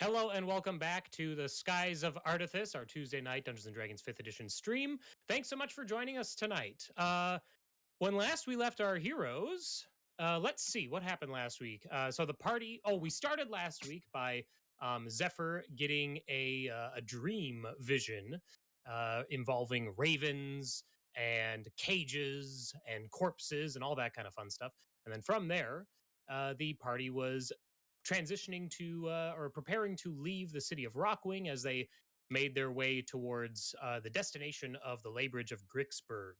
Hello and welcome back to the Skies of Ardathas, our Tuesday night Dungeons and Dragons 5th edition stream. Thanks so much for joining us tonight. When last we left our heroes, let's see what happened last week. So the party, we started last week by Zephyr getting a dream vision involving ravens and cages and corpses and all that kind of fun stuff. And then from there, the party was transitioning to or preparing to leave the city of Rockwing as they made their way towards the destination of the lay bridge of Grixburg.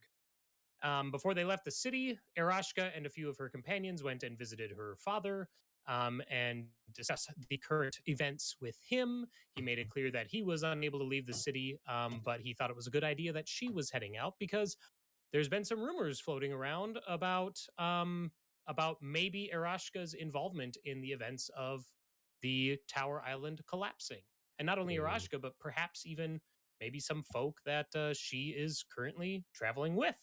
Before they left the city, Aerashka and a few of her companions went and visited her father and discussed the current events with him. He made it clear that he was unable to leave the city, but he thought it was a good idea that she was heading out because there's been some rumors floating around about maybe Aerashka's involvement in the events of the Tower Island collapsing. And not only Aerashka, but perhaps even maybe some folk that she is currently traveling with.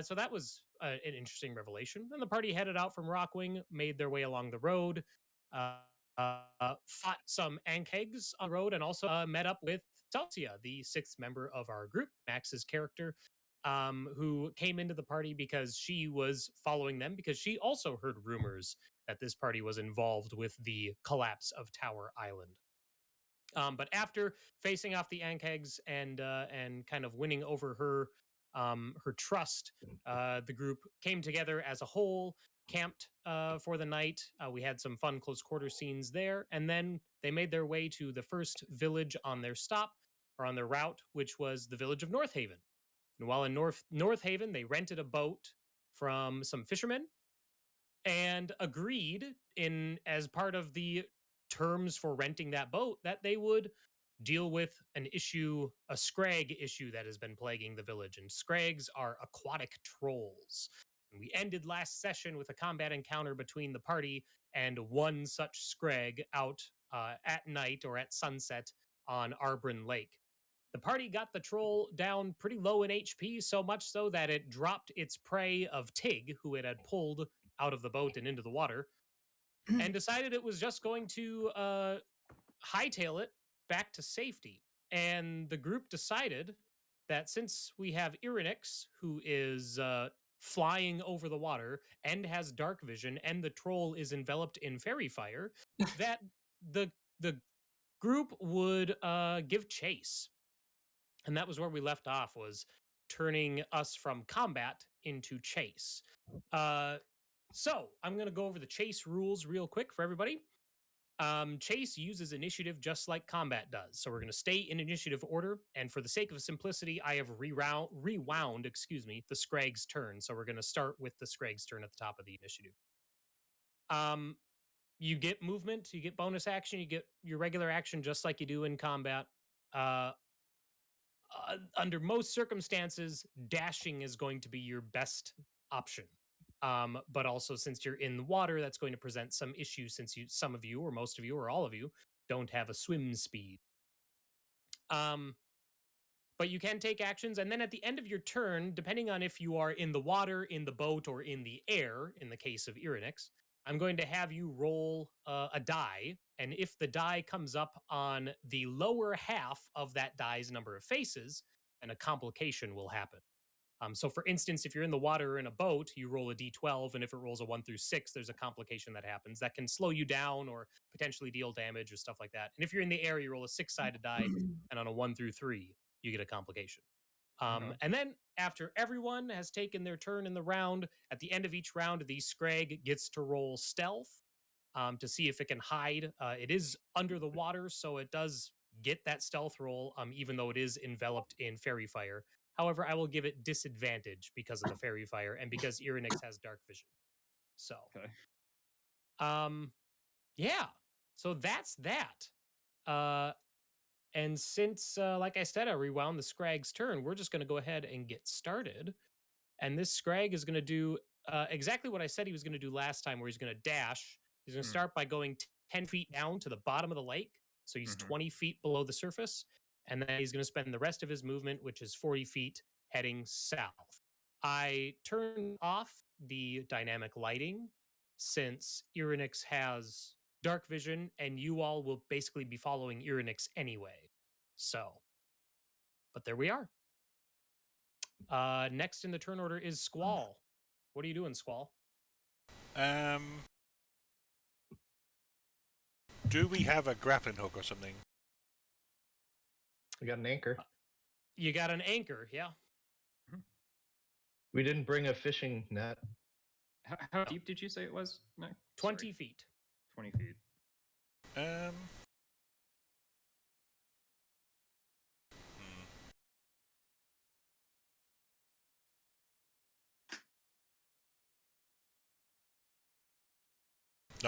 So that was an interesting revelation. Then the party headed out from Rockwing, made their way along the road, fought some Ankhegs on the road, and also met up with Celsia, the sixth member of our group, Max's character, who came into the party because she was following them because she also heard rumors that this party was involved with the collapse of Tower Island. But after facing off the Ankhegs and kind of winning over her trust, the group came together as a whole, camped for the night. We had some fun close quarter scenes there, and then they made their way to the first village on their stop or on their route, which was the village of North Haven. And while in North Haven, they rented a boat from some fishermen and agreed in as part of the terms for renting that boat that they would deal with a Scrag issue that has been plaguing the village. And Scrags are aquatic trolls. And we ended last session with a combat encounter between the party and one such Scrag out at night or at sunset on Arbrin Lake. The party got the troll down pretty low in HP, so much so that it dropped its prey of Tig, who it had pulled out of the boat and into the water, and decided it was just going to hightail it back to safety. And the group decided that since we have Irynyx, who is flying over the water and has dark vision, and the troll is enveloped in fairy fire, that the group would give chase. And that was where we left off, was turning us from combat into chase. So I'm going to go over the chase rules real quick for everybody. Chase uses initiative just like combat does. So we're going to stay in initiative order. And for the sake of simplicity, I have rewound, the Scrag's turn. So we're going to start with the Scrag's turn at the top of the initiative. You get movement, you get bonus action, you get your regular action just like you do in combat. Under most circumstances, dashing is going to be your best option. But also, since you're in the water, that's going to present some issues since some of you, or most of you, or all of you, don't have a swim speed. But you can take actions, and then at the end of your turn, depending on if you are in the water, in the boat, or in the air, in the case of Irynyx, I'm going to have you roll a die, and if the die comes up on the lower half of that die's number of faces, then a complication will happen. So for instance, if you're in the water or in a boat, you roll a d12, and if it rolls a 1 through 6, there's a complication that happens that can slow you down or potentially deal damage or stuff like that. And if you're in the air, you roll a 6-sided die, and on a 1 through 3, you get a complication. And then after everyone has taken their turn in the round, at the end of each round, the Scrag gets to roll stealth to see if it can hide. It is under the water, so it does get that stealth roll, even though it is enveloped in fairy fire. However, I will give it disadvantage because of the fairy fire and because Irynyx has dark vision. So, yeah. So that's that. And since, like I said, I rewound the Scrag's turn, we're just going to go ahead and get started. And this Scrag is going to do exactly what I said he was going to do last time, where he's going to dash. He's going to start by going 10 feet down to the bottom of the lake. So he's 20 feet below the surface. And then he's going to spend the rest of his movement, which is 40 feet, heading south. I turned off the dynamic lighting since Irynyx has dark vision, and you all will basically be following Irynyx anyway. So, but there we are. Next in the turn order is Squall. What are you doing, Squall? Do we have a grappling hook or something? We got an anchor. You got an anchor, yeah. We didn't bring a fishing net. How deep did you say it was? No, 20 feet. 20 feet. No,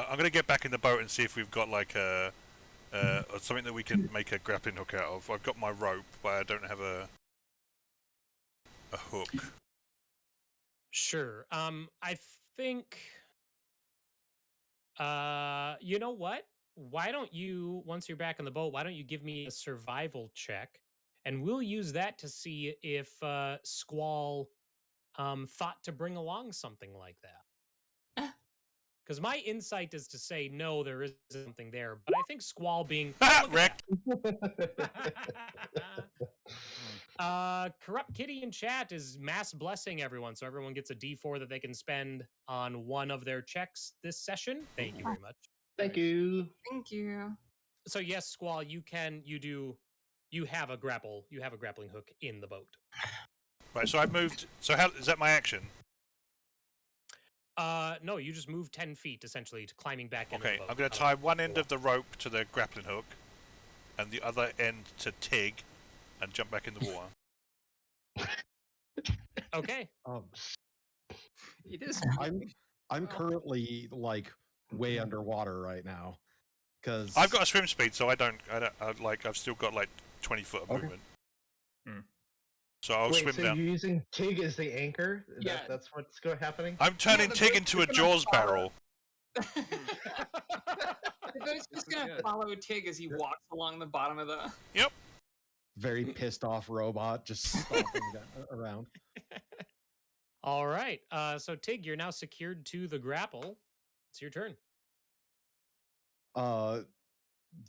I'm going to get back in the boat and see if we've got like a something that we can make a grappling hook out of. I've got my rope, but I don't have a hook. Sure. I think. You know what? Why don't you, once you're back in the boat, why don't you give me a survival check, and we'll use that to see if Squall thought to bring along something like that. Because my insight is to say no, there is something there, but I think Squall being Wrecked. Corrupt Kitty in chat is mass blessing everyone, so everyone gets a D4 that they can spend on one of their checks this session. Thank you very much. Thank you. Thank you. So yes, Squall, you have a grappling hook in the boat. Right, so I've moved. So how is that my action? No, you just moved 10 feet essentially to climbing back into Okay, the boat. I'm going to tie one end of the rope to the grappling hook, and the other end to Tig, and jump back in the water. Okay. It is. I'm currently like way underwater right now because I've got a swim speed, so I've still got like 20 foot of Okay. movement. Hmm. So I'll Wait, swim so down. you're using Tig as the anchor? Yeah. That's what's happening? I'm turning the Tig boat's into a just gonna Jaws follow. barrel. The boat's just gonna good. follow Tig as he walks along the bottom of the. very pissed off robot just stomping around. All right. So Tig, you're now secured to the grapple. It's your turn.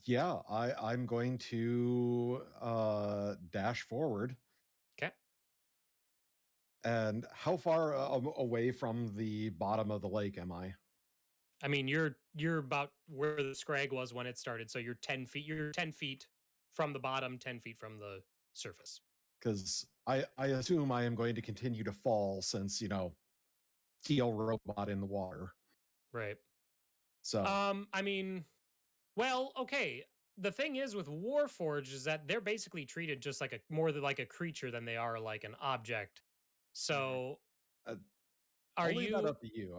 Yeah, I'm going to dash forward. Okay. And how far away from the bottom of the lake am I? I mean, you're about where the Scrag was when it started, so you're 10 feet. You're 10 feet from the bottom, 10 feet from the surface. Because I assume I am going to continue to fall since, steel robot in the water. Right. So I mean, well, okay. The thing is with Warforged is that they're basically treated just like more like a creature than they are like an object. So I'll are leave you that up to you?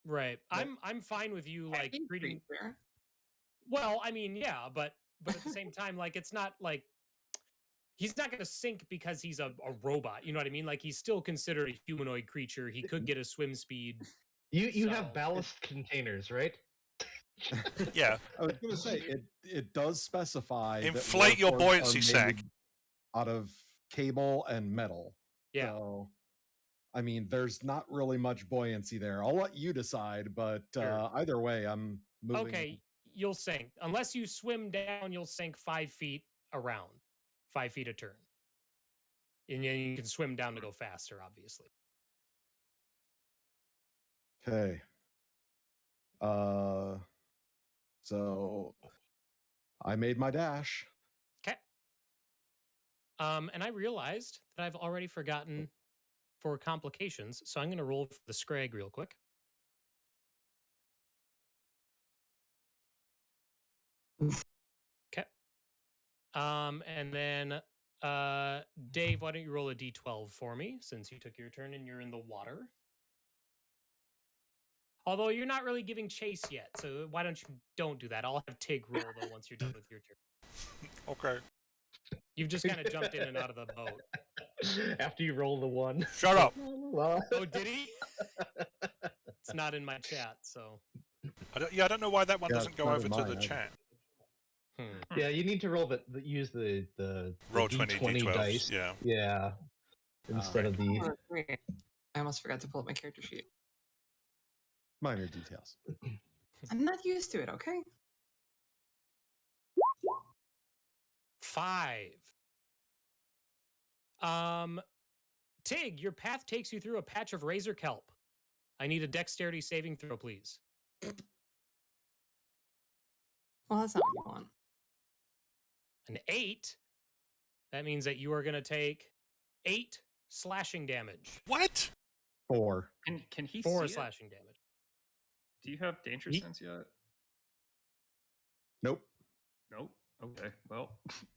right? I'm fine with you like Heavy treating. creature. Well, I mean, yeah, but at the same time, like it's not like he's not going to sink because he's a robot. You know what I mean? Like he's still considered a humanoid creature. He could get a swim speed. You So- have ballast containers, right? Yeah. I was going to say it does specify that Inflate your warforged buoyancy are sack. made out of cable and metal. Yeah. So, I mean, there's not really much buoyancy there. I'll let you decide, but Sure. either way, I'm moving. Okay, you'll sink unless you swim down. You'll sink 5 feet around, 5 feet a turn, and then you can swim down to go faster. Obviously. Okay. So I made my dash. Okay. And I realized that I've already forgotten for complications, so I'm going to roll for the Scrag real quick. Okay. And then Dave, why don't you roll a d12 for me since you took your turn and you're in the water? Although you're not really giving chase yet, so why don't do that? I'll have Tig roll though once you're done with your turn. Okay. You've just kind of jumped in and out of the boat. After you roll the one. Shut up. Oh, did he? It's not in my chat, so. I don't know why that one Yeah, doesn't it's go not over in to mine the either. chat. Yeah, you need to roll use the Roll 20 D20 D12s. dice. Yeah. Yeah. Instead of the Oh, wait. I almost forgot to pull up my character sheet. Minor details. I'm not used to it, okay? 5. Tig, your path takes you through a patch of razor kelp. I need a dexterity saving throw, please. Well, that's not what you want. An 8. That means that you are going to take 8 slashing damage. What? 4. Can he 4 see it? slashing damage. Do you have danger Ye- sense yet? Nope. Nope. Okay. Well,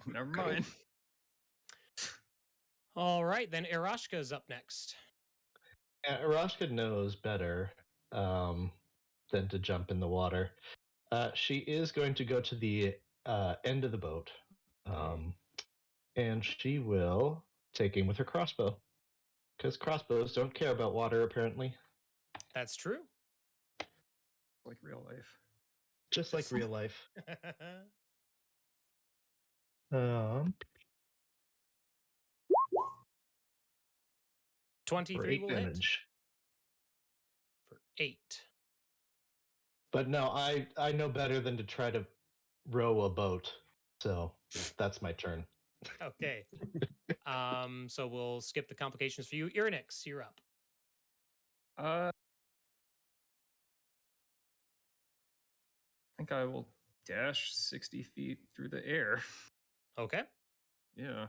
never mind. All right, then Aerashka is up next. Aerashka knows better than to jump in the water. She is going to go to the end of the boat, and she will take aim with her crossbow, because crossbows don't care about water, apparently. That's true. Like real life. Just like real life. 23 for 8 will hit damage. for 8. But no, I know better than to try to row a boat, so that's my turn. Okay. So we'll skip the complications for you. Irynyx, you're up. I think I will dash 60 feet through the air. Okay. Yeah.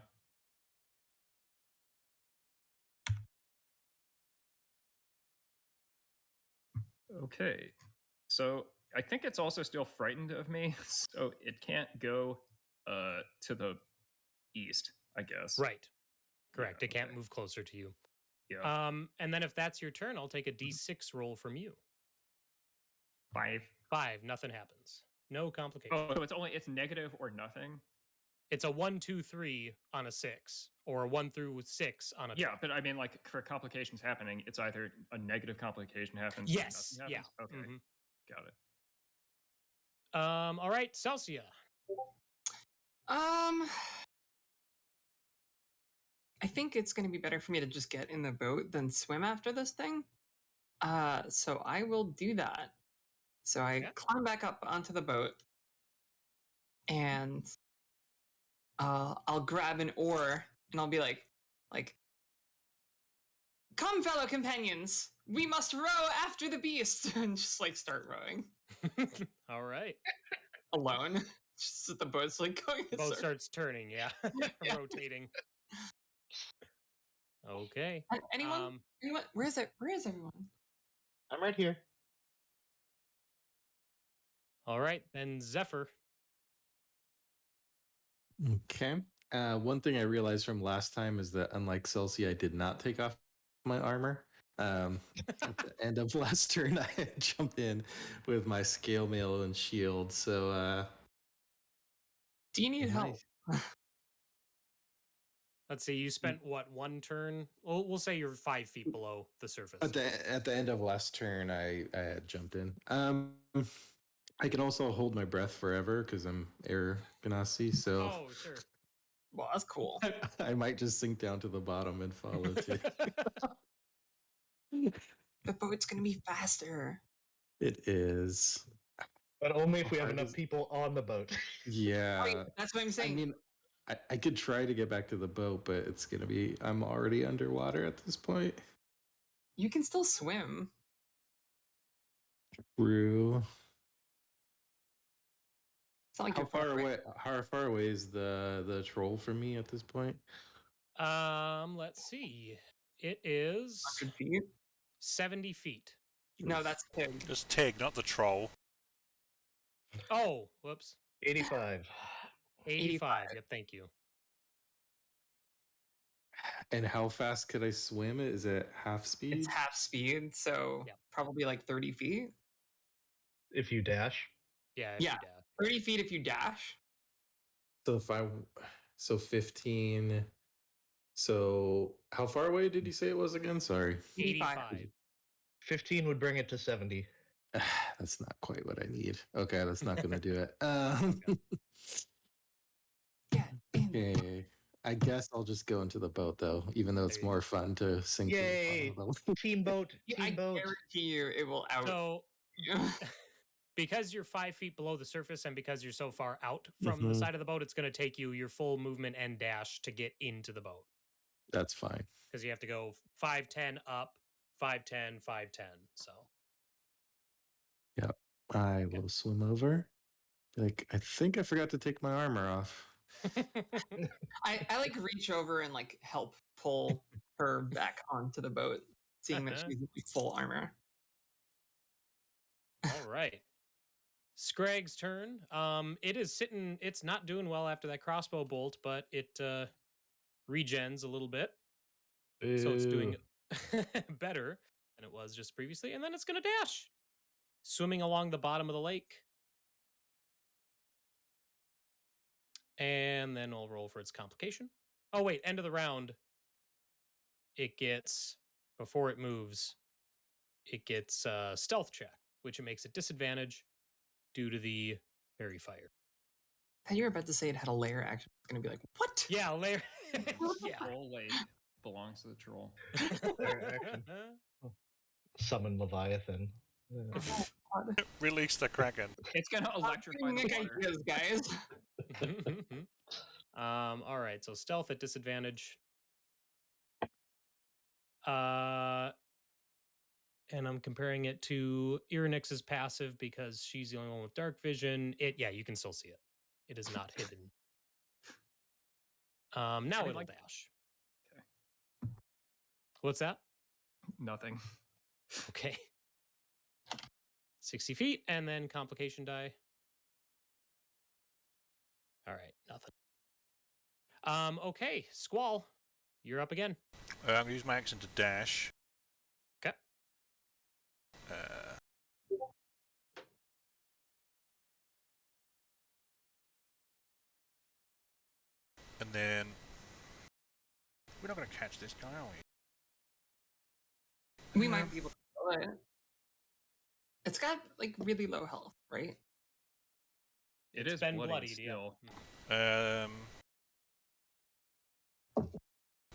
Okay. So I think it's also still frightened of me, so it can't go to the east, I guess. Right. Correct. Yeah, It can't okay. move closer to you. Yeah. And then if that's your turn, I'll take a d6 roll from you. 5. 5, nothing happens. No complications. Oh, so it's negative or nothing? It's a 1, 2, 3 on a 6, or a 1 through 6 on a 12. Yeah, but I mean, like, for complications happening, it's either a negative complication happens Yes. or nothing Yeah. happens. Okay, Mhm. got it. All right, Celsia. I think it's going to be better for me to just get in the boat than swim after this thing. So I will do that. So I Okay. climb back up onto the boat, and I'll grab an oar, and I'll be like, "Come, fellow companions, we must row after the beast," and just like start rowing All right. alone. Just the boat's like going. in a Boat circle. starts turning, yeah. Yeah. Rotating. Okay. Anyone? Anyone? Where is it? Where is everyone? I'm right here. All right, then Zephyr. Okay. One thing I realized from last time is that unlike Celsia, I did not take off my armor. At the end of last turn, I had jumped in with my scale mail and shield. So, Do you need help? Let's see, you spent what, 1 turn? We'll say you're 5 feet below the surface. at the end of last turn, I had jumped in. I can also hold my breath forever because I'm air Genasi. So Oh, sure. Well, that's cool. I might just sink down to the bottom and follow too. The boat's gonna be faster. It is. But only if How we have hard enough is- people on the boat. Yeah. Right, that's what I'm I saying. mean, I could try to get back to the boat, but it's gonna be. I'm already underwater at this point. You can still swim. True. It's not like How you're far away. away? How far away is the troll from me at this point? Let's see. It is 100 feet? 70 feet. No, that's Tig. Just Tig, not the troll. Oh, whoops. 85. 85. Yep, thank you. And how fast could I swim? Is it half speed? It's half speed, so Yeah. probably like 30 feet. If you dash. Yeah, Yeah. if you dash. 30 feet if you dash. So 15. So how far away did you say it was again? Sorry. 85. 15 would bring it to 70. That's not quite what I need. Okay, that's not going to do it. Yeah. Okay. I guess I'll just go into the boat though, even though it's There you more fun to sink. to the Yay! bottom of the- Team boat. I Team boat. guarantee you it will out. So, you. because you're 5 feet below the surface and because you're so far out from the Mhm. side of the boat, it's going to take you your full movement and dash to get into the boat. That's fine. Because you have to go 5'10" up, 5'10", 5'10". So Yep. I Okay. will swim over. Like, I think I forgot to take my armor off. I like reach over and like help pull her back onto the boat, seeing that she's in like, full armor. All right. Scrag's turn. It is sitting. It's not doing well after that crossbow bolt, but it regens a little bit, so it's doing better than it was just previously. And then it's going to dash, swimming along the bottom of the lake, and then we'll roll for its complication. Oh wait, end of the round. It gets before it moves. It gets stealth check, which it makes a disadvantage due to the fairy fire. And you were about to say it had a lair action. It's gonna be like, what? Yeah, layer. Yeah. Whole lake belongs to the troll. Lair action. Summon Leviathan. Yeah. God. Release the Kraken. It's gonna electrify the Make water. ideas, guys. All right, so stealth at disadvantage. And I'm comparing it to Irynyx's passive because she's the only one with dark vision. You can still see it. It is not hidden. Now it'll dash. Okay. What's that? Nothing. Okay. 60 feet, and then complication die. All right, nothing. Okay, Squall, you're up again. I'm going to use my action to dash. Okay. And then we're not going to catch this guy, are we? We might be able to kill it. It's got like really low health, right? It's been bloodied bloodied, still. yeah.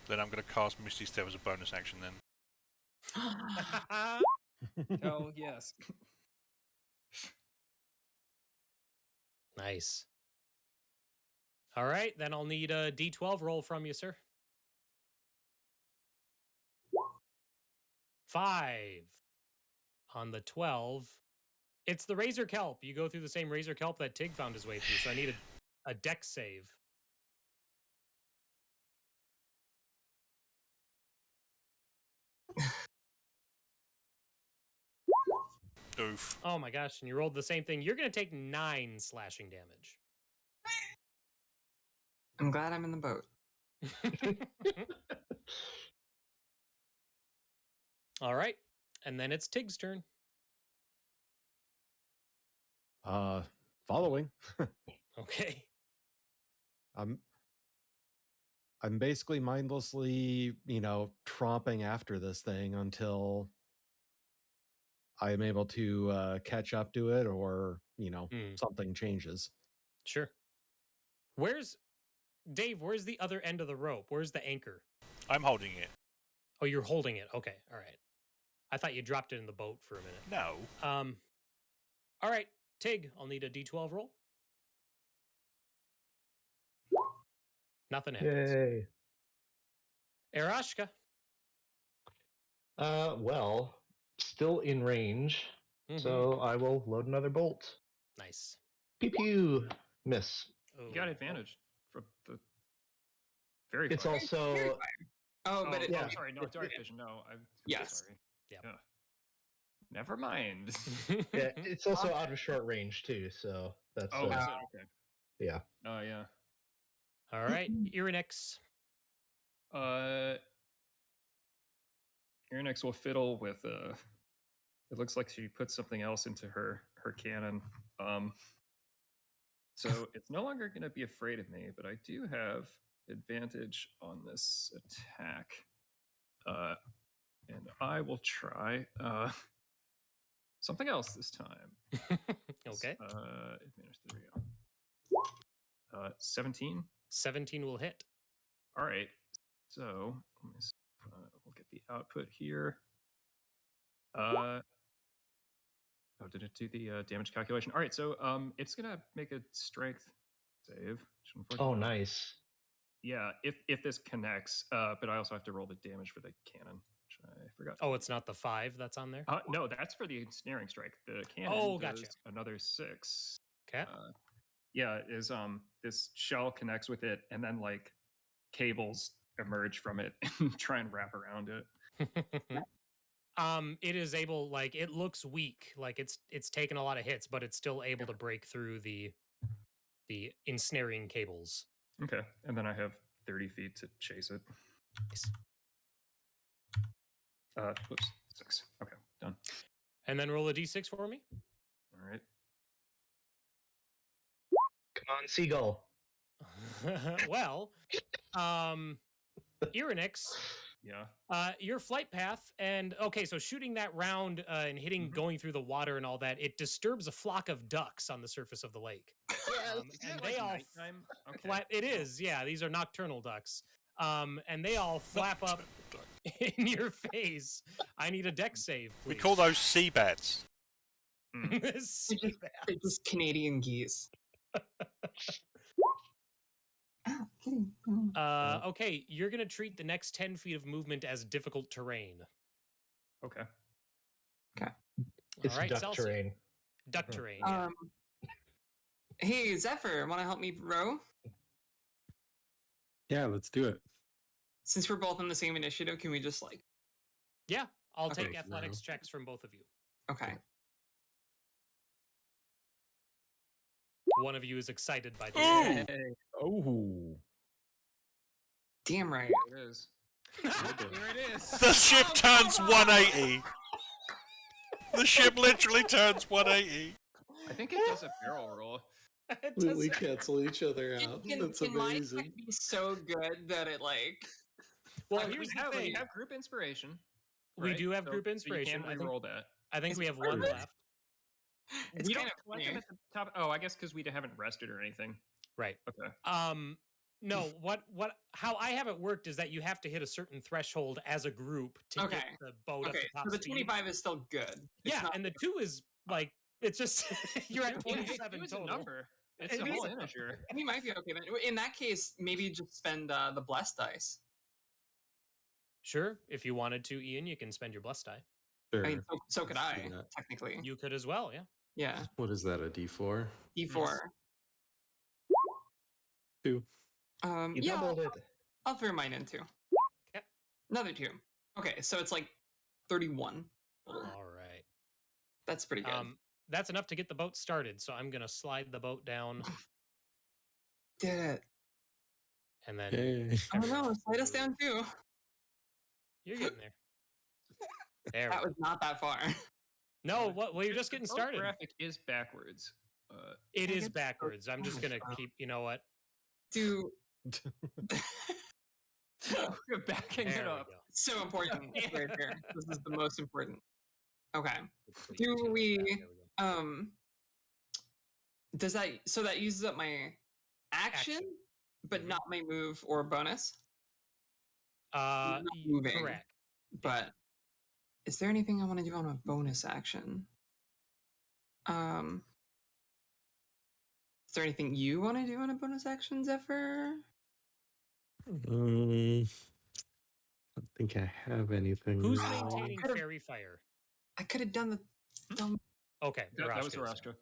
Then I'm going to cast Misty Step as a bonus action then. Oh yes. Nice. All right, then I'll need a D12 roll from you, sir. 5 on the 12. It's the Razor Kelp. You go through the same Razor Kelp that Tig found his way through, so I need a dex save. Oof. Oh my gosh, and you rolled the same thing. You're going to take 9 slashing damage. I'm glad I'm in the boat. All right, and then it's Tig's turn. Following. Okay. I'm basically mindlessly, tromping after this thing until I'm able to catch up to it or, something changes. Sure. Dave, where's the other end of the rope? Where's the anchor? I'm holding it. Oh, you're holding it. Okay, all right. I thought you dropped it in the boat for a minute. No. All right, Tig, I'll need a D12 roll. Nothing happens. Yay. Aerashka. Well, still in range, Mhm. so I will load another bolt. Nice. Pew pew. Miss. Oh. You got advantage from the very It's far. also Oh, but it, yeah. Oh, sorry, no, dark vision. No, I'm Yes. sorry. Yep. Yeah. Never mind. yeah, it's also out of short range too, so that's Oh, is it? Okay. yeah. Oh, yeah. All right, Irynyx. Irynyx will fiddle with it looks like she put something else into her cannon. So it's no longer going to be afraid of me, but I do have advantage on this attack. And I will try something else this time. Okay. Advantage, there we go. 17. 17 will hit. All right. So let me see, we'll get the output here. Oh, did it do the damage calculation? All right, so it's gonna make a strength save. Oh, nice. Yeah, if this connects, but I also have to roll the damage for the cannon, which I forgot. Oh, it's not the 5 that's on there? No, that's for the ensnaring strike. The cannon gotcha. does another 6. Okay. Yeah, is this shell connects with it, and then like cables emerge from it and try and wrap around it. It is able, like, it looks weak, like it's taken a lot of hits, but it's still able to break through the ensnaring cables. Okay, and then I have 30 feet to chase it. Nice. Whoops, 6. Okay, done. And then roll a d6 for me. All right. Come on, seagull. Well, Irynyx, Yeah. your flight path, and okay, so shooting that round and hitting, going through the water and all that, it disturbs a flock of ducks on the surface of the lake. And they all flap. It is, yeah. These are nocturnal ducks, and they all flap up in your face. I need a dex save, please. We call those sea bats. Sea bats. They're just Canadian geese. Okay, you're gonna treat the next 10 feet of movement as difficult terrain. Okay. It's All right, duck Celsia. terrain. Duck terrain. Yeah. Hey, Zephyr, want to help me row? Yeah, let's do it. Since we're both on the same initiative, can we just like? Yeah, I'll Okay. take athletics checks from both of you. Okay. One of you is excited by this. Hey, Oh. Damn right. here it is. Here it is. The ship turns 180. The ship literally turns 180. I think it does a barrel roll. It We does- cancel each other out. That's Can my amazing. tech be so good that it like? Well, We here's the have, thing. we have group inspiration. We right? do have So- group so inspiration. you can re-roll that. I think It's we have one perfect. left. It's we kind don't of collect them weird. at the top. Oh, I guess because we haven't rested or anything. Right. Okay. No, how I have it worked is that you have to hit a certain threshold as a group to Okay. get the boat up Okay, to top so the speed. 25 is still good. It's Yeah, not- and the 2 is like, it's just you're at It 27 was a total. number. It's It a whole is. integer. he might be okay then. In that case, maybe just spend the blessed dice. Sure, if you wanted to, Ian, you can spend your blessed die. Sure. I mean, so could Let's do I that. technically. You could as well, yeah. Yeah, What is that? A D4? D4. 2. You Yeah, doubled it. I'll throw mine in too. Okay. Another 2. Okay, so it's like 31. All right. That's pretty good. That's enough to get the boat started, so I'm gonna slide the boat down Did it. and then Hey. Oh no, slide us down too. you're getting there. There That we was not that far. No, well, you're just getting The boat started. graphic is backwards. It Dang is it. backwards. I'm just gonna keep, you know what? Do We're backing There it we up. go. so important right here. This is the most important. Okay. Put Do you two like we- that. There we go. Does that uses up my action, but Mhm. not my move or bonus? not moving. Correct. But is there anything I want to do on a bonus action? Is there anything you want to do on a bonus action, Zephyr? I don't think I have anything. Who's really. maintaining could've- fairy fire? I could have done the. Okay, That was Aerashka is. Aerashka.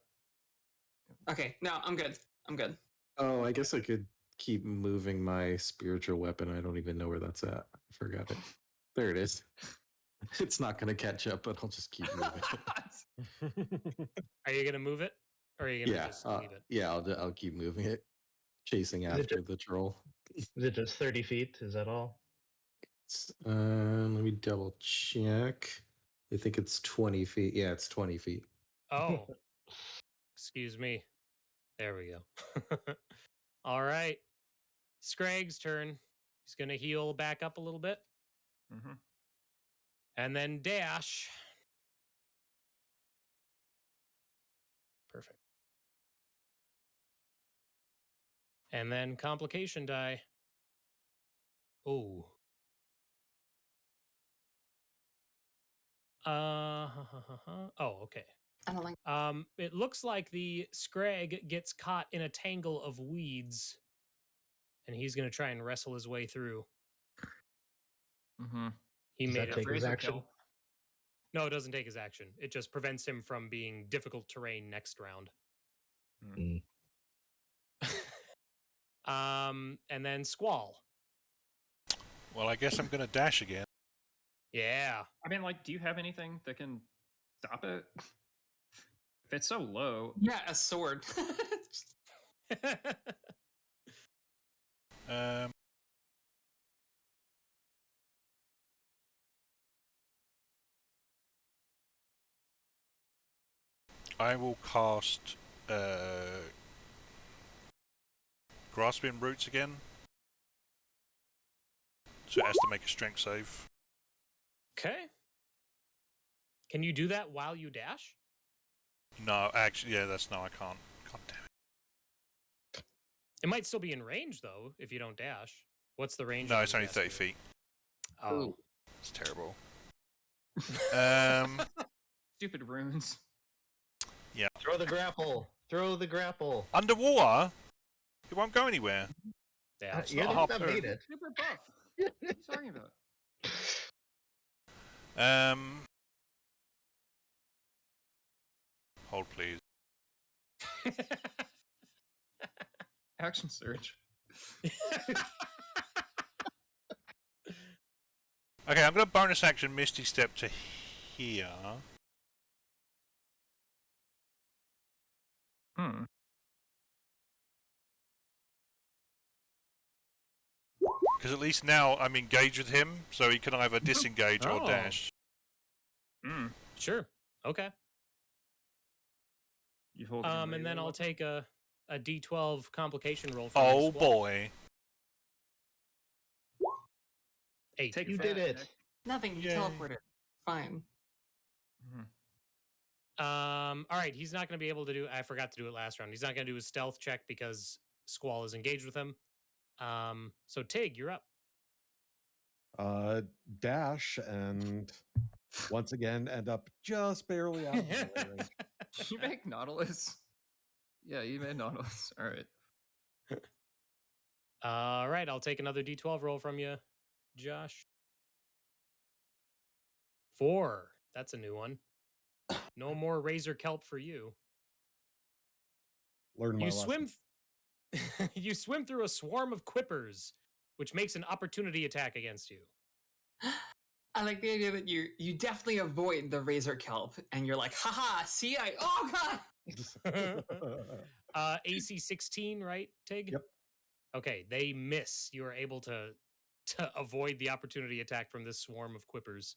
Okay, no, I'm good. I'm good. Oh, I guess I could keep moving my spiritual weapon. I don't even know where that's at. I forgot it. There it is. It's not going to catch up, but I'll just keep moving it. Are you gonna move it, or are you gonna Yeah, just leave it? yeah, I'll keep moving it, chasing Is it after the troll. Is it just 30 feet? Is that all? Let me double check. I think it's 20 feet. Yeah, it's 20 feet. Oh, excuse me. There we go. All right, Scrag's turn. He's gonna heal back up a little bit, Mm-hmm. and then dash. Perfect. And then complication die. Oh. Oh, okay. I don't like. It looks like the Scrag gets caught in a tangle of weeds, and he's going to try and wrestle his way through. Mm-hmm. He Does made that it. take his action? No, it doesn't take his action. It just prevents him from being difficult terrain next round. Mm. And then Squall. Well, I guess I'm going to dash again. Yeah. I mean, like, do you have anything that can stop it? If it's so low, Yeah, a sword. I will cast Grasping Roots again. So it has to make a strength save. Okay. Can you do that while you dash? No, actually, yeah, that's no, I can't. God damn it. It might still be in range, though, if you don't dash. What's the range? No, of it's your only dash 30 move? feet. Oh. It's terrible. stupid runes. Yeah. Throw the grapple. Throw the grapple. Underwater? It won't go anywhere. Yeah. It's You not a didn't harpoon. made it. Super buff. What are you talking about? Hold, please. Action surge. Okay, I'm going to bonus action Misty Step to here. Hmm. Because at least now I'm engaged with him, so he can either disengage or Oh. dash. Hmm. Sure. Okay. You hold. And then I'll take a D12 complication roll from Oh Squall. boy. 8. Take You it did back, it. Nick. Nothing. You Yay. teleported. Fine. Mhm. All right, he's not going to be able to do. I forgot to do it last round. He's not going to do his stealth check because Squall is engaged with him. So Tig, you're up. Dash and once again end up just barely out of melee range. You make Nautilus. Yeah, you made Nautilus. All right. All right, I'll take another D12 roll from you, Josh. 4. That's a new one. No more razor kelp for you. Learn my You lesson. swim. You swim through a swarm of quippers, which makes an opportunity attack against you. I like the idea that you definitely avoid the razor kelp, and you're like, haha, see, oh god. AC 16, right, Tig? Yep. Okay, they miss. You are able to avoid the opportunity attack from this swarm of quippers.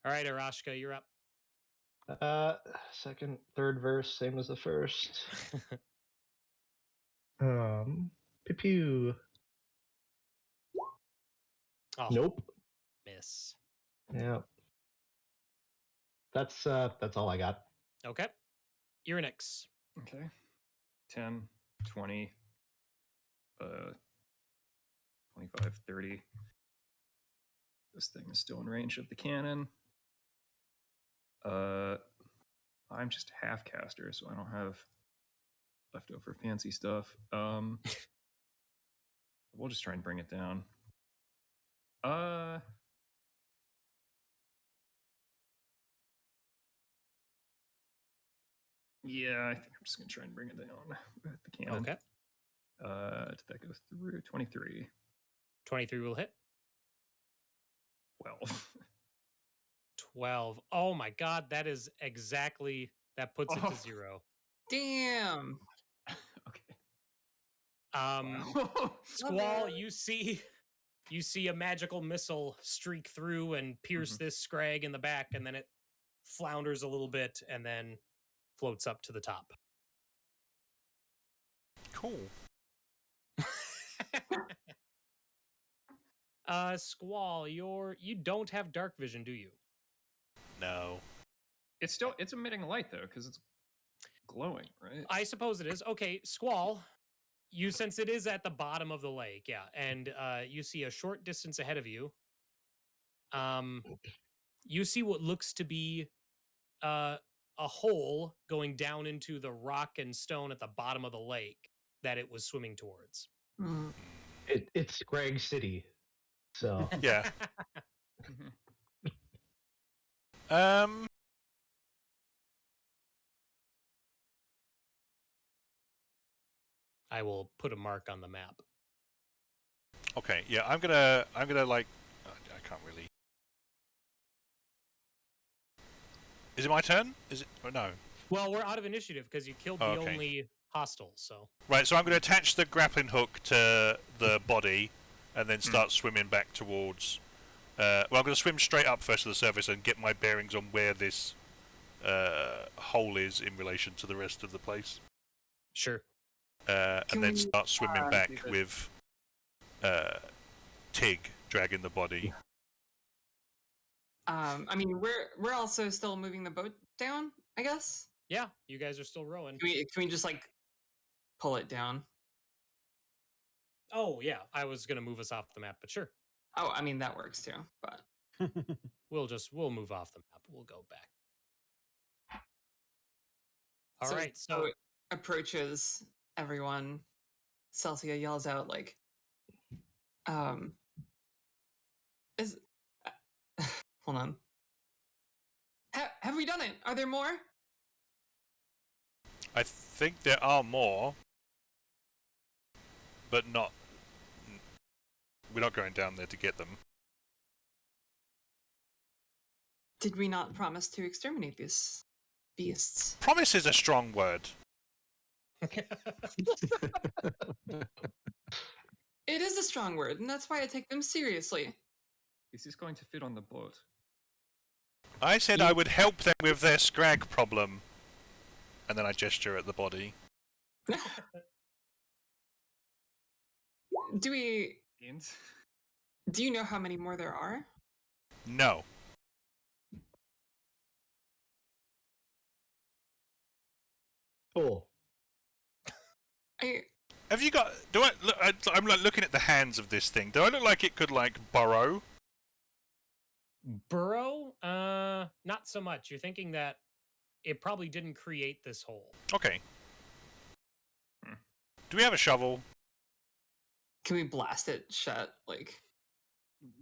All right, Aerashka, you're up. Second, third verse, same as the first. Pew pew. Oh, Nope. miss. Yeah. That's all I got. Okay. Irynyx. Okay. 10, 20, 25, 30. This thing is still in range of the cannon. I'm just a half caster, so I don't have leftover fancy stuff. We'll just try and bring it down. Yeah, I think I'm just gonna try and bring it down with the cannon. Okay. Did that go through? 23. 23 will hit. 12. 12. Oh my god, that is exactly, that puts it to 0. Damn. Okay. Squall, you see a magical missile streak through and pierce this Scrag in the back, and then it flounders a little bit and then floats up to the top. Cool. Squall, you don't have dark vision, do you? No. It's emitting light though, because it's glowing, right? I suppose it is. Okay, Squall, you, since it is at the bottom of the lake, yeah, and you see a short distance ahead of you. You see what looks to be a hole going down into the rock and stone at the bottom of the lake that it was swimming towards. Mm. It's Scrag City, so Yeah. Mhm. I will put a mark on the map. Okay. Yeah, I'm gonna like. I can't really. Is it my turn? Is it? Oh, no. Well, we're out of initiative because you killed the Okay. only hostile. So Right. So I'm gonna attach the grappling hook to the body, and then start swimming back towards. Well, I'm gonna swim straight up first to the surface and get my bearings on where this hole is in relation to the rest of the place. sure. And Can then we, start swimming do back this? with Tig dragging the body. I mean, we're also still moving the boat down, I guess. Yeah, you guys are still rowing. Can we just like pull it down? Oh yeah, I was gonna move us off the map, but sure. Oh, I mean that works too. But We'll move off the map. We'll go back. All so right, as the so boat approaches everyone, Celsia yells out like, "Is hold on? Have we done it? Are there more?" I think there are more, but not. We're not going down there to get them. Did we not promise to exterminate these beasts? Promise is a strong word. It is a strong word, and that's why I take them seriously. Is this going to fit on the boat? I said I would help them with their Scrag problem. And then I gesture at the body. Do you know how many more there are? No. cool. Have you got? Do I? Look, I'm like looking at the hands of this thing. Do I look like it could like burrow? burrow? Not so much. You're thinking that it probably didn't create this hole. Okay. Do we have a shovel? Can we blast it shut? Like,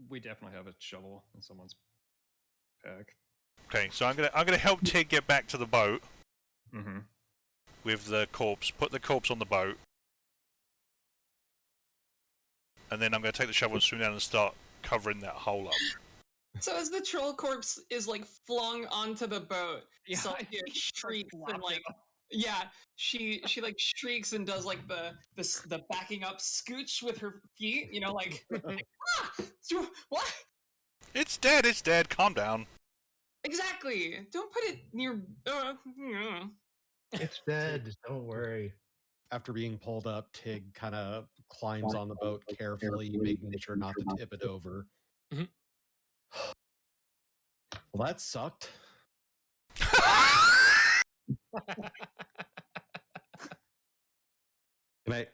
We definitely have a shovel in someone's pack. Okay, so I'm gonna help Tig get back to the boat Mm-hmm. with the corpse. Put the corpse on the boat, and then I'm gonna take the shovel and swim down and start covering that hole up. so as the troll corpse is like flung onto the boat, Yeah, Celsia I think it's shrieks like and like, yeah, she like shrieks and does like the backing up scooch with her feet, you know, like, what? It's dead. It's dead. Calm down. Exactly. Don't put it near. It's dead. Don't worry. After being pulled up, Tig kind of climbs on the boat carefully, making sure not to tip it over. Mhm. Well, that sucked.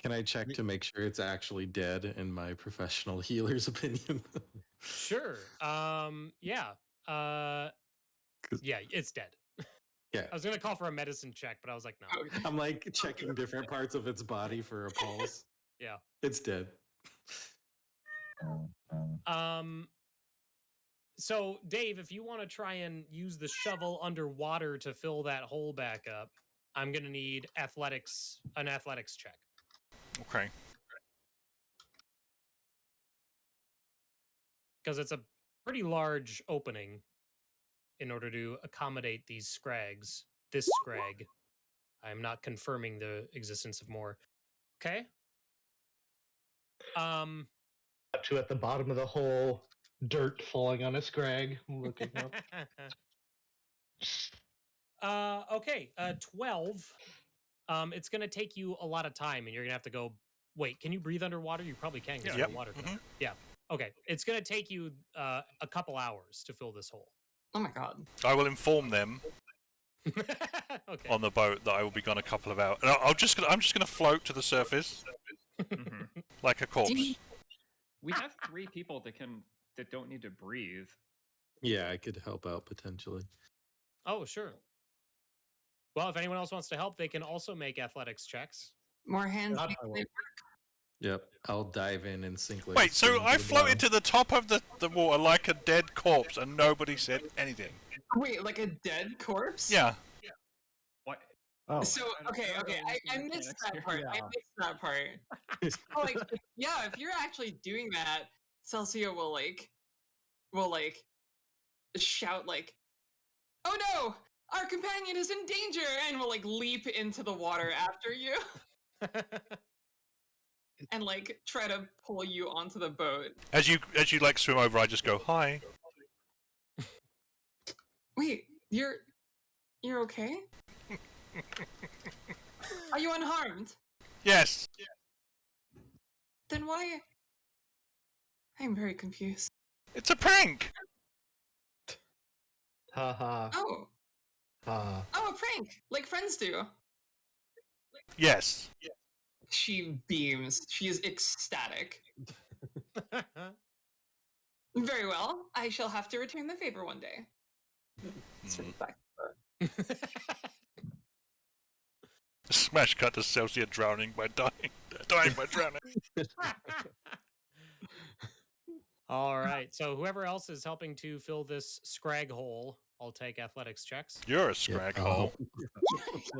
Can I check to make sure it's actually dead in my professional healer's opinion? Sure. Yeah. Yeah, it's dead. Yeah. I was gonna call for a medicine check, but I was like, no. I'm like checking different parts of its body for a pulse. Yeah. It's dead. So Dave, if you want to try and use the shovel underwater to fill that hole back up, I'm gonna need an athletics check. Okay. Because it's a pretty large opening in order to accommodate these scrags. This scrag. I'm not confirming the existence of more. Okay. Up to at the bottom of the hole, dirt falling on a Scrag. Looking up. Okay. 12. It's gonna take you a lot of time, and you're gonna have to go. Wait, can you breathe underwater? You probably can because you're a water color. Yeah. Okay. It's gonna take you a couple hours to fill this hole. Oh my god. I will inform them Okay. on the boat that I will be gone a couple of hours. And I'm just gonna float to the surface Mm-hmm. like a corpse. We have 3 people that don't need to breathe. Yeah, I could help out potentially. Oh, sure. Well, if anyone else wants to help, they can also make athletics checks. More hands. God, make I will. light Yep, I'll dive in and sink like. Wait, so I floated to the top of the water like a dead corpse, and nobody said anything. Wait, like a dead corpse? Yeah. What? Oh, So okay, I missed that part. I missed that part. Oh, like, yeah, if you're actually doing that, Celsia will shout like, "Oh no, our companion is in danger!" and will like leap into the water after you and like try to pull you onto the boat. As you like swim over, I just go hi. Wait, you're okay? Are you unharmed? Yes. Then why? I'm very confused. It's a prank. Ha ha Oh, ha. a prank, like friends do. Yes. She beams. She is ecstatic. Very well. I shall have to return the favor one day. Swim back. Smash cut to Celsia drowning by dying by drowning. All right. So whoever else is helping to fill this scrag hole, I'll take athletics checks. You're a scrag hole.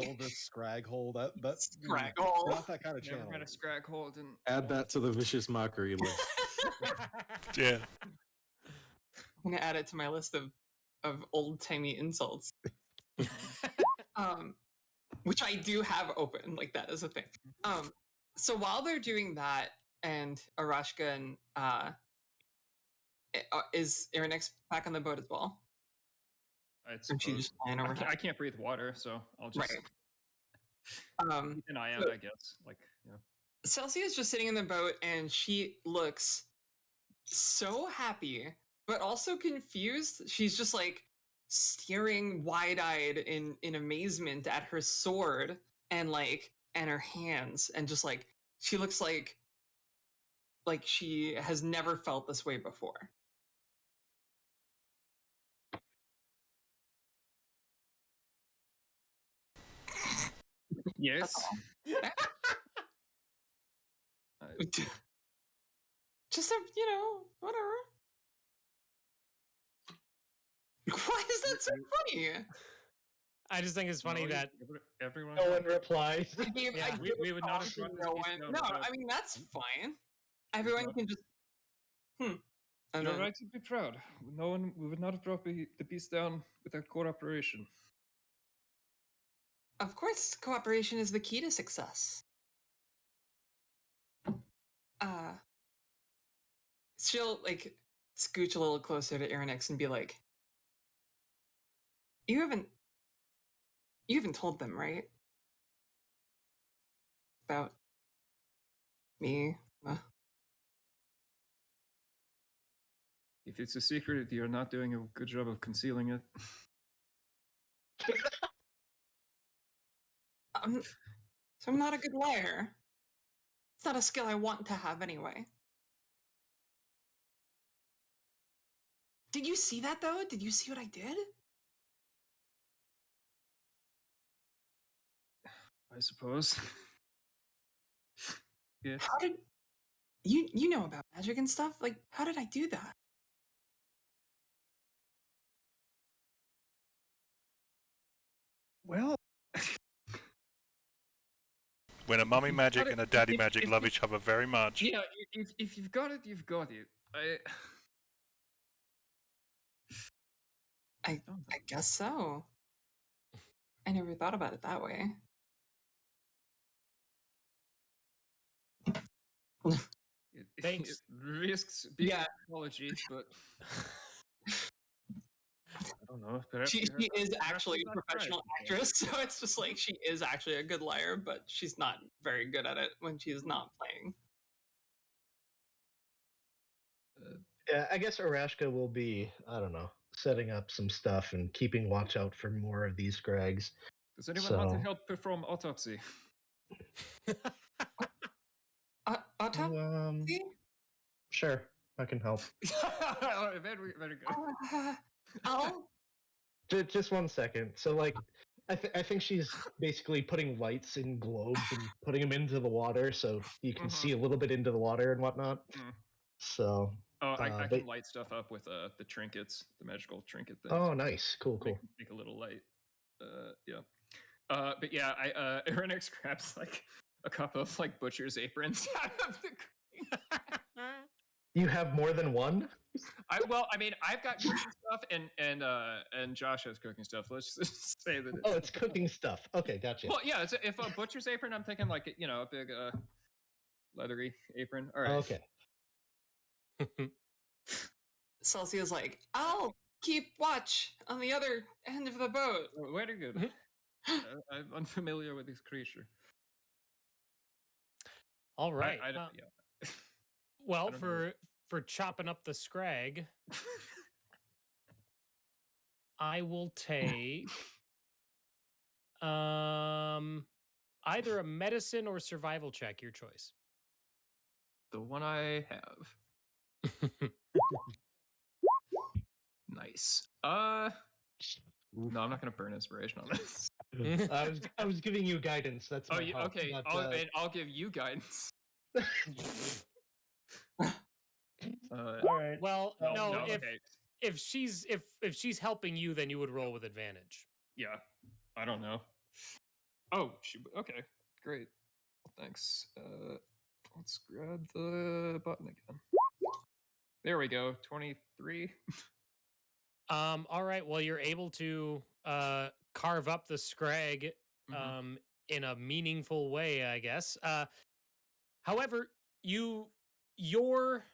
Fill this scrag hole. That Scrag hole. Not that kind of Never channel. met a Scrag hole. Didn't. Add that to the vicious mockery list. Yeah. I'm gonna add it to my list of old timey insults. Which I do have open, like that is a thing. So while they're doing that, and Aerashka and is Irynyx back on the boat as well? And she just flying over. I can't breathe water, so I'll just Right. keep an eye out, I guess. Like, yeah. Celsia is just sitting in the boat, and she looks so happy, but also confused. She's just like staring wide-eyed in amazement at her sword and her hands, and just like she looks like she has never felt this way before. Yes. Just whatever. Why is that so funny? I just think it's funny that everyone. No one replies. I gave, Yeah, we would not have brought this no piece one. down No, without- I mean that's fine. Everyone can just. And You're then, right to be proud. No one. We would not have brought the piece down without cooperation. of course, cooperation is the key to success. She'll like scooch a little closer to Irynyx and be like, You haven't told them, right? About me. If it's a secret, you're not doing a good job of concealing it. So I'm not a good liar. It's not a skill I want to have anyway. Did you see that though? Did you see what I did? I suppose. Yes. How did you know about magic and stuff? Like, how did I do that? Well, When a mummy magic But and a daddy if- magic if- love each other very much. yeah. If you've got it, you've got it. I guess so. I never thought about it that way. Thanks. It risks being Yeah. apology, but I don't know. Perhaps She is actually a not right. professional actress, so it's just like she is actually a good liar, but she's not very good at it when she's not playing. Yeah, I guess Aerashka will be, I don't know, setting up some stuff and keeping watch out for more of these Scrags. Does anyone want to So- help perform autopsy? Autopsy? Sure, I can help. Very, very good. I'll Just 1 second. So, like, I think she's basically putting lights in globes and putting them into the water so you can see a little bit into the water and whatnot. So. Oh, I but- can light stuff up with the trinkets, the magical trinket things. Oh, nice. Cool. Make a little light. Yeah. But yeah, Irynyx grabs like a couple of like butcher's aprons out of the You have more than one? I mean, I've got cooking stuff, and Josh has cooking stuff. Let's just say that. It's cooking stuff. Okay, gotcha. Well, yeah. If a butcher's apron, I'm thinking like a big leathery apron. All right. Okay. Celsia's like, I'll keep watch on the other end of the boat. Very good. I'm unfamiliar with this creature. All right. I don't, yeah. Well, I don't know. for chopping up the Scrag, I will take either a medicine or survival check, your choice. The one I have. Nice. No, I'm not gonna burn inspiration on this. I was giving you guidance. That's my help, okay. not, I'll give you guidance. All right. Well, no, okay. if she's helping you, then you would roll with advantage. Yeah, I don't know. Oh, okay, great. Thanks. Let's grab the button again. There we go. 23. All right. Well, you're able to carve up the Scrag in a meaningful way, I guess. However, your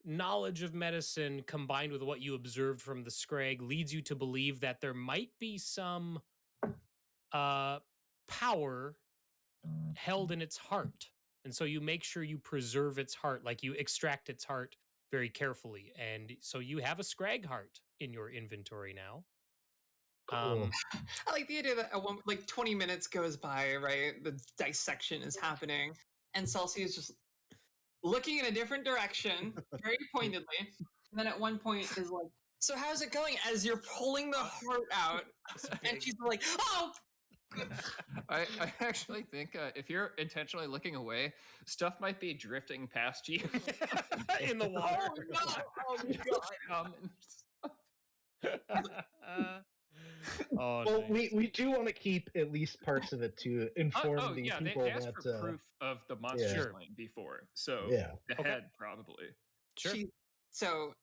knowledge of medicine combined with what you observed from the Scrag leads you to believe that there might be some power held in its heart. And so you make sure you preserve its heart, like you extract its heart very carefully. And so you have a Scrag heart in your inventory now. Cool. I like the idea that like 20 minutes goes by, right? The dissection is happening, and Celsia is just looking in a different direction, very pointedly. And then at one point is like, "So how's it going?" As you're pulling the heart out, and she's like, "Oh." I actually think if you're intentionally looking away, stuff might be drifting past you in the water. Oh no! Oh, Well, nice. we do want to keep at least parts of it to inform the people they asked that. for proof of the monster Sure. slain before, so Yeah. the head probably. Sure. So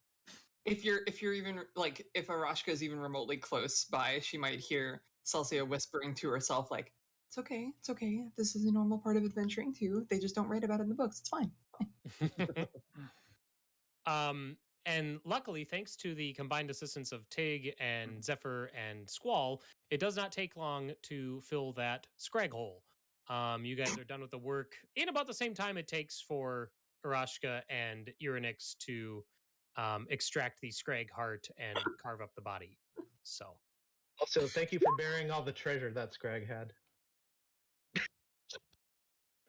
if you're even like if Aerashka is even remotely close by, she might hear Celsia whispering to herself like, it's okay. This is a normal part of adventuring too. They just don't write about it in the books. It's fine." And luckily, thanks to the combined assistance of Tig and Zephyr and Squall, it does not take long to fill that Scrag hole. You guys are done with the work in about the same time it takes for Aerashka and Irynyx to extract the Scrag heart and carve up the body. So, Also, thank you for bearing all the treasure that Scrag had.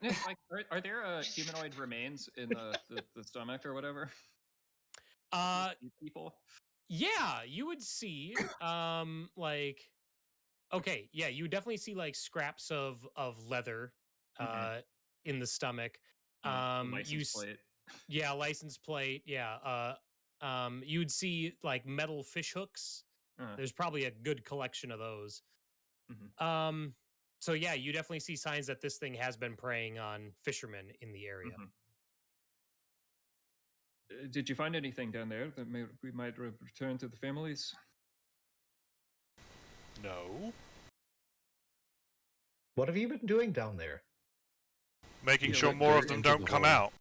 Yeah, like, are there humanoid remains in the stomach or whatever? People. Yeah, you would see like okay, yeah, you would definitely see like scraps of leather in the stomach. License plate. Yeah, license plate. Yeah. You would see like metal fish hooks. There's probably a good collection of those. So yeah, you definitely see signs that this thing has been preying on fishermen in the area. Did you find anything down there that we might return to the families? No. What have you been doing down there? Making Yeah, sure like more dirt of them into don't the come hole. out.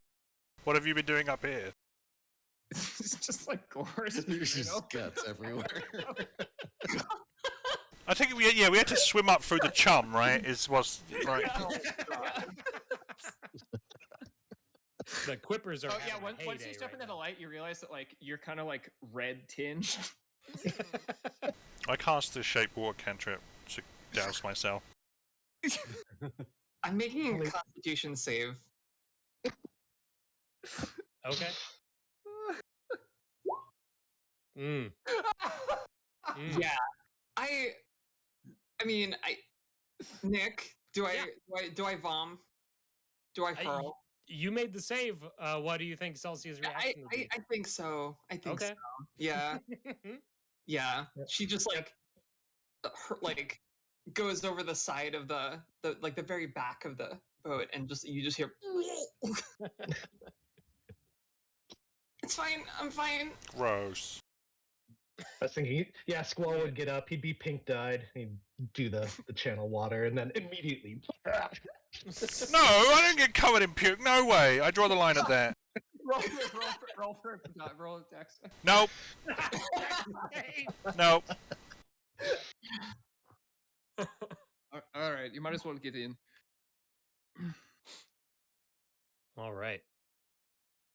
What have you been doing up here? It's just like gore. There's just guts everywhere. I think we had to swim up through the chum, right? Right. The quippers are. Oh yeah, having a once you heyday step right into the now. light, you realize that like you're kind of like red tinged. I cast the shape water cantrip to douse myself. I'm making a Constitution save. Okay. Yeah. I mean, Nick, do I vom? Do I hurl? You made the save. What do you think Celsia's reaction would be? I think so. I think Okay. so. Yeah. Yeah. She just like goes over the side of the like the very back of the boat and you just hear It's fine. I'm fine. Gross. I was thinking, yeah, Squall would get up. He'd be pink-dyed. He'd do the channel water, and then immediately. No, I don't get covered in puke. No way. I draw the line at that. roll dex. Nope. Nope. All right, you might as well get in. All right.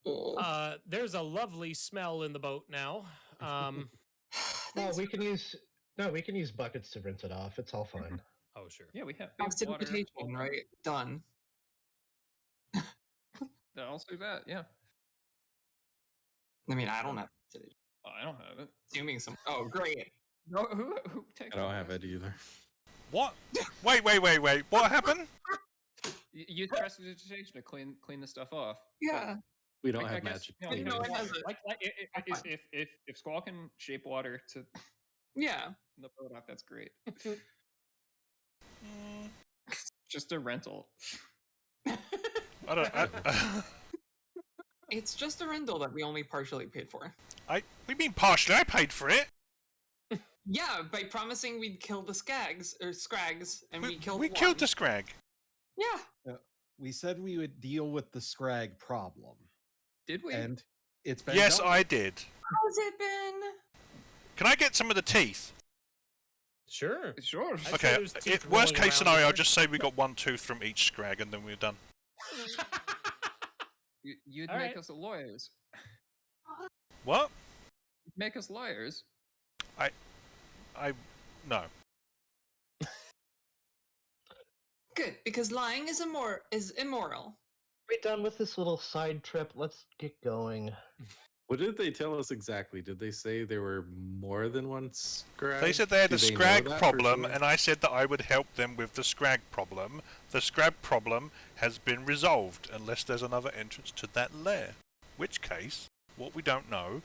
Oh. There's a lovely smell in the boat now. Well, we can use buckets to rinse it off. It's all fine. Oh, sure. Yeah, we have Constant water. invitation, right? Done. I'll do that. Yeah. I mean, I don't have to. Oh, I don't have it. Assuming some. Oh, great. No, who takes? I don't have it either. What? Wait. What happened? You press the digitation to clean the stuff off. Yeah. We don't I have guess, magic. you know, You know, it has a- like if Squall can shape water to Yeah. the boat off, that's great. Just a rental. I don't. It's just a rental that we only partially paid for. We mean partially. I paid for it. Yeah, by promising we'd kill the Scrags, and we killed We one. killed the Scrag. Yeah. We said we would deal with the Scrag problem, Did we? and it's been Yes, done. I did. How's it been? Can I get some of the teeth? Sure. Sure. I'd say Okay. there's teeth Worst rolling case around scenario, there. I'll just say we got one tooth from each Scrag, and then we're done. You'd All make right. us lawyers. What? You'd make us lawyers. No. Good, because lying is immoral. We're done with this little side trip. Let's get going. What did they tell us exactly? Did they say there were more than one Scrag? They said they had a Do know Scrag that for problem, sure? and I said that I would help them with the Scrag problem. The Scrag problem has been resolved, unless there's another entrance to that lair. Which case, what we don't know,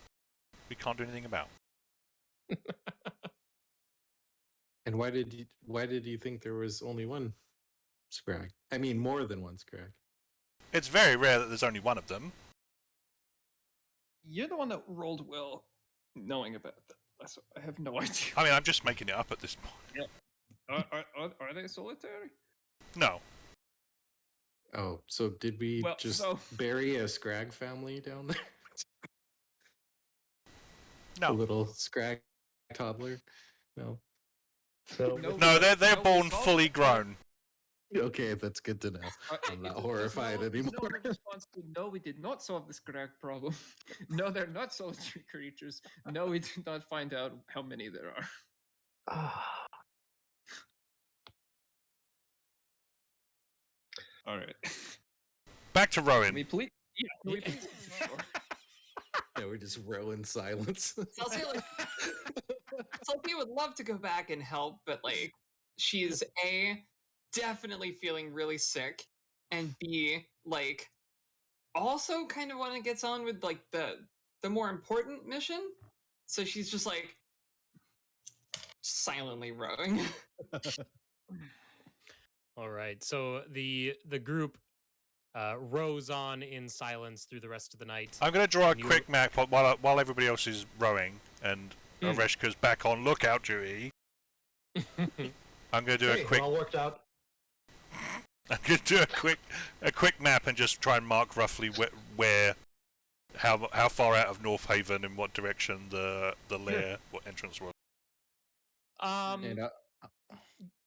we can't do anything about. And why did you think there was only one Scrag? I mean, more than one Scrag. It's very rare that there's only one of them. You're the one that rolled well, knowing about that. I have no idea. I mean, I'm just making it up at this point. Are they solitary? No. Oh, so did we Well, just so- bury a Scrag family down there? A No. little Scrag toddler? No. So No, they're born fully grown. Okay, that's good to know. I'm not horrified anymore. No response to, no, we did not solve the Scrag problem. No, they're not solitary creatures. No, we did not find out how many there are. All right. Back to Can rowing. we please? Yeah, can we please? Sure. Yeah, we just row in silence. Celsia would love to go back and help, but like she's definitely feeling really sick, and B, like also kind of want to get on with like the more important mission. So she's just like silently rowing. All right. So the group rows on in silence through the rest of the night. I'm going to draw a And you- quick map while everybody else is rowing, and Aerashka's back on lookout duty. I'm going to do hey, a quick. all worked out. I'm going to do a quick map and just try and mark roughly how far out of North Haven in what direction the lair, what entrance was. And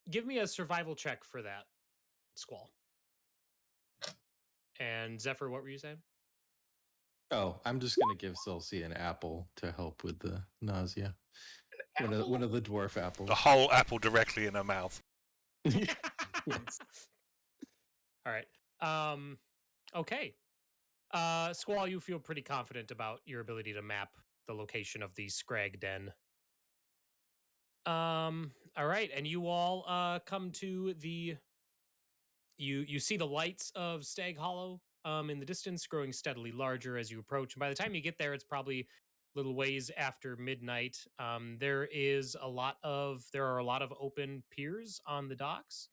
Give me a survival check for that, Squall. And Zephyr, what were you saying? oh, I'm just gonna give Celsia an apple to help with the nausea. One of the dwarf apples. The whole apple directly in her mouth. Yes. All right. Okay. Squall, you feel pretty confident about your ability to map the location of the Scrag den. All right, and you all come to the. You see the lights of Staghollow in the distance growing steadily larger as you approach. And by the time you get there, it's probably little ways after midnight. There are a lot of open piers on the docks,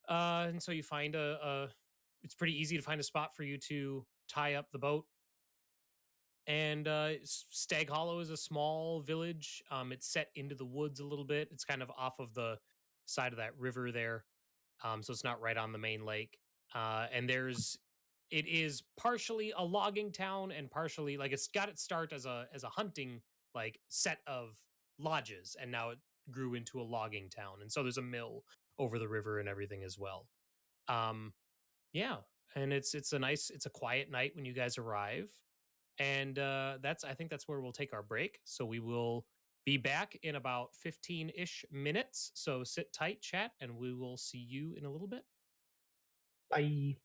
and so you find it's pretty easy to find a spot for you to tie up the boat. And Staghollow is a small village. It's set into the woods a little bit. It's kind of off of the side of that river there, so it's not right on the main lake. And it is partially a logging town and partially like it's got its start as a hunting like set of lodges, and now it grew into a logging town. And so there's a mill over the river and everything as well. Yeah, and it's a quiet night when you guys arrive. And I think that's where we'll take our break. So we will be back in about 15-ish minutes. So sit tight, chat, and we will see you in a little bit. Bye.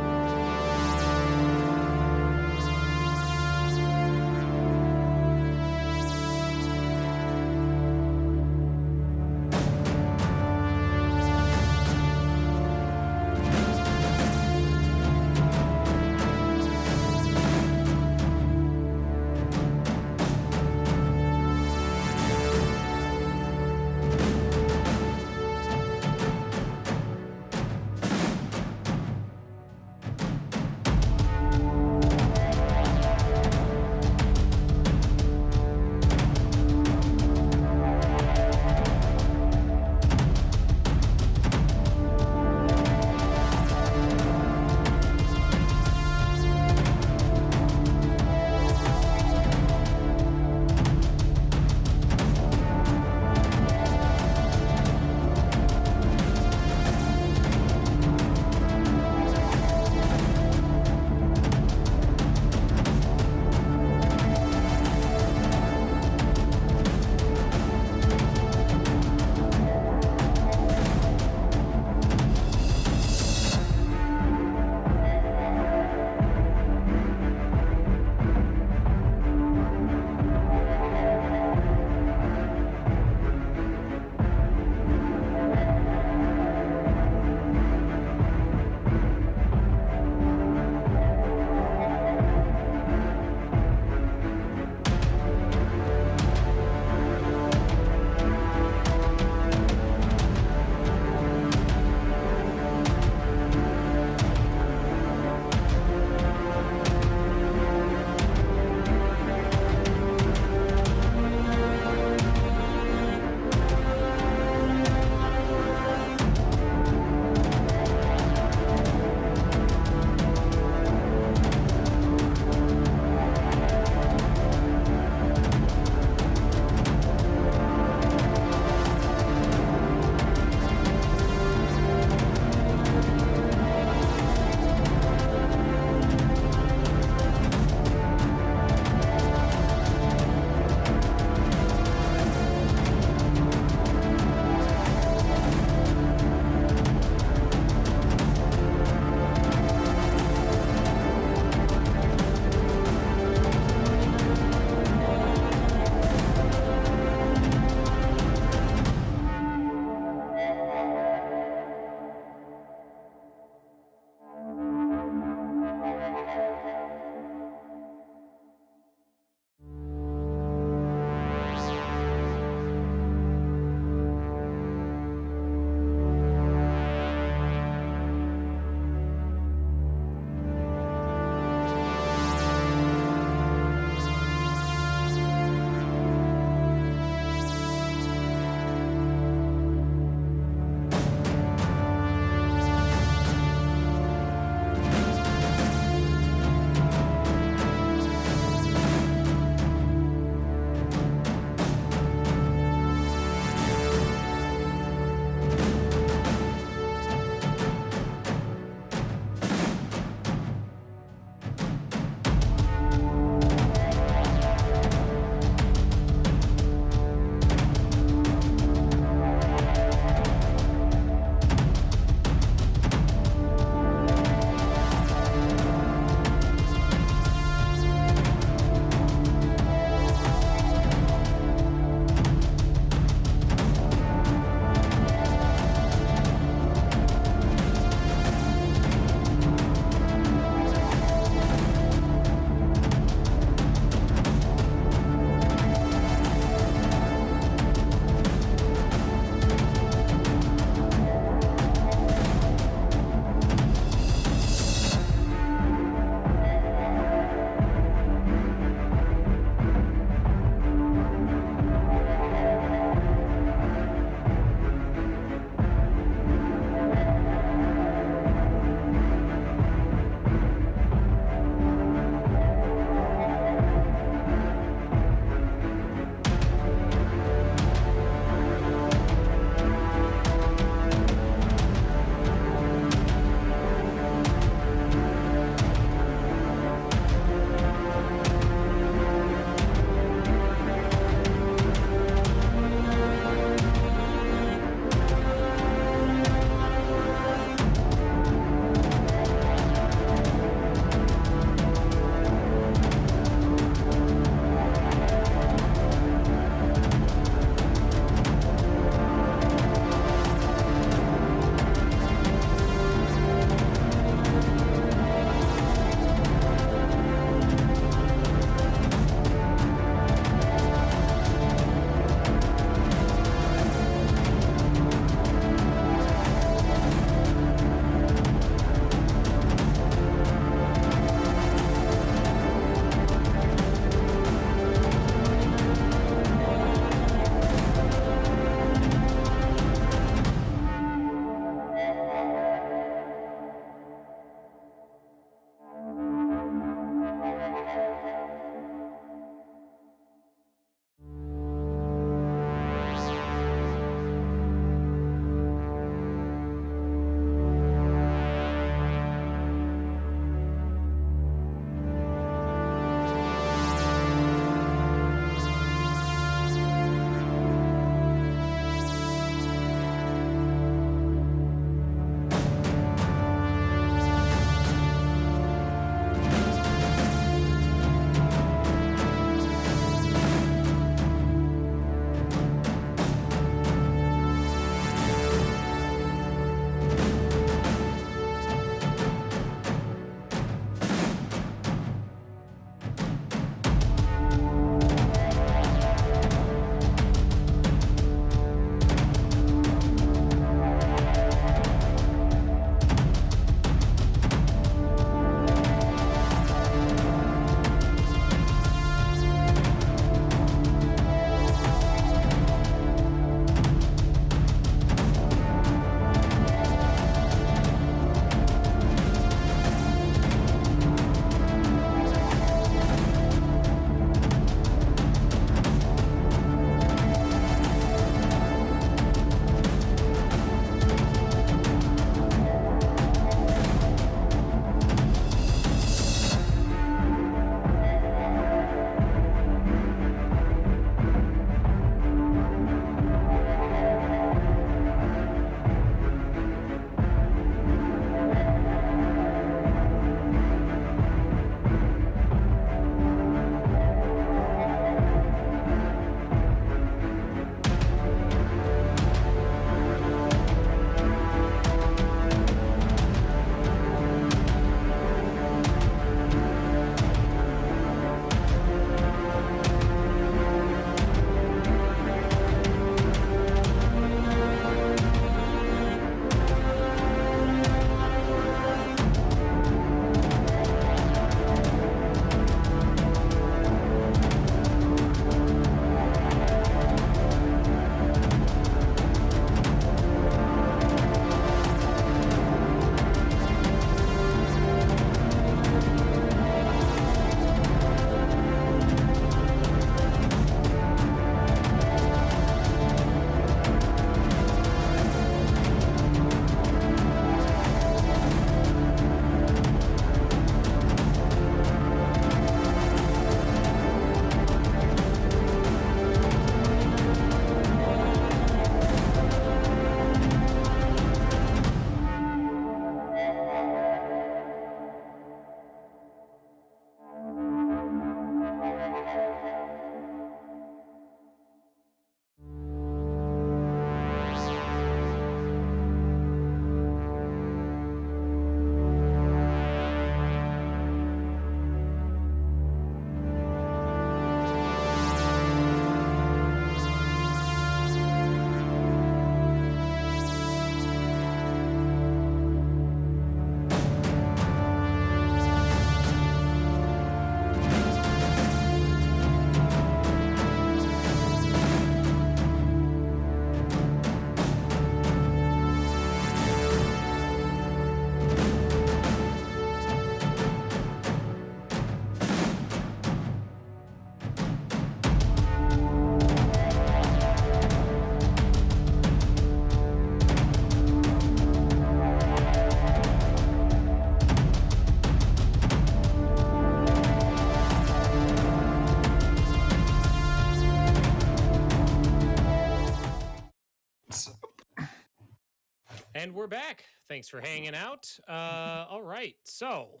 And we're back. Thanks for hanging out. All right, so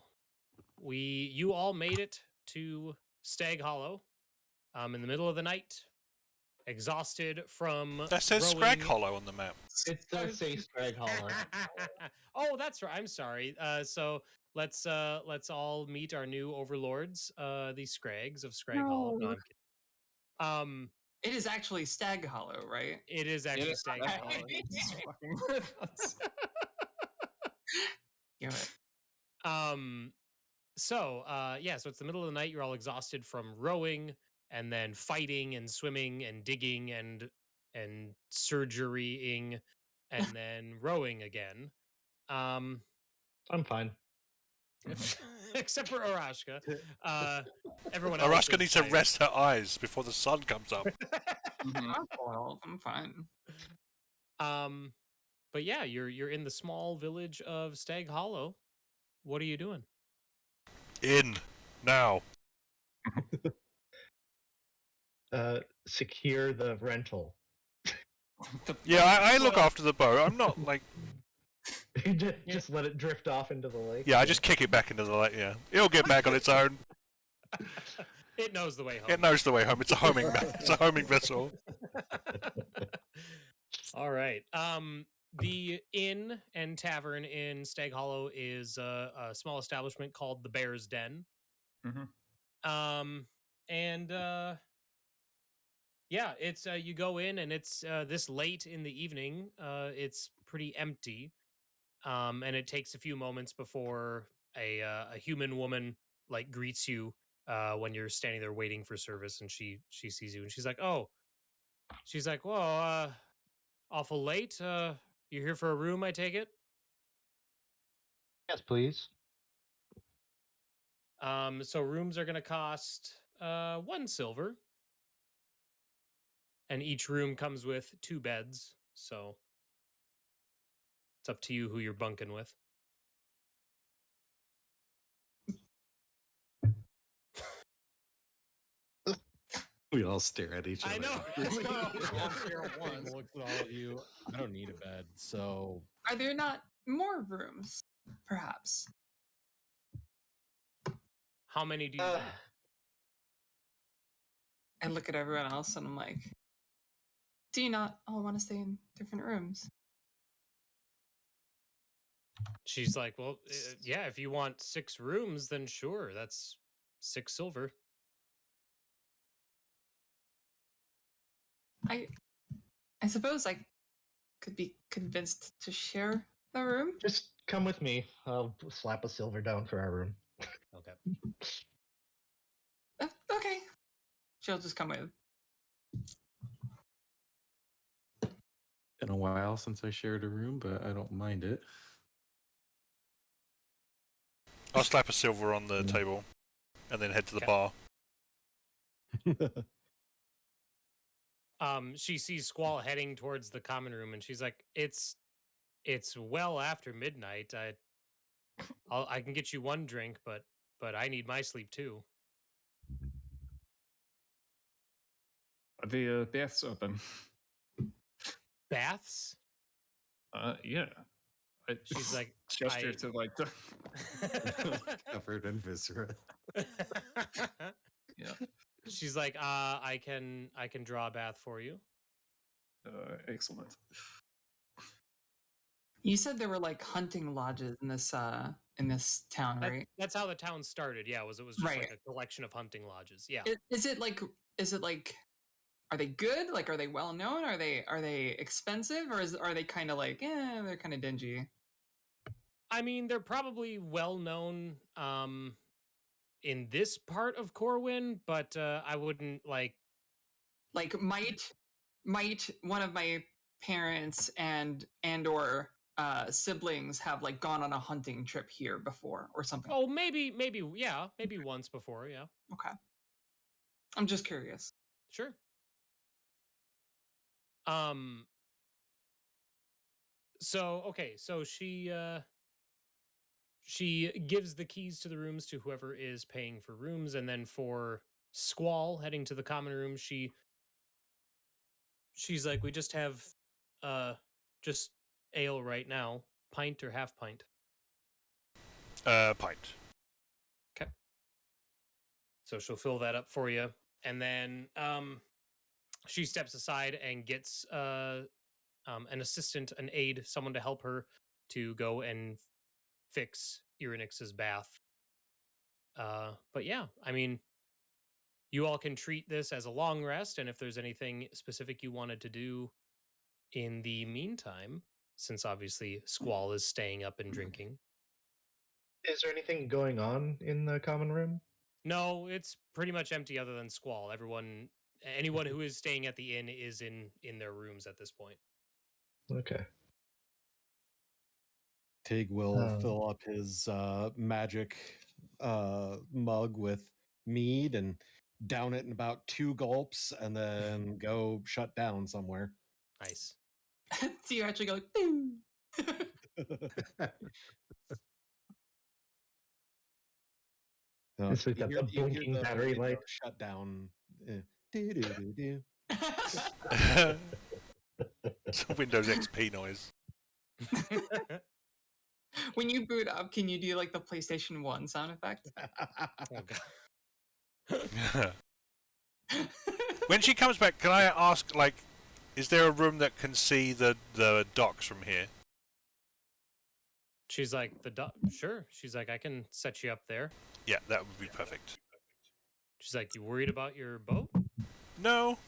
you all made it to Staghollow, in the middle of the night, exhausted from That says rowing. Scraghollow on the map. It does say Staghollow. Oh, that's right. I'm sorry. So let's all meet our new overlords, the Scrags of Scraghollow. No, I'm kidding. It is actually Staghollow, right? It is actually Staghollow. It's fucking with us. Damn it. So it's the middle of the night. You're all exhausted from rowing and then fighting and swimming and digging and surgerying and then rowing again. I'm fine. Except for Aerashka. Everyone else. Aerashka needs to rest her eyes before the sun comes up. I'm fine. But yeah, you're in the small village of Staghollow. What are you doing? In now. Secure the rental. Yeah, I look after the boat. I'm not like. just let it drift off into the lake. Yeah, I just kick it back into the lake. Yeah, it'll get back on its own. It knows the way home. It knows the way home. It's a homing. It's a homing vessel. All right. The inn and tavern in Staghollow is a small establishment called the Bear's Den. Yeah, it's you go in and it's this late in the evening. It's pretty empty, and it takes a few moments before a human woman like greets you when you're standing there waiting for service, and she sees you and she's like, "Oh," she's like, "Well, awful late. You're here for a room, I take it?" Yes, please. So rooms are gonna cost 1 silver. And each room comes with 2 beds, so it's up to you who you're bunking with. We all stare at each other. I know. Everyone looks at all of you. I don't need a bed, so. Are there not more rooms, perhaps? How many do you need? I look at everyone else and I'm like, do you not all want to stay in different rooms? She's like, well, yeah, if you want 6 rooms, then sure, that's 6 silver. I suppose I could be convinced to share the room. Just come with me. I'll slap a silver down for our room. Okay. Okay. She'll just come with. Been a while since I shared a room, but I don't mind it. I'll slap a silver on the table, and then head to the bar. She sees Squall heading towards the common room, and she's like, "It's well after midnight. I can get you 1 drink, but I need my sleep too." The bath's open. Baths? Yeah. She's like, gesture to like the Covered in viscera. yeah. She's like, I can draw a bath for you. Excellent. You said there were like hunting lodges in this town, right? That's how the town started. Yeah, it was just right. like a collection of hunting lodges. Yeah. Is it like are they good? Like, are they well known? Are they expensive, or are they kind of like, they're kind of dingy? I mean, they're probably well known in this part of Corwin, but I wouldn't like might one of my parents and or siblings have like gone on a hunting trip here before or something? Oh, maybe yeah, maybe once before, yeah. Okay. I'm just curious. Sure. So okay, so she gives the keys to the rooms to whoever is paying for rooms, and then for Squall heading to the common room, she's like, we just have just ale right now? Pint or half pint? Pint. Okay. So she'll fill that up for you, and then she steps aside and gets an assistant, an aide, someone to help her to go and fix Irynyx's bath. But yeah, I mean, you all can treat this as a long rest, and if there's anything specific you wanted to do in the meantime, since obviously Squall is staying up and drinking. Is there anything going on in the common room? No, it's pretty much empty other than Squall. Anyone who is staying at the inn is in their rooms at this point. Okay. Tig will fill up his magic mug with mead and down it in about 2 gulps and then go shut down somewhere. Nice. So you actually go like, boom. This we've got the blinking battery light. Shut down. Do, do, do, do. It's a Windows XP noise. When you boot up, can you do like the PlayStation 1 sound effect? Oh, God. When she comes back, can I ask, like, is there a room that can see the docks from here? She's like, sure. She's like, I can set you up there. Yeah, that would be perfect. She's like, you worried about your boat? No.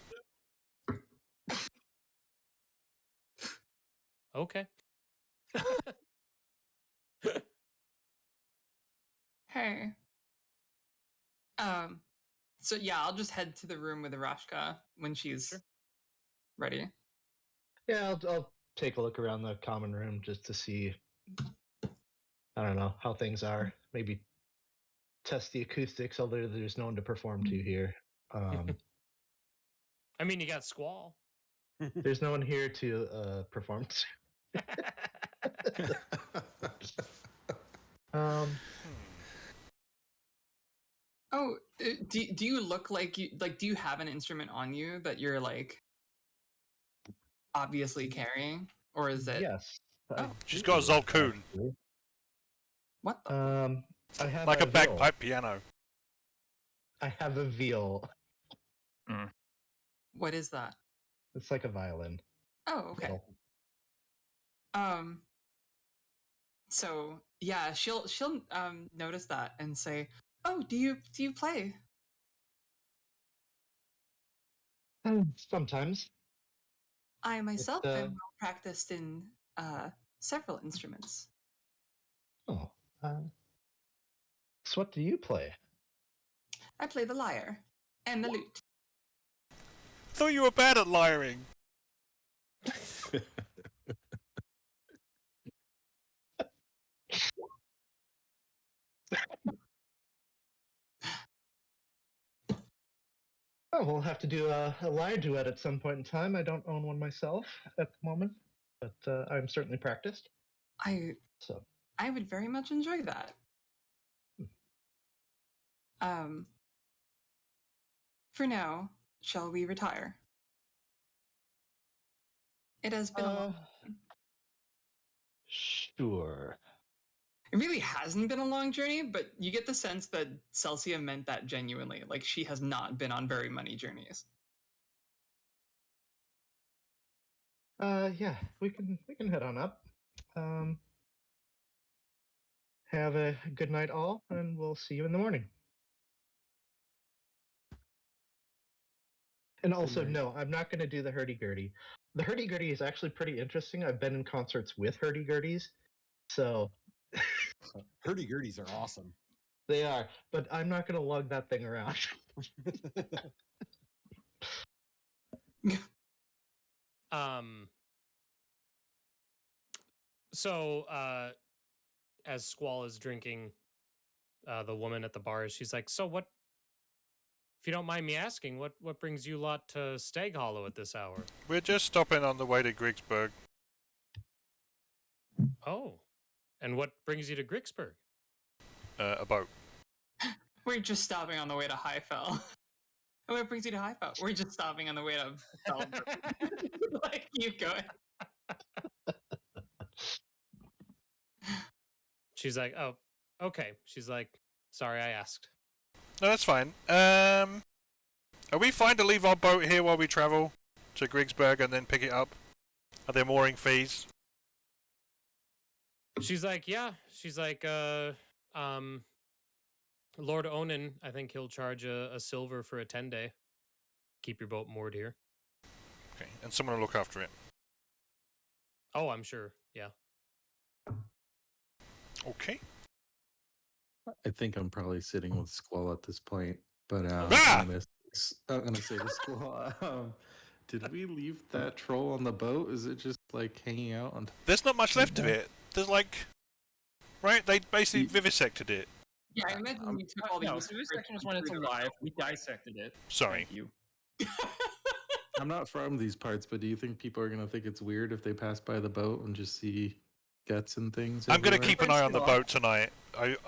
Okay. Hey. So yeah, I'll just head to the room with Aerashka when she's ready. Yeah, I'll take a look around the common room just to see, I don't know, how things are. Maybe test the acoustics, although there's no one to perform to here. I mean, you got Squall. There's no one here to perform to. Oh, do you look like do you have an instrument on you that you're like obviously carrying, or is it? Yes. Oh, she's got a Zolcoon. What the? I have like a viol. bagpipe piano. I have a viol. What is that? It's like a violin. Oh, okay. Viol. So yeah, she'll notice that and say, "Oh, do you play?" Sometimes. I myself am well practiced in several instruments. Oh. So what do you play? I play the lyre and the lute. Thought you were bad at lyring. Oh, we'll have to do a lyre duet at some point in time. I don't own one myself at the moment, but I'm certainly practiced. I would very much enjoy that. For now, shall we retire? It has been a long time. Sure. It really hasn't been a long journey, but you get the sense that Celsia meant that genuinely. Like, she has not been on very many journeys. Yeah, we can head on up. Have a good night all, and we'll see you in the morning. And also, no, I'm not going to do the hurdy-gurdy. The hurdy-gurdy is actually pretty interesting. I've been in concerts with hurdy-gurdies, so... Hurdy-gurdies are awesome. They are, but I'm not going to lug that thing around. So, as Squall is drinking, the woman at the bar, she's like, so what, if you don't mind me asking, what brings you lot to Staghollow at this hour? We're just stopping on the way to Grigsburg. Oh, and what brings you to Grigsburg? A boat. We're just stopping on the way to Highfell. And what brings you to Highfell? We're just stopping on the way to Like, keep going. She's like, oh, okay. She's like, sorry, I asked. No, that's fine. Are we fine to leave our boat here while we travel to Grigsburg and then pick it up? Are there mooring fees? She's like, yeah. She's like, Lord Onan, I think he'll charge a silver for a 10-day. Keep your boat moored here. Okay, and someone will look after it. Oh, I'm sure. Yeah. Okay. I think I'm probably sitting with Squall at this point, but Ah! I'm gonna say to Squall, did we leave that troll on the boat? Is it just like hanging out on? There's not much left of it. There's like, right? They basically vivisected it. Yeah, I imagine you took all the No, vivisection is when it's alive. We dissected it. Sorry. Thank you. I'm not from these parts, but do you think people are gonna think it's weird if they pass by the boat and just see guts and things? I'm going to everywhere? keep an eye on the boat tonight.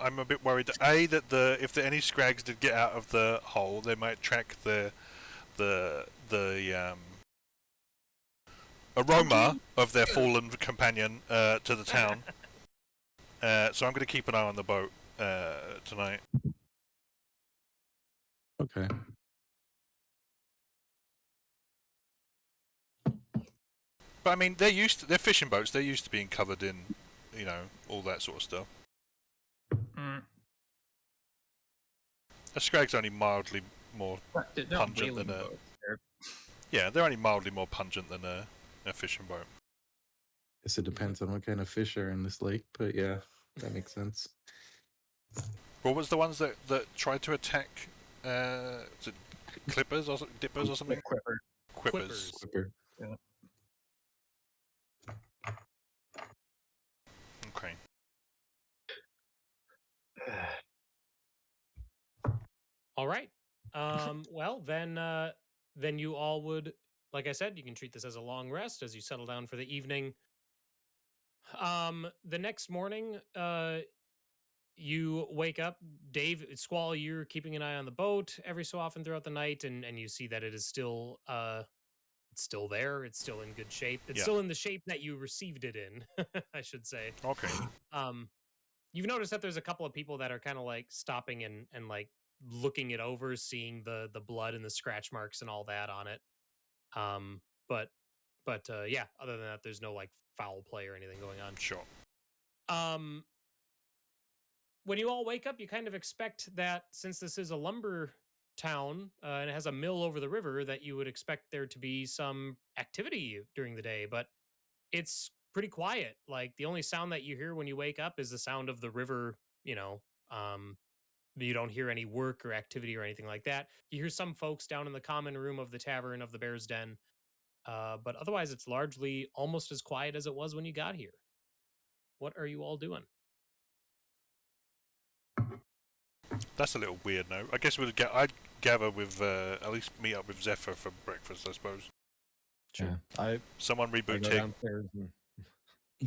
I'm a bit worried that if any Scrags did get out of the hole, they might track the aroma of their fallen companion to the town. So I'm going to keep an eye on the boat tonight. Okay. But I mean, they're fishing boats. They're used to being covered in, all that sort of stuff. Mm. A Scrag's only mildly more They're not pungent whaling than a. boats. They're- Yeah, they're only mildly more pungent than a fishing boat. Guess it depends on what kind of fish are in this lake, but yeah, that makes sense. What was the ones that tried to attack? Was it clippers or dippers or something? Quipper. Quippers. Quipper. Okay. All right. Well, then you all would, like I said, you can treat this as a long rest as you settle down for the evening. The next morning, you wake up. Dave, Squall, you're keeping an eye on the boat every so often throughout the night, and you see that it is still it's still there. It's still in good shape. It's still in the shape that you received it in, I should say. Okay. You've noticed that there's a couple of people that are kind of like stopping and like looking it over, seeing the blood and the scratch marks and all that on it. But yeah, other than that, there's no like foul play or anything going on. Sure. When you all wake up, you kind of expect that since this is a lumber town and it has a mill over the river, that you would expect there to be some activity during the day, but it's pretty quiet. Like the only sound that you hear when you wake up is the sound of the river. You don't hear any work or activity or anything like that. You hear some folks down in the common room of the tavern of the Bear's Den, but otherwise it's largely almost as quiet as it was when you got here. What are you all doing? That's a little weird. No, I guess I'd gather with at least meet up with Zephyr for breakfast. I suppose. Sure. Yeah, Someone I reboot go Tig. downstairs and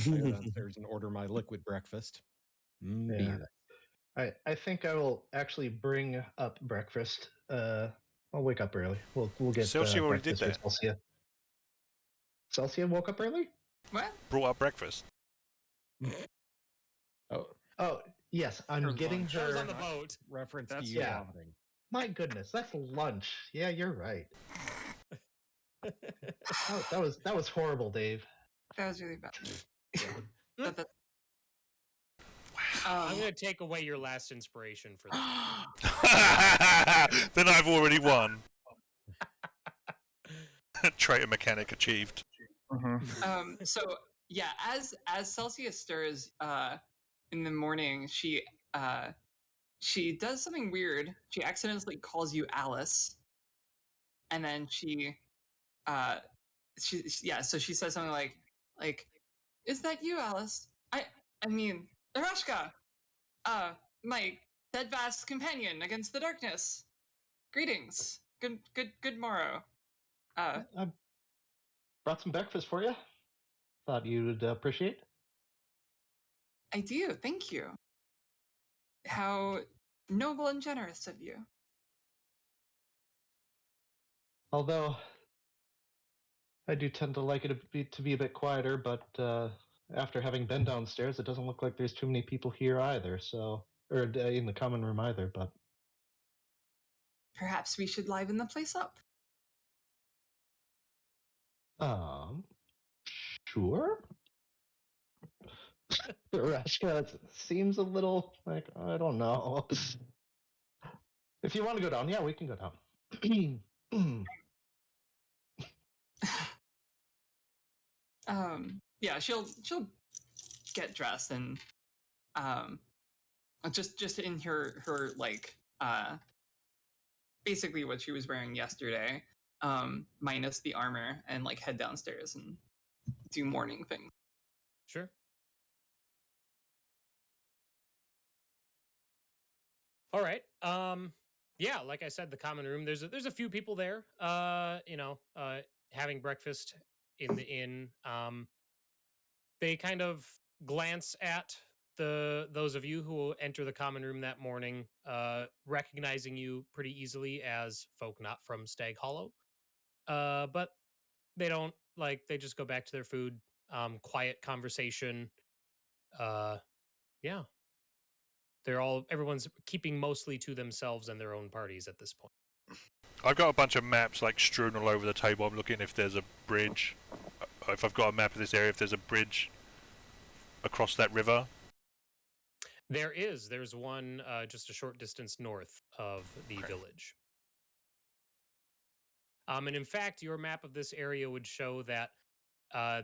I go downstairs and order my liquid breakfast. Beer. I think I will actually bring up breakfast. I'll wake up early. We'll get Celsia already did breakfast for Celsia. Celsia woke up early? What? Brought up breakfast. Oh yes, I'm Her getting lunch. I was her. on the boat. Reference That's- to you yeah. vomiting. My goodness, that's lunch. Yeah, you're right. That was horrible, Dave. That was really bad. That- I'm going to take away your last inspiration for that. Then I've already won. Traitor mechanic achieved. So yeah, as Celsia stirs in the morning, she does something weird. She accidentally calls you Alice, and then she so she says something like, is that you, Alice? I mean, Aerashka, my steadfast companion against the darkness. Greetings. Good morrow. I brought some breakfast for you. Thought you would appreciate. I do. Thank you. How noble and generous of you. Although I do tend to like it to be a bit quieter, but after having been downstairs, it doesn't look like there's too many people here either. So, or in the common room either. But Perhaps we should liven the place up. Sure. Aerashka seems a little like, I don't know. If you want to go down, yeah, we can go down. Yeah, she'll get dressed and just in her like basically what she was wearing yesterday, minus the armor, and like head downstairs and do morning things. Sure. All right. Yeah, like I said, the common room. There's a few people there. Having breakfast in the inn. They kind of glance at those of you who enter the common room that morning, recognizing you pretty easily as folk not from Staghollow. But they don't they just go back to their food. Quiet conversation. Yeah. Everyone's keeping mostly to themselves and their own parties at this point. I've got a bunch of maps like strewn all over the table. I'm looking if there's a bridge. If I've got a map of this area, if there's a bridge across that river. There's one just a short distance north of the village. And in fact, your map of this area would show that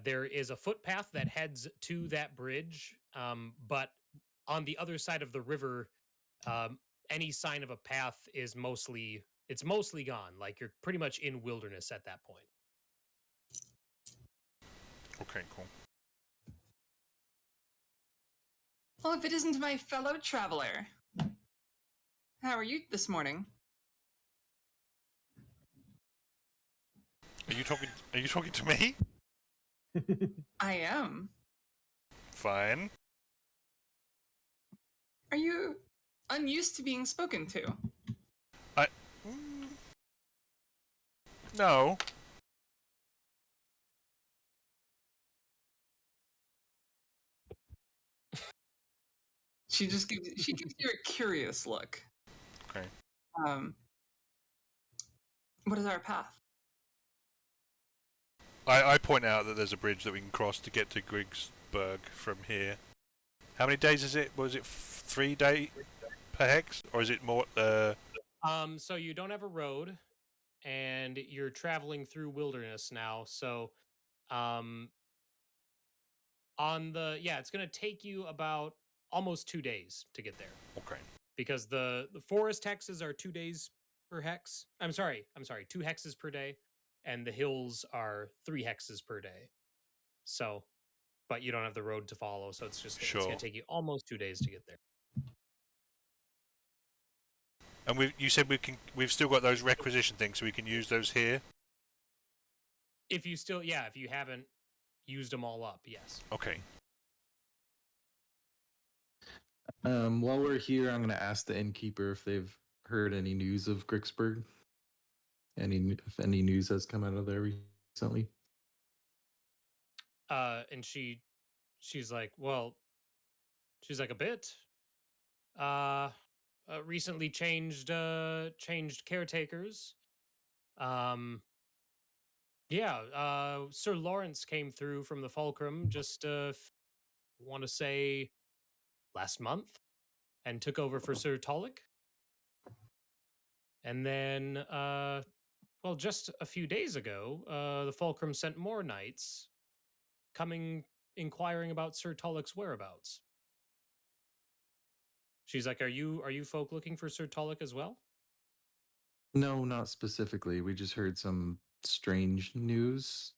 there is a footpath that heads to that bridge, but on the other side of the river, any sign of a path is mostly gone. Like you're pretty much in wilderness at that point. Okay, cool. Well, if it isn't my fellow traveler, how are you this morning? Are you talking to me? I am. Fine. Are you unused to being spoken to? No. She gives you a curious look. Okay. What is our path? I point out that there's a bridge that we can cross to get to Grigsburg from here. How many days is it? Was it 3 days per hex, or is it more? So you don't have a road, and you're traveling through wilderness now. So, it's going to take you about almost 2 days to get there. Okay. Because the forest hexes are 2 days per hex. I'm sorry, 2 hexes per day, and the hills are 3 hexes per day. So, but you don't have the road to follow, so it's just it's going to take you almost 2 days to get there. And you said we've still got those requisition things, so we can use those here. If you haven't used them all up, yes. Okay. While we're here, I'm going to ask the innkeeper if they've heard any news of Grigsburg. If any news has come out of there recently. And she's like, a bit. Recently changed caretakers. Sir Lawrence came through from the Fulcrum just want to say last month and took over for Sir Tolic. And then just a few days ago, the Fulcrum sent more knights inquiring about Sir Tolic's whereabouts. She's like, are you folk looking for Sir Tolic as well? No, not specifically. We just heard some strange news.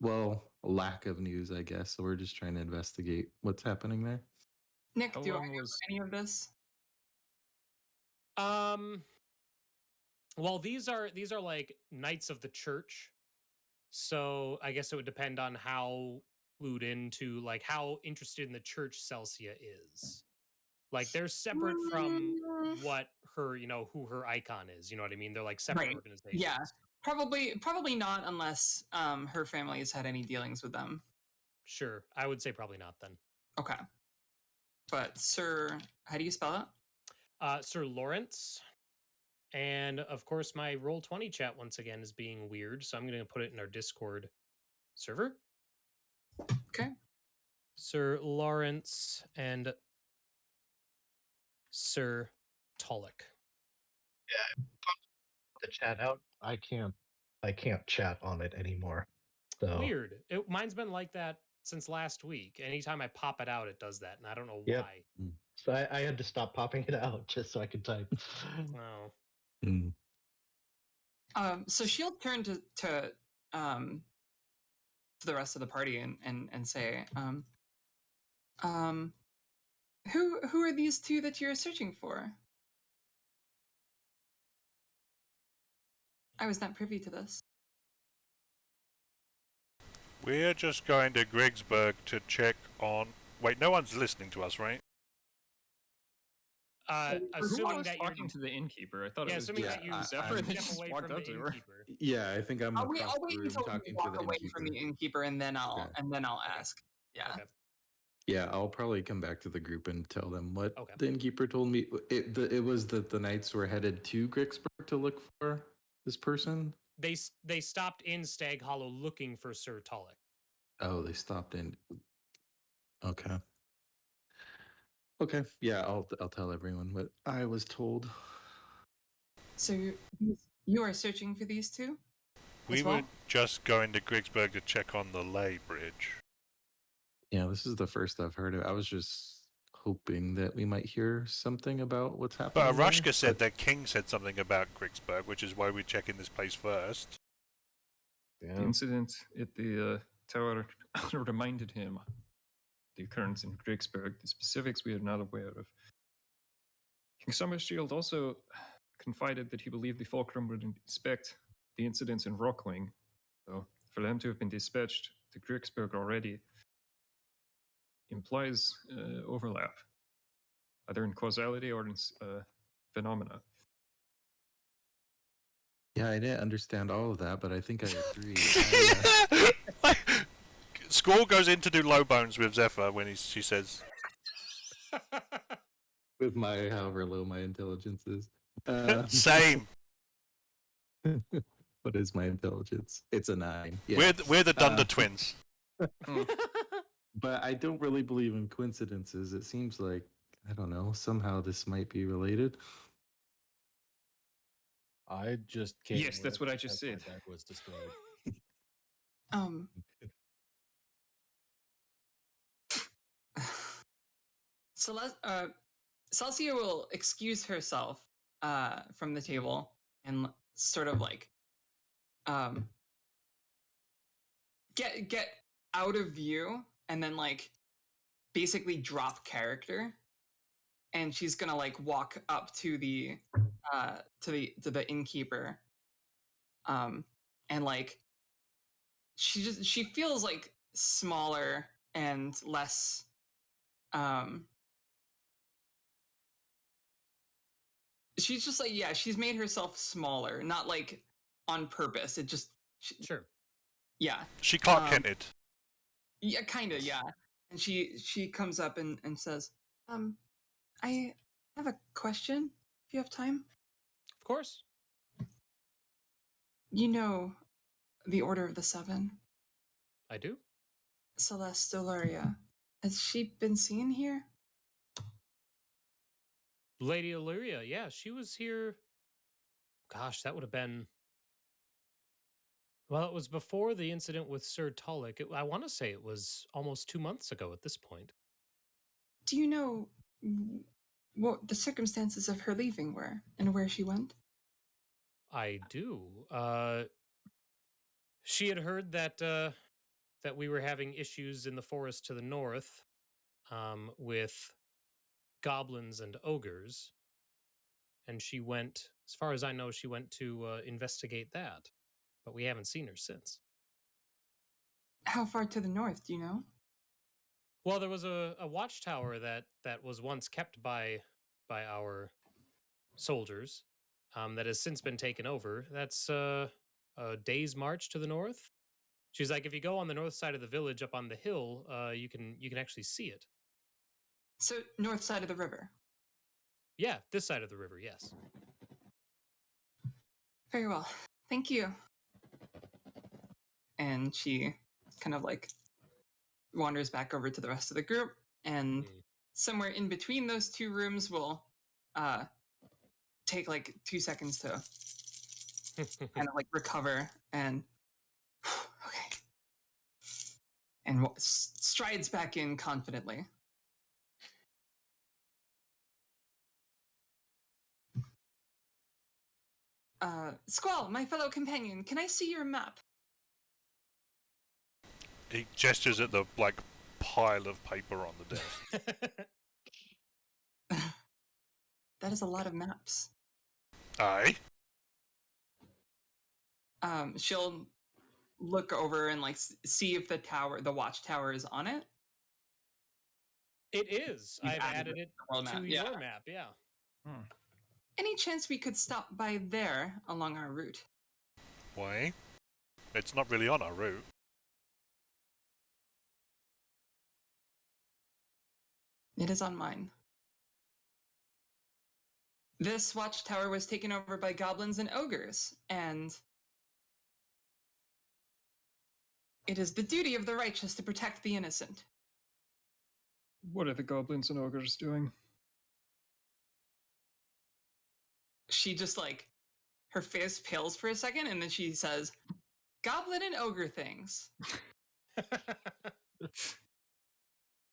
Well, a lack of news, I guess. So we're just trying to investigate what's happening there. Nick, do I know any of this? Well, these are like knights of the church. So I guess it would depend on how clued into, like, how interested in the church Celsia is. Like, they're separate from what her, who her icon is. You know what I mean? They're like separate organizations. Yeah, probably not unless her family has had any dealings with them. Sure. I would say probably not then. Okay. But Sir, how do you spell it? Sir Lawrence. And of course, my Roll20 chat once again is being weird, so I'm going to put it in our Discord server. Okay. Sir Lawrence and Sir Tolic. Yeah, the chat out. I can't chat on it anymore. So Weird. Mine's been like that since last week. Anytime I pop it out, it does that, and I don't know Yep. why. So I had to stop popping it out just so I could type. Oh. Mm. So she'll turn to the rest of the party and say, who are these two that you're searching for? I was not privy to this. We're just going to Grigsburg to check on... Wait, no one's listening to us, right? Who Assuming was that you're talking to the innkeeper? I thought yeah, it was assuming just that you Zephyr that step just away walked from up the to her. innkeeper. Yeah, I think I'm I'll across wait the room until we talking to walk the away innkeeper. from the innkeeper, and then I'll Okay. ask. Yeah. Okay. Yeah, I'll probably come back to the group and tell them what Okay. the innkeeper told me. It was that the knights were headed to Grigsburg to look for this person. They stopped in Staghollow looking for Sir Tolic. Oh, they stopped in. Okay. Okay. Yeah, I'll tell everyone what I was told. So you are searching for these two? We as well? were just going to Grigsburg to check on the lay bridge. Yeah, this is the first I've heard of. I was just hoping that we might hear something about what's happening. But Aerashka said that King said something about Grigsburg, which is why we're checking this place first. The incident at the tower reminded him the occurrence in Grigsburg. The specifics we are not aware of. King Summershield also confided that he believed the Fulcrum would inspect the incidents in Rockling. So for them to have been dispatched to Grigsburg already implies overlap, either in causality or in phenomena. Yeah, I didn't understand all of that, but I think I agree. Squall goes in to do low bones with Zephyr when she says... With my however low my intelligence is. Same. What is my intelligence? It's a 9. Yeah. We're the Dunder twins. But I don't really believe in coincidences. It seems like, I don't know, somehow this might be related. I just can't. Yes, that's what I just said. That was destroyed. Celsia will excuse herself from the table and sort of like get out of view, and then like basically drop character, and she's gonna like walk up to the innkeeper, and like she feels like smaller and less she's just like, yeah, she's made herself smaller, not like on purpose. It just sure. Yeah. She Clark Kented. Yeah, kind of, yeah. And she comes up and says, I have a question, if you have time. Of course. You know the Order of the Seven? I do. Celeste Dolaria. Has she been seen here? Lady Illyria, yeah, she was here. Gosh, that would have been... Well, it was before the incident with Sir Tolic. I want to say it was almost 2 months ago at this point. Do you know what the circumstances of her leaving were and where she went? I do. She had heard that that we were having issues in the forest to the north with goblins and ogres, and she went, as far as I know, she went to investigate that, but we haven't seen her since. How far to the north, do you know? Well, there was a watchtower that was once kept by our soldiers that has since been taken over. That's a day's march to the north. She's like, if you go on the north side of the village up on the hill, you can actually see it. So north side of the river. Yeah, this side of the river, yes. Very well. Thank you. And she kind of like wanders back over to the rest of the group, and somewhere in between those two rooms will take like 2 seconds to kind of like recover and okay, and strides back in confidently. Squall, my fellow companion, can I see your map? He gestures at the pile of paper on the desk. That is a lot of maps. Aye. She'll look over and like see if the watchtower is on it. It is. You've I've added it to your map, yeah. Any chance we could stop by there along our route? Why? It's not really on our route. It is on mine. This watchtower was taken over by goblins and ogres, and it is the duty of the righteous to protect the innocent. What are the goblins and ogres doing? She just her face pales for a second, and then she says, "Goblin and ogre things."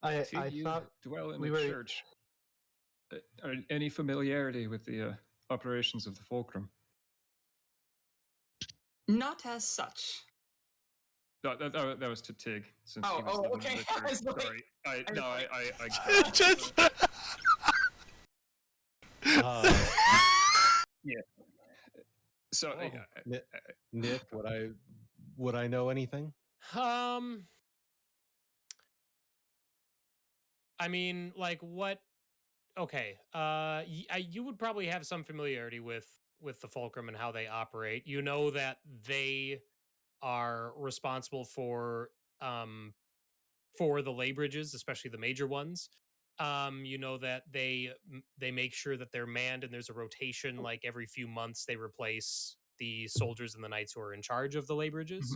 I You thought dwell in we a were- church. Any familiarity with the operations of the fulcrum? Not as such. No, that was to Tig. Since Oh, he was oh, living okay. in the church. I was like- Sorry. I Just. yeah. So Nick, would I know anything? I mean, like what? Okay, you would probably have some familiarity with the Fulcrum and how they operate. You know that they are responsible for the lay bridges, especially the major ones. You know that they make sure that they're manned, and there's a rotation. Like every few months, they replace the soldiers and the knights who are in charge of the lay bridges.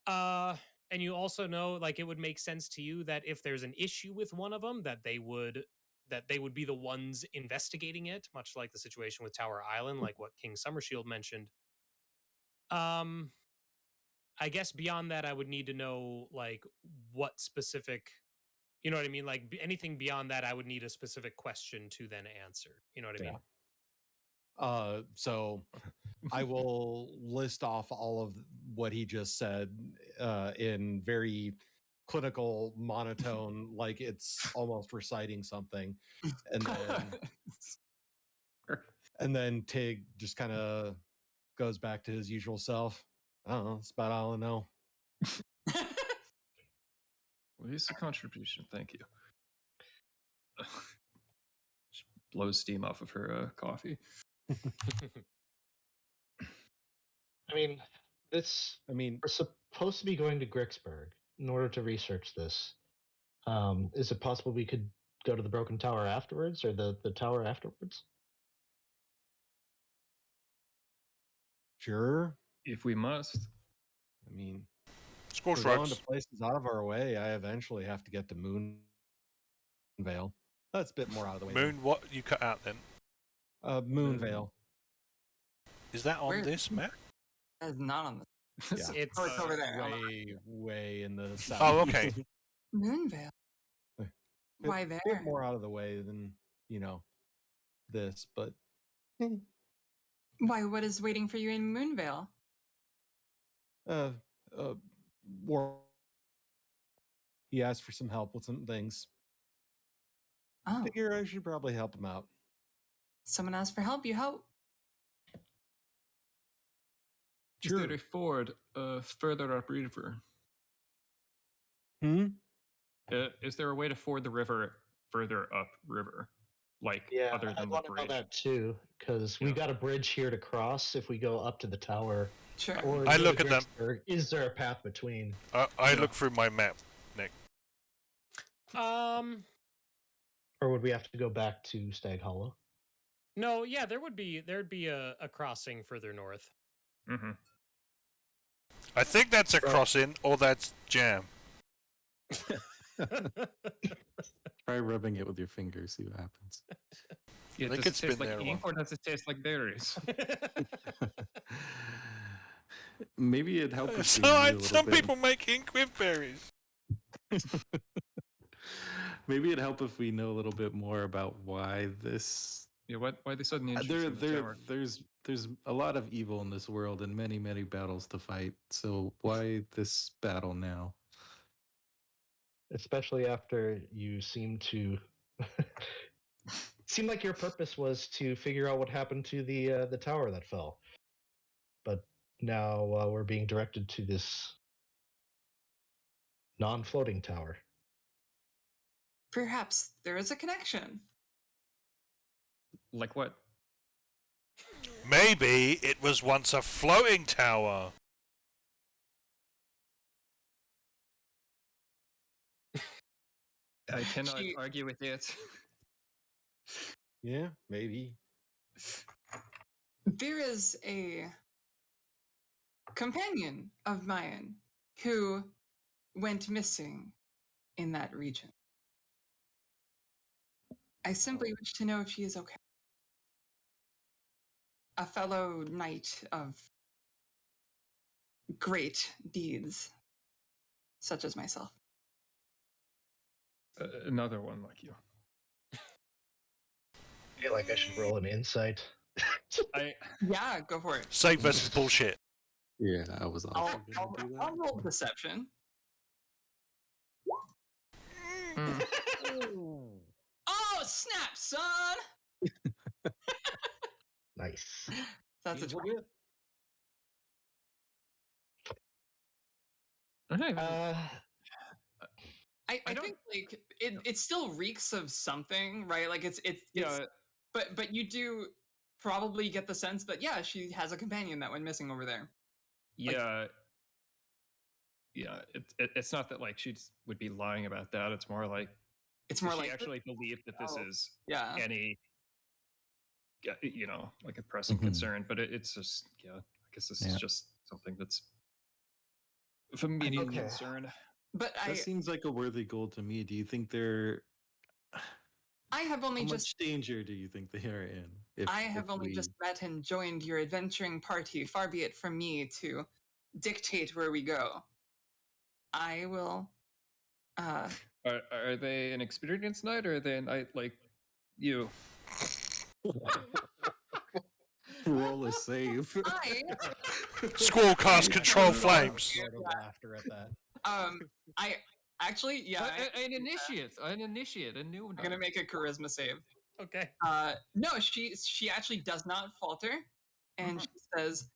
And you also know, like, it would make sense to you that if there's an issue with one of them, that they would be the ones investigating it, much like the situation with Tower Island, like what King Summershield mentioned. I guess beyond that, I would need to know like what specific, you know what I mean? Like anything beyond that, I would need a specific question to then answer. You know what I mean? So I will list off all of what he just said in very clinical monotone, like it's almost reciting something, and then Tig just kind of goes back to his usual self. I don't know. That's about all I know. Well, here's the contribution. Thank you. She blows steam off of her coffee. I mean, we're supposed to be going to Grixburg in order to research this. Is it possible we could go to the Broken Tower afterwards, or the tower afterwards? Sure. If we must. I mean, Squall we're going shrugs. to places out of our way. I eventually have to get to Moonvale. That's a bit more out of the way. Moon, what you cut out then? Moonvale. Is that on Where? this map? That is not on the. Yeah. It's It's over there. Way in the south. Oh, okay. Moonvale. Why there? A bit more out of the way than this, but Why? What is waiting for you in Moonvale? War. He asked for some help with some things. Oh, Figure I should probably help him out. someone asked for help. You help. Is there a ford further upriver? Is there a way to ford the river further upriver? Like, Yeah, other I than the want to know bridge? that too, because we got a bridge here to cross if we go up to the tower Sure. Or I go look to at them. Grixter. Is there a path between? I look through my map, Nick. Or would we have to go back to Staghollow? No, yeah, there'd be a crossing further north. Mm-hmm. I think that's a crossing, or that's jam. Try rubbing it with your fingers, see what happens. Yeah, They does could it taste spin like there ink or does it taste like berries? Maybe it'd help if we So knew a little some bit. people make ink with berries. Maybe it'd help if we know a little bit more about why this. Yeah, why they suddenly introducing the tower? There's a lot of evil in this world and many battles to fight. So why this battle now? Especially after you seem to seem like your purpose was to figure out what happened to the tower that fell, but now we're being directed to this non-floating tower. Perhaps there is a connection. Like what? Maybe it was once a floating tower. I cannot She- argue with it. Yeah, maybe. There is a companion of mine who went missing in that region. I simply wish to know if she is okay. A fellow knight of great deeds, such as myself. Another one like you. I feel like I should roll an insight. Yeah, go for it. Safe versus bullshit. Yeah, I was also I'll, gonna I'll, do that. I'll roll deception. Oh, snap, son! Nice. That's a Easily 20. good. I don't even- I don't- think like it still reeks of something, right? Like it's yeah, but you do probably get the sense that yeah, she has a companion that went missing over there. yeah. It's not that like she would be lying about that. It's more like It's more she like actually believed that this Oh, is yeah. any, like a pressing Mhm. concern. But it's just, yeah, I guess this is Yeah. just something that's of immediate Okay. concern. But That seems like a worthy goal to me. Do you think they're? I have only How just much danger do you think they are in? If, I have if only we... just met and joined your adventuring party. Far be it from me to dictate where we go. I will. Are they an experienced knight or are they a knight like you? roll a save. I Squall cast control flames. Sort of laughter at that. I actually An initiate, a new I'm knight. gonna make a charisma save. Okay. No, she actually does not falter, and she says,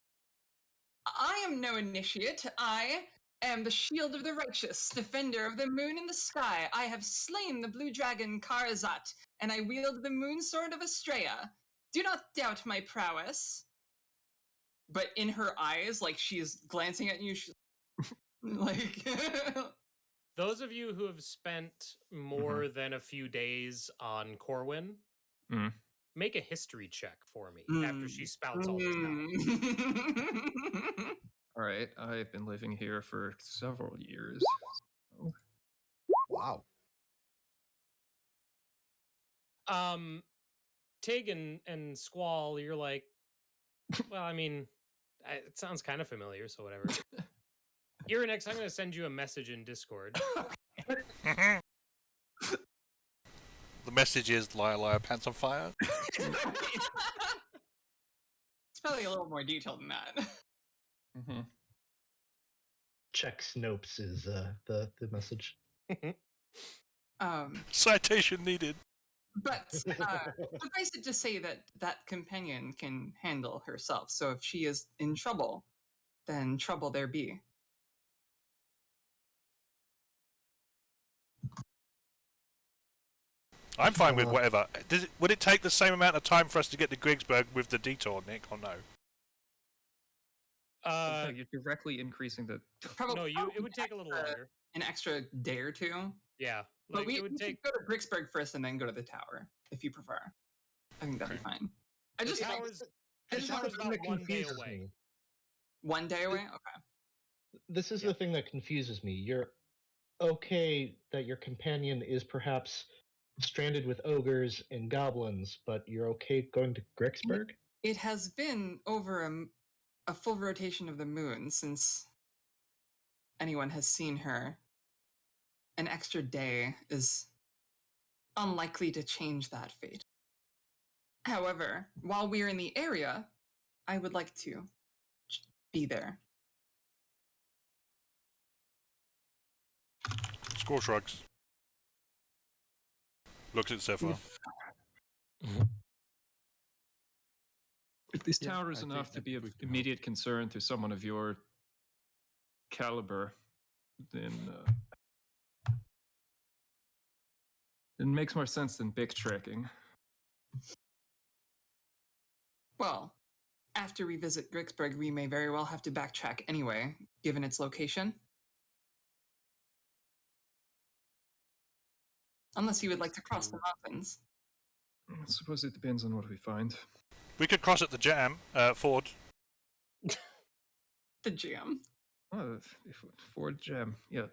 "I am no initiate. I am the shield of the righteous, defender of the moon and the sky. I have slain the blue dragon Karazat, and I wield the moon sword of Estrella. Do not doubt my prowess." But in her eyes, like she's glancing at you, she's like. Those of you who have spent more than a few days on Corwin, Mhm. make a history check for me after she spouts all this knowledge. All right, I've been living here for several years. So. Wow. Tig and Squall, you're like, well, I mean, it sounds kind of familiar, so whatever. Irynyx, I'm going to send you a message in Discord. The message is liar, liar, pants on fire. It's probably a little more detailed than that. Mm-hmm. Check Snopes is the message. Citation needed. But suffice it to say that that companion can handle herself. So if she is in trouble, then trouble there be. I'm fine with whatever. Would it take the same amount of time for us to get to Grigsburg with the detour, Nick, or no? Uh, you're directly increasing the. Probably, no, probably it would take a little longer. an extra day or two. Yeah, But like we it would take. could go to Bricksburg first and then go to the tower, if you prefer. I think that'd be fine. I The just tower's I the just tower's wanted about 1 day confuses away. me. 1 day away. Okay. This is Yeah. the thing that confuses me. You're okay that your companion is perhaps stranded with ogres and goblins, but you're okay going to Gricksburg? It has been over a full rotation of the moon since anyone has seen her. An extra day is unlikely to change that fate. However, while we're in the area, I would like to be there. Squall shrugs. Looks at Zephyr. If this Yeah, tower is I think- enough I to be think of we can immediate concern to someone of your caliber, then it makes more sense than big trekking. Well, after we visit Gricksburg, we may very well have to backtrack anyway, given its location. Unless you would like to cross the mountains. I suppose it depends on what we find. We could cross at the jam, Ford. The jam. Oh, if Ford jam, yeah.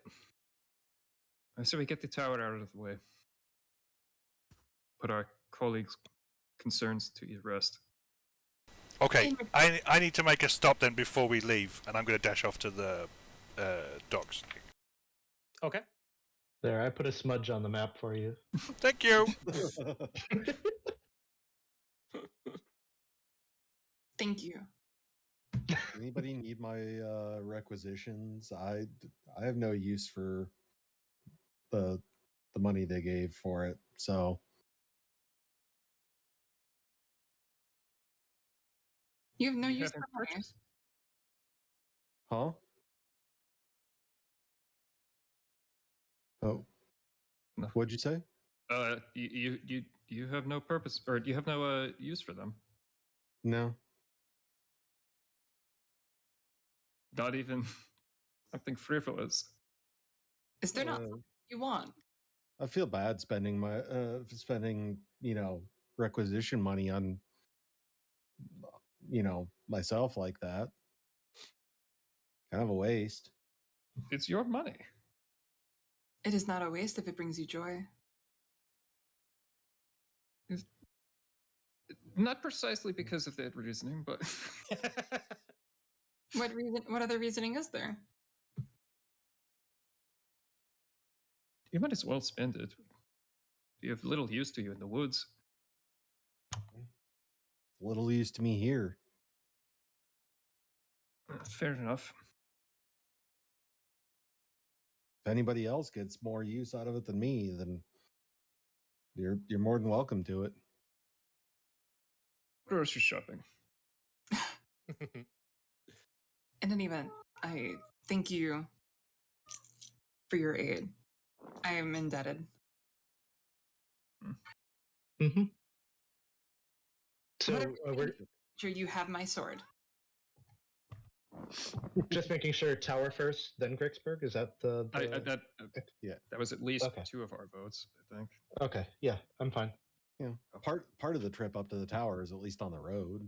I say we get the tower out of the way. Put our colleagues' concerns to rest. Okay, I need to make a stop then before we leave, and I'm going to dash off to the docks. Okay. There, I put a smudge on the map for you. Thank you. Thank you. Anybody need my requisitions? I have no use for the money they gave for it. So You have no You use haven't for money. purchased. huh? Oh, No. what'd you say? You have no purpose, or you have no use for them. No. Not even something frivolous. Is there not Uh, something you want? I feel bad spending my requisition money on myself like that. Kind of a waste. It's your money. It is not a waste if it brings you joy. Not precisely because of that reasoning, but What reason? What other reasoning is there? you might as well spend it. You have little use to you in the woods. Little use to me here. Fair enough. If anybody else gets more use out of it than me, then you're more than welcome to it. Grocery shopping. In any event, I thank you for your aid. I am indebted. Mm-hmm. So Whatever we're Sure, you have my sword. just making sure tower first, then Gricksburg. Is that the? Yeah. That was at least Okay. 2 of our votes, I think. Okay, yeah, I'm fine. Yeah. Part of the trip up to the tower is at least on the road.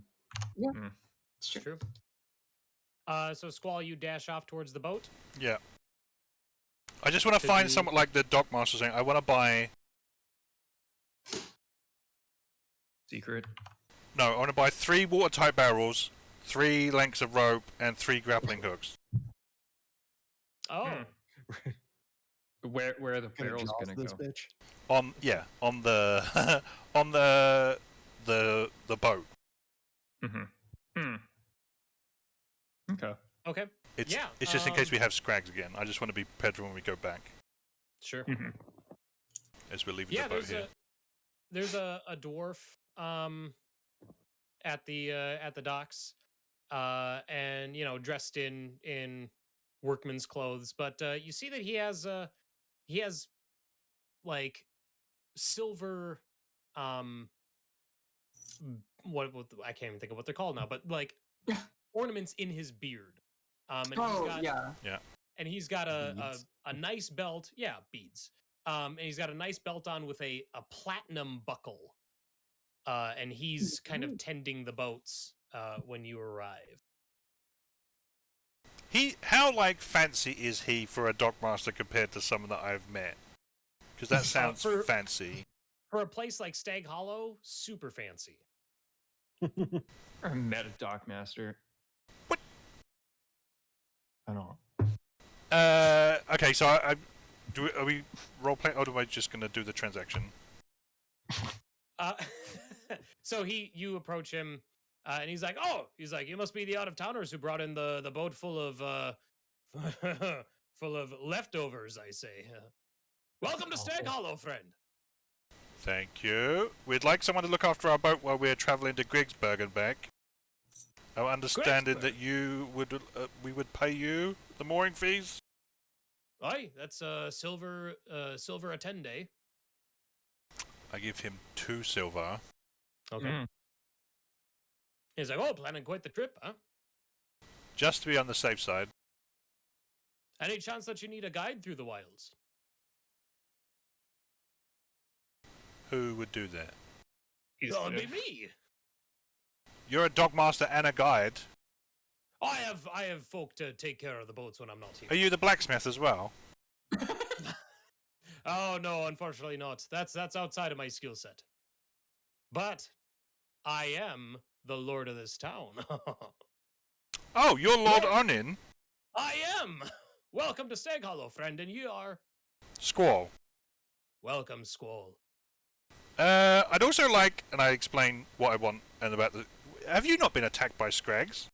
It's true. True. So Squall, you dash off towards the boat. Yeah. I just want to Could find you- something like the dockmaster saying, I want to buy... Secret. No, I want to buy 3 watertight barrels, 3 lengths of rope, and 3 grappling hooks. Oh, Where are the barrels Jaws gonna this go? bitch. On the on the boat. Okay. okay. It's Yeah, it's just in case we have Scrags again. I just want to be prepared for when we go back Sure. as we're leaving Yeah, the boat here. there's a dwarf at the docks, and dressed in workman's clothes, but you see that he has like silver what I can't even think of what they're called now, but like ornaments in his beard. And and he's got a nice belt. Yeah, beads. And he's got a nice belt on with a platinum buckle. And he's kind of tending the boats when you arrive. How fancy is he for a dockmaster compared to some that I've met? Because that sounds fancy. For a place like Staghollow, super fancy. I met a dockmaster. What? I don't know. Okay, so are we role playing, or am I just going to do the transaction? So you approach him, and he's like, you must be the out of towners who brought in the boat full of full of leftovers. I say, welcome to Staghollow, friend. Thank you. We'd like someone to look after our boat while we're traveling to Grigsburg and back. Our understanding that we would pay you the mooring fees. Aye, that's silver a 10-day. I give him 2 silver. Okay. He's like, planning quite the trip, huh? Just to be on the safe side. Any chance that you need a guide through the wilds? Who would do that? It'd be me. You're a dogmaster and a guide. I have folk to take care of the boats when I'm not here. Are you the blacksmith as well? Oh no, unfortunately not. That's outside of my skill set. But I am the lord of this town. Oh, you're Lord Onin? I am. Welcome to Staghollow, friend, and you are Squall. Welcome, Squall. I'd also like, and I explain what I want and about the. Have you not been attacked by Scrags?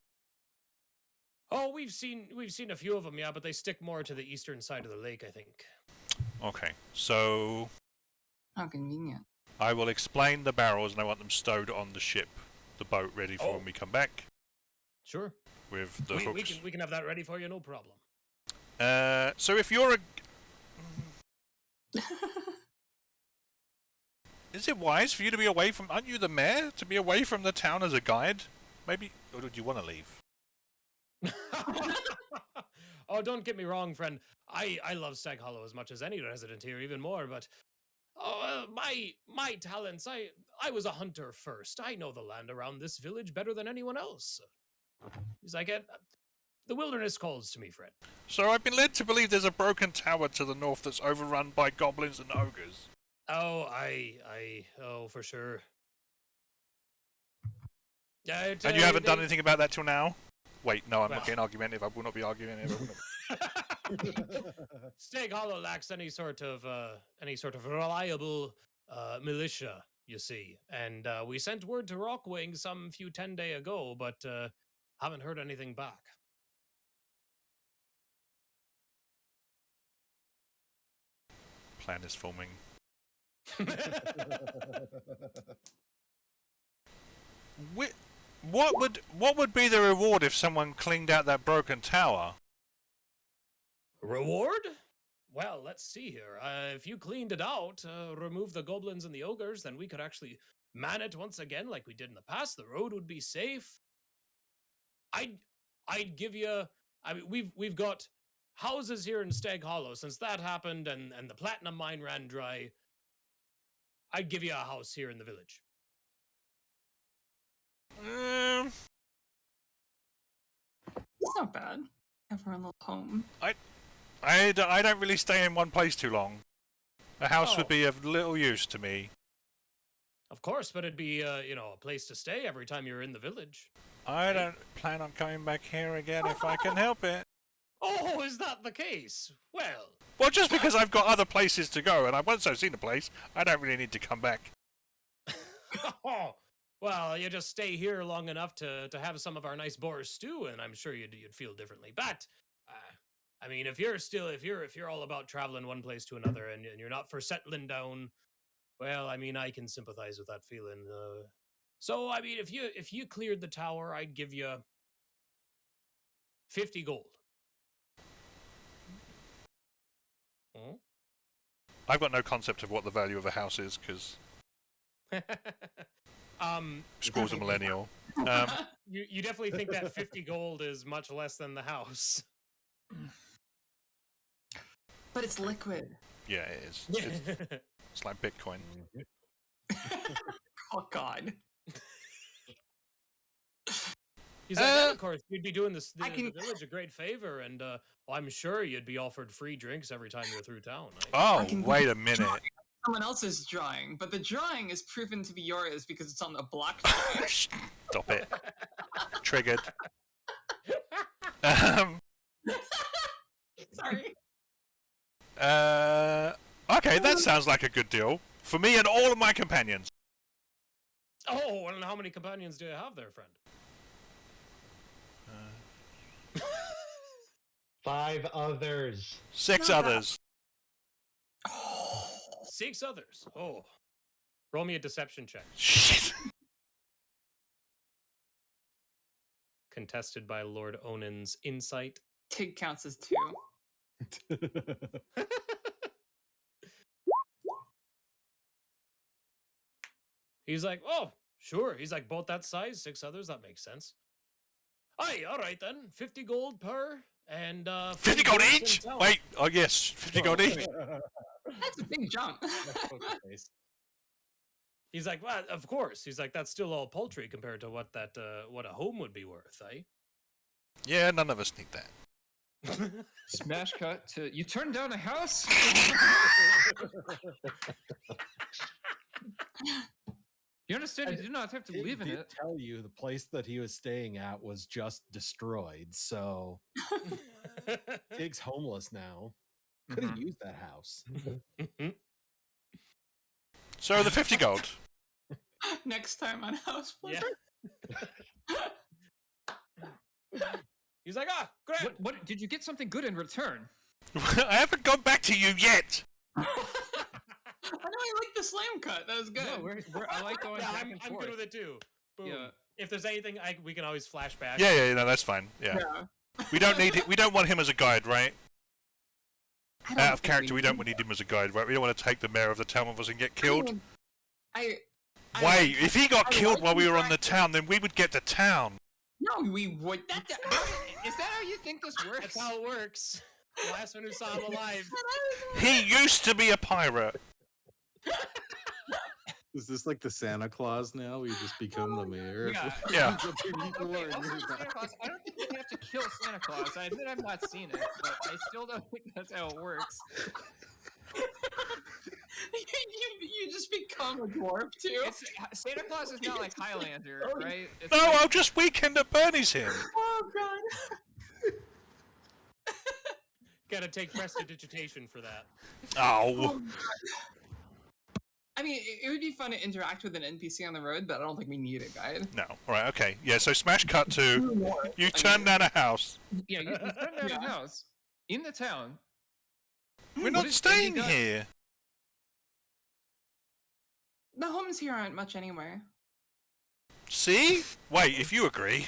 Oh, we've seen a few of them, yeah, but they stick more to the eastern side of the lake, I think. Okay, so How convenient. I will explain the barrels, and I want them stowed on the ship, the boat, ready for when we come back. Sure. With the hooks. We can have that ready for you, no problem. So if you're a. Is it wise for you to be away from? Aren't you the mayor to be away from the town as a guide? Maybe, or do you want to leave? Oh, don't get me wrong, friend. I love Staghollow as much as any resident here, even more. But my talents. I was a hunter first. I know the land around this village better than anyone else. He's like, the wilderness calls to me, friend. So I've been led to believe there's a broken tower to the north that's overrun by goblins and ogres. Oh, oh, for sure. And you haven't done anything about that till now? Wait, no, I'm not getting argumentative. I will not be argumentative. Staghollow lacks any sort of reliable militia, you see. And we sent word to Rockwing some few 10 days ago, but haven't heard anything back. Plan is forming. What would be the reward if someone cleaned out that broken tower? Reward? Well, let's see here. If you cleaned it out, remove the goblins and the ogres, then we could actually man it once again like we did in the past. The road would be safe. I'd give you. I mean, we've got houses here in Staghollow since that happened, and the platinum mine ran dry. I'd give you a house here in the village. It's not bad. Have our own little home. I don't really stay in one place too long. A house would be of little use to me. Of course, but it'd be a place to stay every time you're in the village. I don't plan on coming back here again if I can help it. Oh, is that the case? Well, just because I've got other places to go, and once I've seen a place, I don't really need to come back. Oh, well, you just stay here long enough to have some of our nice boar stew, and I'm sure you'd feel differently. But I mean, if you're all about traveling one place to another, and you're not for settling down, well, I mean, I can sympathize with that feeling. So, I mean, if you cleared the tower, I'd give you 50 gold. I've got no concept of what the value of a house is, because... Squall's a millennial. You definitely think that 50 gold is much less than the house. But it's liquid. Yeah, it is. It's like Bitcoin. Oh God. He's like, "Yeah, of course, you'd be doing the can- village a great favor, and well, I'm sure you'd be offered free drinks every time you're through town." Oh, wait a minute. Someone else's drawing, but the drawing is proven to be yours because it's on the blockchain. Stop it. Triggered. Sorry. Okay, that sounds like a good deal. For me and all of my companions. Oh, and how many companions do you have there, friend? 5 others. 6 others. 6 others. Oh. Roll me a deception check. Shit. Contested by Lord Onan's insight. Tig counts as 2. He's like, oh, sure. He's like, both that size, 6 others, that makes sense. Aye, all right then. 50 gold per, and 50 gold each? Wait, oh yes, 50 gold each. That's a big jump. He's like, well, of course. He's like, that's still all paltry compared to what that what a home would be worth, eh? Yeah, none of us need that. Smash cut to you turned down a house. You understand? You do not have to live in it. Tell you the place that he was staying at was just destroyed, so Tig's homeless now. Could have used that house. So the 50 gold. Next time on House Flipper. Yeah. He's like, ah, great. What did you get something good in return? I haven't gone back to you yet. I know I like the slam cut. That was good. No, I like going back and I'm forth. good with it too. Boom. Yeah. If there's anything, we can always flash back. Yeah, no, that's fine. Yeah. We don't need it. We don't want him as a guide, right? Out of character, we don't need him as a guide, right? We don't want to take the mayor of the town with us and get killed. Wait, if he got killed while we were on the town, then we would get the town. No, we would. Is that how you think this works? That's how it works. The last one who saw him alive. He used to be a pirate. Is this like the Santa Claus now? We just become the mayor? Yeah. I don't think you have to kill Santa Claus. I admit I've not seen it, but I still don't think that's how it works. you just become a dwarf too. Santa Claus is not like Highlander, right? It's No, like, I'll just weekend at Bernie's him. Oh God. Gotta take prestidigitation for that. Oh. I mean, it would be fun to interact with an NPC on the road, but I don't think we need a guide. No. All right. Okay. Yeah. So smash cut to you turned down a house. yeah, you turned down a house in the town. We're not staying here. The homes here aren't much anyway. See? Wait. If you agree.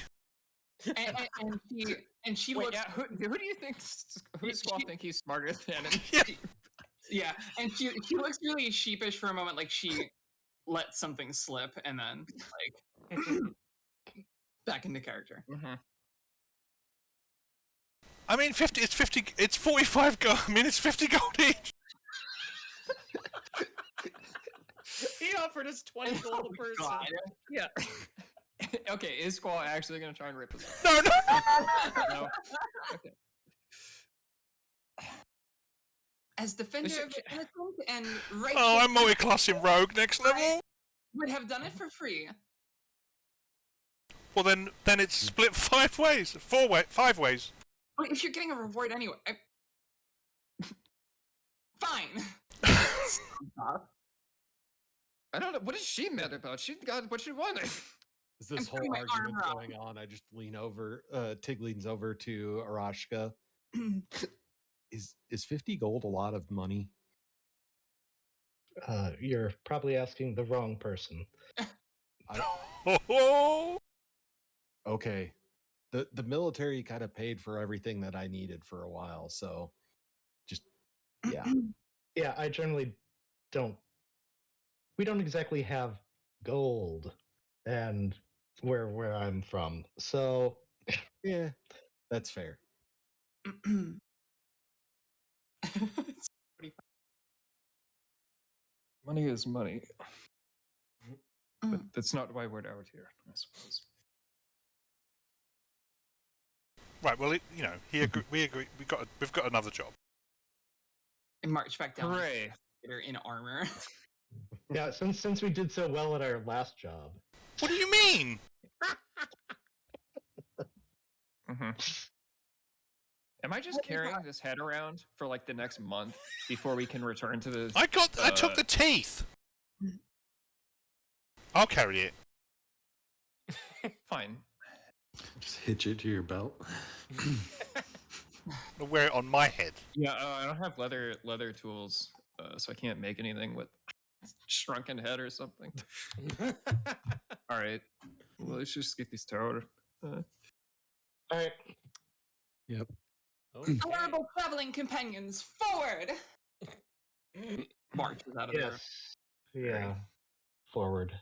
And she Wait, looks. yeah, who do you think? Who does Squall think he's smarter than? Yeah, and she looks really sheepish for a moment, like she let something slip, and then like back into character. Mm-hmm. I mean, 50. It's 50. It's 45 gold. I mean, it's 50 gold each. He offered us 20 gold a person. God. Yeah. Okay, is Squall actually going to try and rip us off? No. No. Okay. As defender of the innocent and right. Oh, I'm multi-classing rogue next level. Would have done it for free. Well, then it's split 5 ways. 5 ways. But if you're getting a reward anyway, fine. I don't know. What is she mad about? She got what she wanted. As this whole putting my argument's armor going on, I just lean over. Tig leans over to Aerashka. Is 50 gold a lot of money? You're probably asking the wrong person. Okay. The military kind of paid for everything that I needed for a while, so just yeah. Yeah, I generally don't. We don't exactly have gold and where I'm from. So Yeah, that's fair. It's pretty Money is money, fun. but that's not why we're out here, I suppose. Right. Well, he agree. We agree. We've got another job. And march back down. Hooray! They're in armor. yeah, since we did so well at our last job. What do you mean? Mm-hmm. Am I just carrying this head around for like the next month before we can return to the? I took the teeth. I'll carry it. Fine. Just hitch it to your belt. I'll wear it on my head. Yeah, I don't have leather tools, so I can't make anything with shrunken head or something. All right, well, let's just get these towed. All right. Yep. Okay. Honorable traveling companions, forward! Marches out of there. Yes. Yeah. Forward.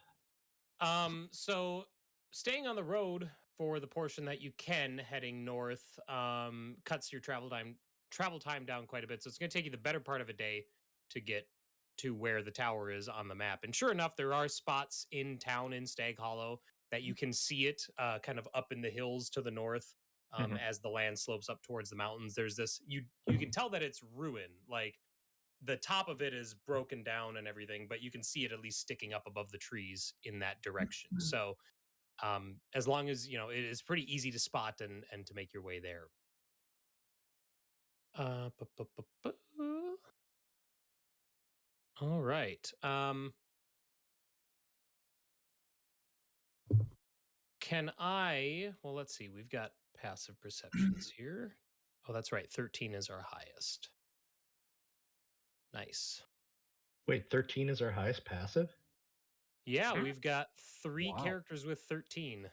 So staying on the road for the portion that you can heading north cuts your travel time down quite a bit. So it's going to take you the better part of a day to get to where the tower is on the map. And sure enough, there are spots in town in Staghollow that you can see it kind of up in the hills to the north. As the land slopes up towards the mountains, there's this, you can tell that it's ruin. Like the top of it is broken down and everything, but you can see it at least sticking up above the trees in that direction. So as long as it is pretty easy to spot and to make your way there. All right. Can I? Well, let's see. We've got passive perceptions here. Oh, that's right. 13 is our highest. Nice. Wait, 13 is our highest passive? Yeah, we've got 3 Wow. characters with 13.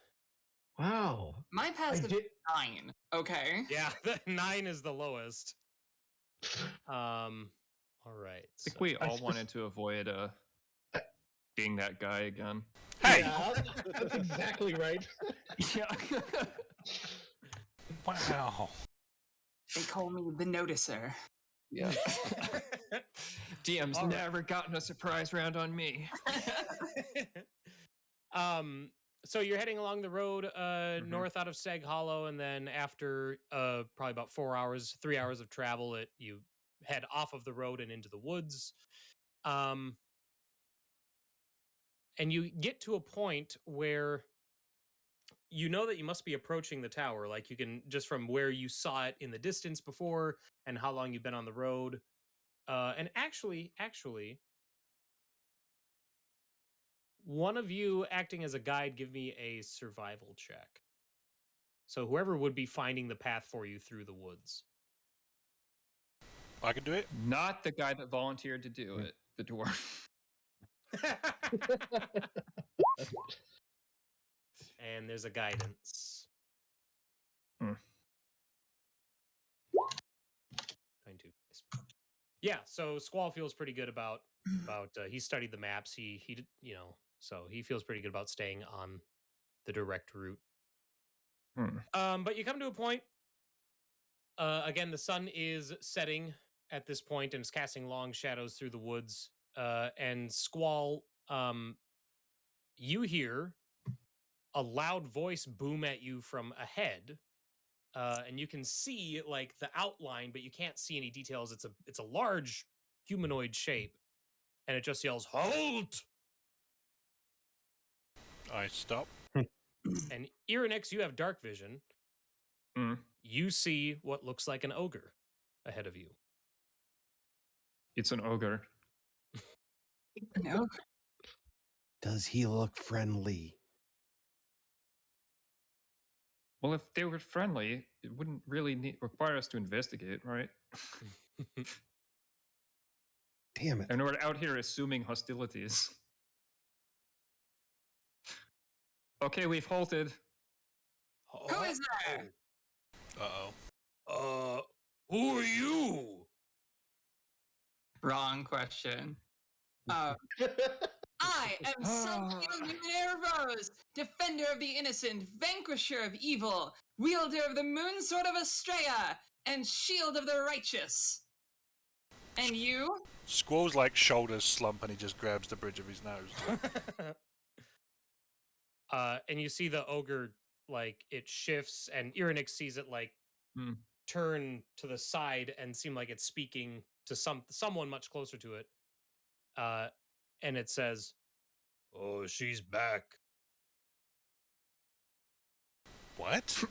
Wow. My passive did- is 9. Okay. Yeah, 9 is the lowest. All right. I think we all wanted to avoid being that guy again. Hey! Yeah, that's exactly right. Yeah. Wow. They call me the noticer. Yeah. DM's All right. never gotten a surprise round on me. So you're heading along the road north out of Staghollow, and then after probably about 3 hours of travel, you head off of the road and into the woods. And you get to a point where you know that you must be approaching the tower. Like you can just from where you saw it in the distance before and how long you've been on the road. And actually, one of you acting as a guide, give me a survival check. So whoever would be finding the path for you through the woods. I can do it. Not the guy that volunteered to do it, the dwarf. And there's a guidance. 22. Yeah, so Squall feels pretty good about he studied the maps. He so he feels pretty good about staying on the direct route. But you come to a point. Again, the sun is setting at this point and is casting long shadows through the woods. And Squall, you hear a loud voice boom at you from ahead. And you can see like the outline, but you can't see any details. It's a large humanoid shape, and it just yells, "Halt!" I stop. And Irynyx, you have dark vision. You see what looks like an ogre ahead of you. It's an ogre. No. Does he look friendly? Well, if they were friendly, it wouldn't really require us to investigate, right? Damn it. And we're out here assuming hostilities. Okay, we've halted. Who is there? Uh-oh. Who are you? Wrong question. I am Celsia Luminaire Rose, defender of the innocent, vanquisher of evil, wielder of the moon sword of Estrella, and shield of the righteous. And you? Squall's like shoulders slump and he just grabs the bridge of his nose. And you see the ogre, like, it shifts, and Irynyx sees it, like, turn to the side and seem like it's speaking to someone much closer to it. And it says, "Oh, she's back." What?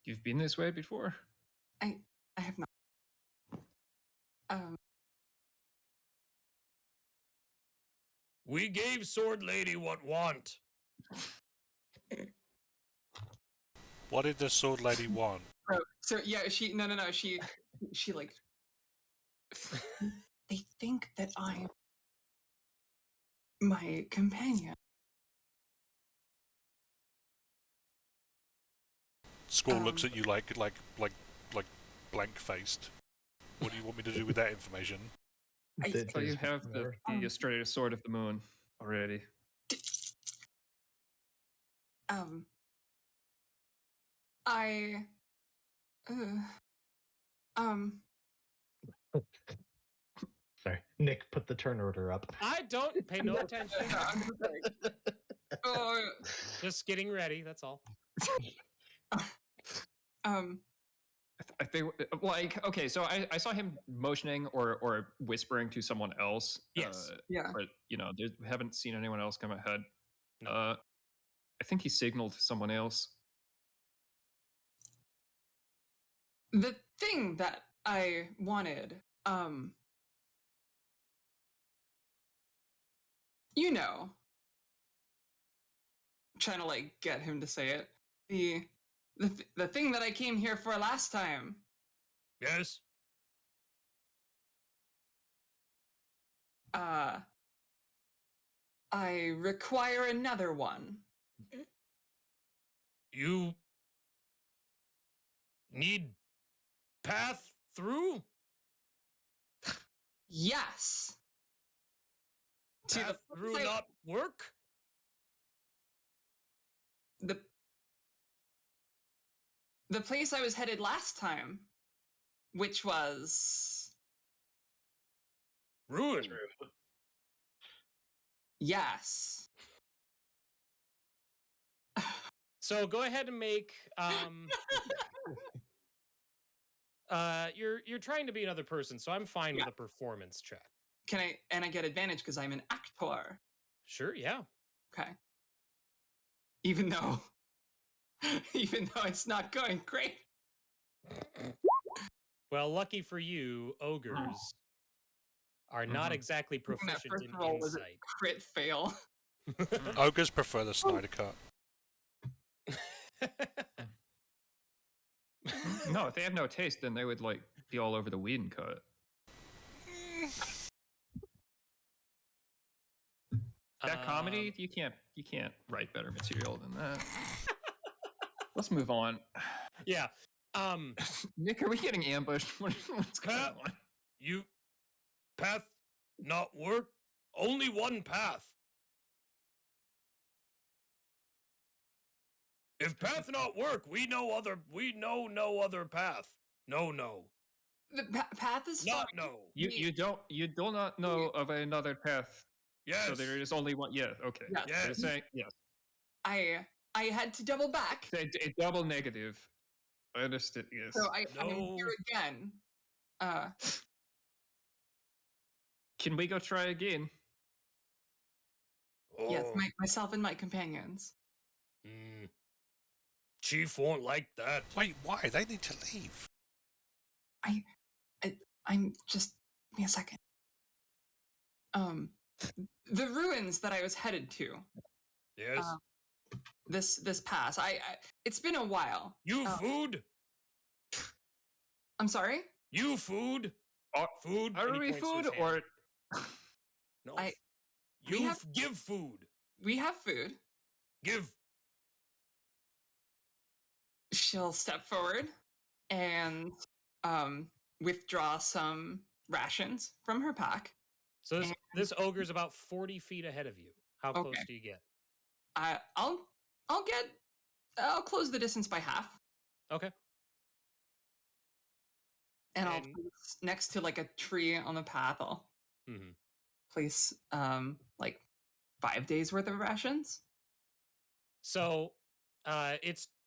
You've been this way before? I have not. We gave Sword Lady what want. What did the sword lady want? So yeah, she like they think that I'm my companion. Squall looks at you like blank faced. What do you want me to do with that information? So you have the Estrella Sword of the Moon already. Sorry, Nick, put the turn order up. I don't pay no attention. Just getting ready, that's all. I think, like, okay, so I saw him motioning or whispering to someone else. Yes. Yeah. But, haven't seen anyone else come ahead. No. I think he signaled to someone else. The thing that I wanted, trying to, like, get him to say it. The thing that I came here for last time. Yes. I require another one. You need path through? Yes. Path through not work? The place I was headed last time, which was Ruin. Yes. So go ahead and make you're trying to be another person, so I'm fine with a performance check. Can I get advantage because I'm an actor? Sure, yeah. Okay. Even though it's not going great. Well, lucky for you, ogres are not exactly proficient in insight. Crit fail. Ogres prefer the Snyder Cut. No, if they have no taste, then they would, like, be all over the Whedon cut. That comedy, you can't write better material than that. Let's move on. Yeah. Nick, are we getting ambushed? What's going on? You path not work? Only one path. If path not work, we know no other path. No. The path is not fine. no. You do not know of another path. Yes. So there is only one. Yeah. Okay. Yes. You're saying yes. I had to double back. A double negative. I understood. Yes. So I'm here again. Can we go try again? Yes, myself and my companions. Chief won't like that. Wait, why? They need to leave. I'm just give me a second. The ruins that I was headed to. Yes. This pass. It's been a while. You food? I'm sorry? You food? Food? Are we food or no? Give food. We have food. Give. She'll step forward and withdraw some rations from her pack. So And- this ogre's about 40 feet ahead of you. How close Okay. do you get? I'll close the distance by half, Okay. and I'll And- place next to like a tree on the path. I'll Mhm. place like 5 days worth of rations. So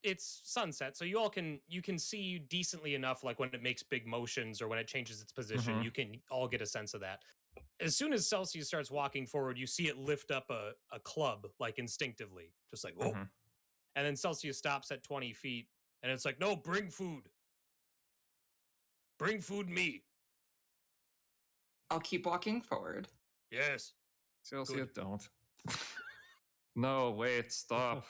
it's sunset, so you can see decently enough, like when it makes big motions or when it changes its position, Mhm. you can all get a sense of that. As soon as Celsia starts walking forward, you see it lift up a club, like instinctively, just like, whoa. Mhm. And then Celsius stops at 20 feet, and it's like, no, bring food. Bring food me. I'll keep walking forward. Yes. Celsia, Good. don't. No, wait, stop.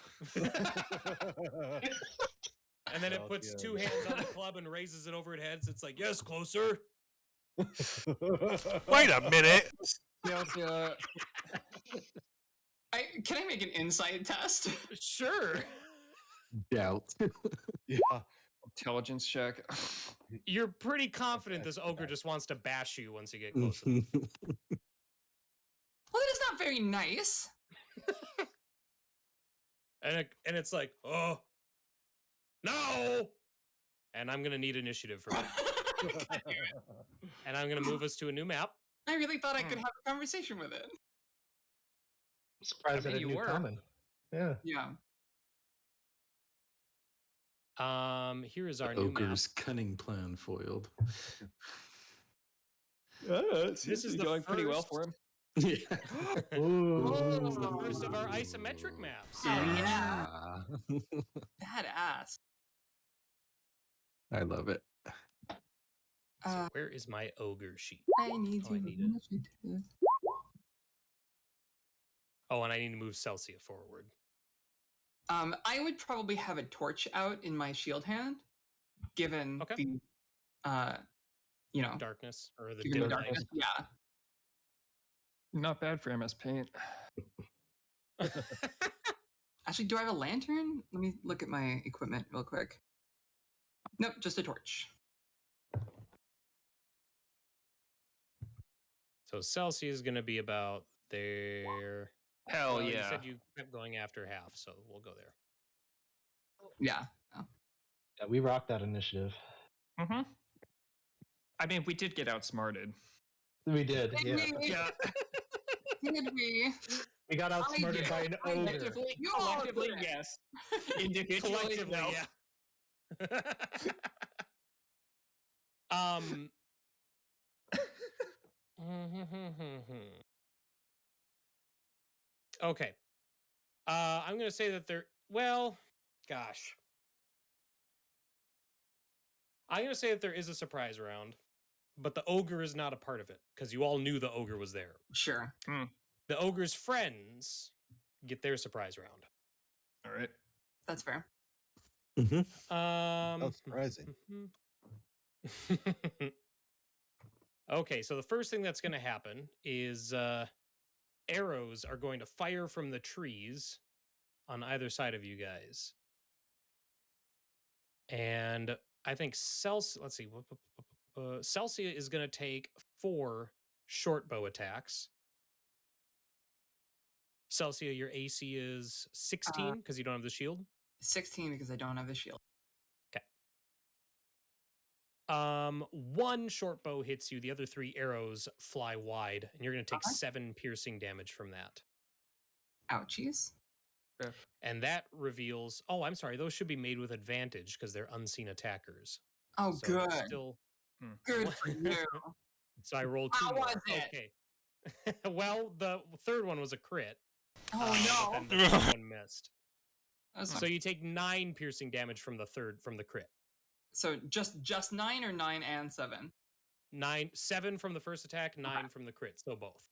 And then it puts Celsia. 2 hands on the club and raises it over its head. It's like, yes, closer. Wait a minute. Celsia, Can I make an insight test? Sure. Doubt. Yeah. intelligence check. You're pretty confident this ogre just wants to bash you once you get close enough. Well, that is not very nice. And it's like, oh, no. And I'm going to need initiative for that. And I'm going to move us to a new map. I really thought I could have a conversation with it. I'm surprised I mean, at a you new were. common. Yeah. Yeah. Here is our new map. Ogre's cunning plan foiled. This is the going pretty well first- for him. Yeah. Ooh. It's the first of our isometric maps. Oh, yeah. Ah. Badass. I love it. So where is my ogre sheet? I need Oh, I to need it. initiative. Oh, and I need to move Celsia forward. I would probably have a torch out in my shield hand, given Okay. the Darkness or the given the dim light. darkness. Yeah. Not bad for MS Paint. Actually, do I have a lantern? Let me look at my equipment real quick. Nope, just a torch. So Celsia is going to be about there. Hell Well, yeah. You said you kept going after half, so we'll go there. Yeah. Yeah, we rocked that initiative. Mm-hmm. I mean, we did get outsmarted. We did. Did Yeah. we? Yeah. Did we? We got outsmarted by an ogre. Collectively, You all collectively did it. yes. Individually, Collectively, no. yeah. Okay. I'm going to say that gosh. I'm going to say that there is a surprise round, but the ogre is not a part of it because you all knew the ogre was there. Sure. The ogre's friends get their surprise round. All right. That's fair. That's surprising. Okay, so the first thing that's going to happen is arrows are going to fire from the trees on either side of you guys. And I think Celsia is going to take 4 short bow attacks. Celsia, your AC is 16 because you don't have the shield. 16 because I don't have the shield. 1 short bow hits you, the other 3 arrows fly wide, and you're going to take 7 piercing damage from that. Ouchies. And that reveals, oh, I'm sorry, those should be made with advantage because they're unseen attackers. Oh, So good. Still, Good for you. so I rolled 2 How more. was it? Okay. Well, the third one was a crit. Oh, but no. then the third one missed. That's So you take 9 piercing damage from the crit. So just 9 or 9 and 7? 7 from the first attack, 9 from the crit. So both.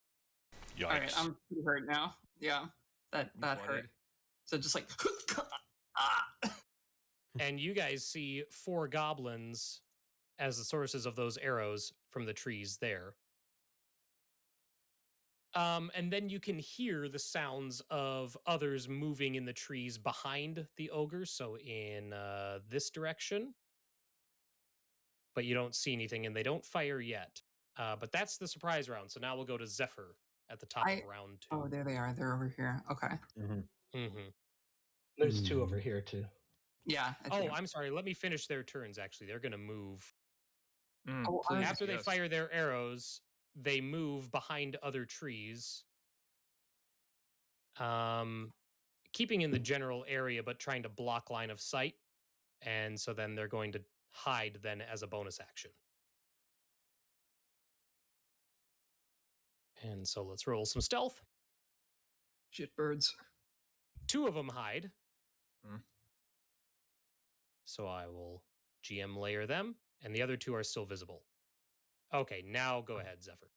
Yikes. All right, I'm pretty hurt now. Yeah, that hurt. So just like, And you guys see 4 goblins as the sources of those arrows from the trees there. And then you can hear the sounds of others moving in the trees behind the ogre, so in this direction. But you don't see anything, and they don't fire yet. But that's the surprise round. So now we'll go to Zephyr at the top of round 2. Oh, there they are. They're over here. Okay. There's 2 over here too. Yeah. Oh, I'm sorry. Let me finish their turns. Actually, they're going to move. Oh, Please, After they yes. fire their arrows, they move behind other trees. Keeping in the general area, but trying to block line of sight. And so then they're going to hide then as a bonus action. And so let's roll some stealth. Shitbirds. 2 of them hide. Hmm. So I will GM layer them, and the other 2 are still visible. Okay, now go ahead, Zephyr.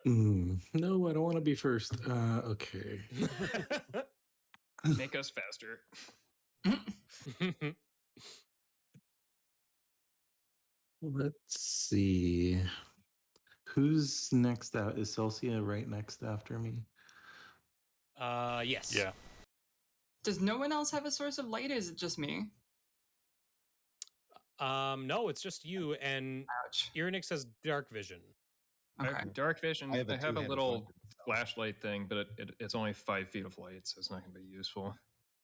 No, I don't want to be first. Okay. Make us faster. Let's see. Who's next out? Is Celsia right next after me? Yes. Yeah. Does no one else have a source of light? Or is it just me? No, it's just you, and Ouch. Irynyx has dark vision. I Okay. have dark vision. I have a a two-handed little weapon. flashlight thing, but it's only 5 feet of light, so it's not going to be useful.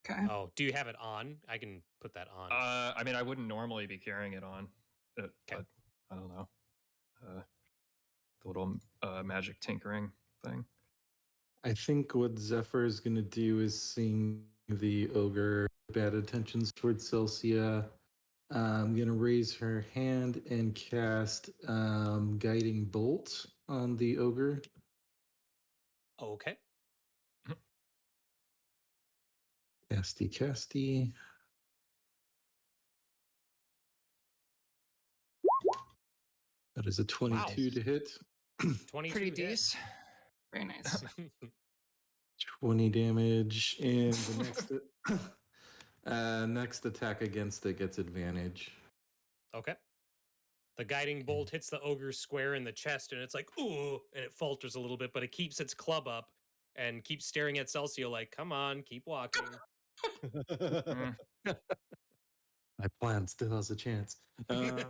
Okay. Oh, do you have it on? I can put that on. I mean, I wouldn't normally be carrying it on, but I don't know. The little magic tinkering thing. I think what Zephyr is going to do is seeing the ogre bad intentions towards Celsia. I'm going to raise her hand and cast Guiding Bolt on the ogre. Okay. Casty. That is a 22 to hit. 22 Pretty hit. decent. Very nice. 20 damage, and the next attack against it gets advantage. Okay. The guiding bolt hits the ogre square in the chest, and it's like, ooh, and it falters a little bit, but it keeps its club up and keeps staring at Celsia like, come on, keep walking. My plan still has a chance. Yeah,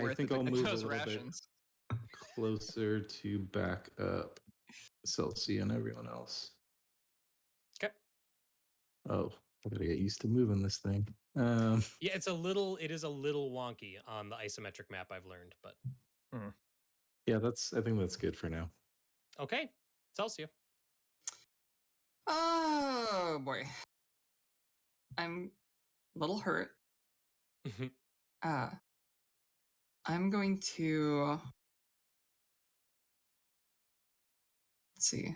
I think I'll move a those little rations. bit closer to back up Celsia and everyone else. Okay. Oh, I gotta get used to moving this thing. Yeah, it is a little wonky on the isometric map, I've learned, but yeah, I think that's good for now. okay. Celsia. Oh boy. I'm a little hurt. I'm going to let's see.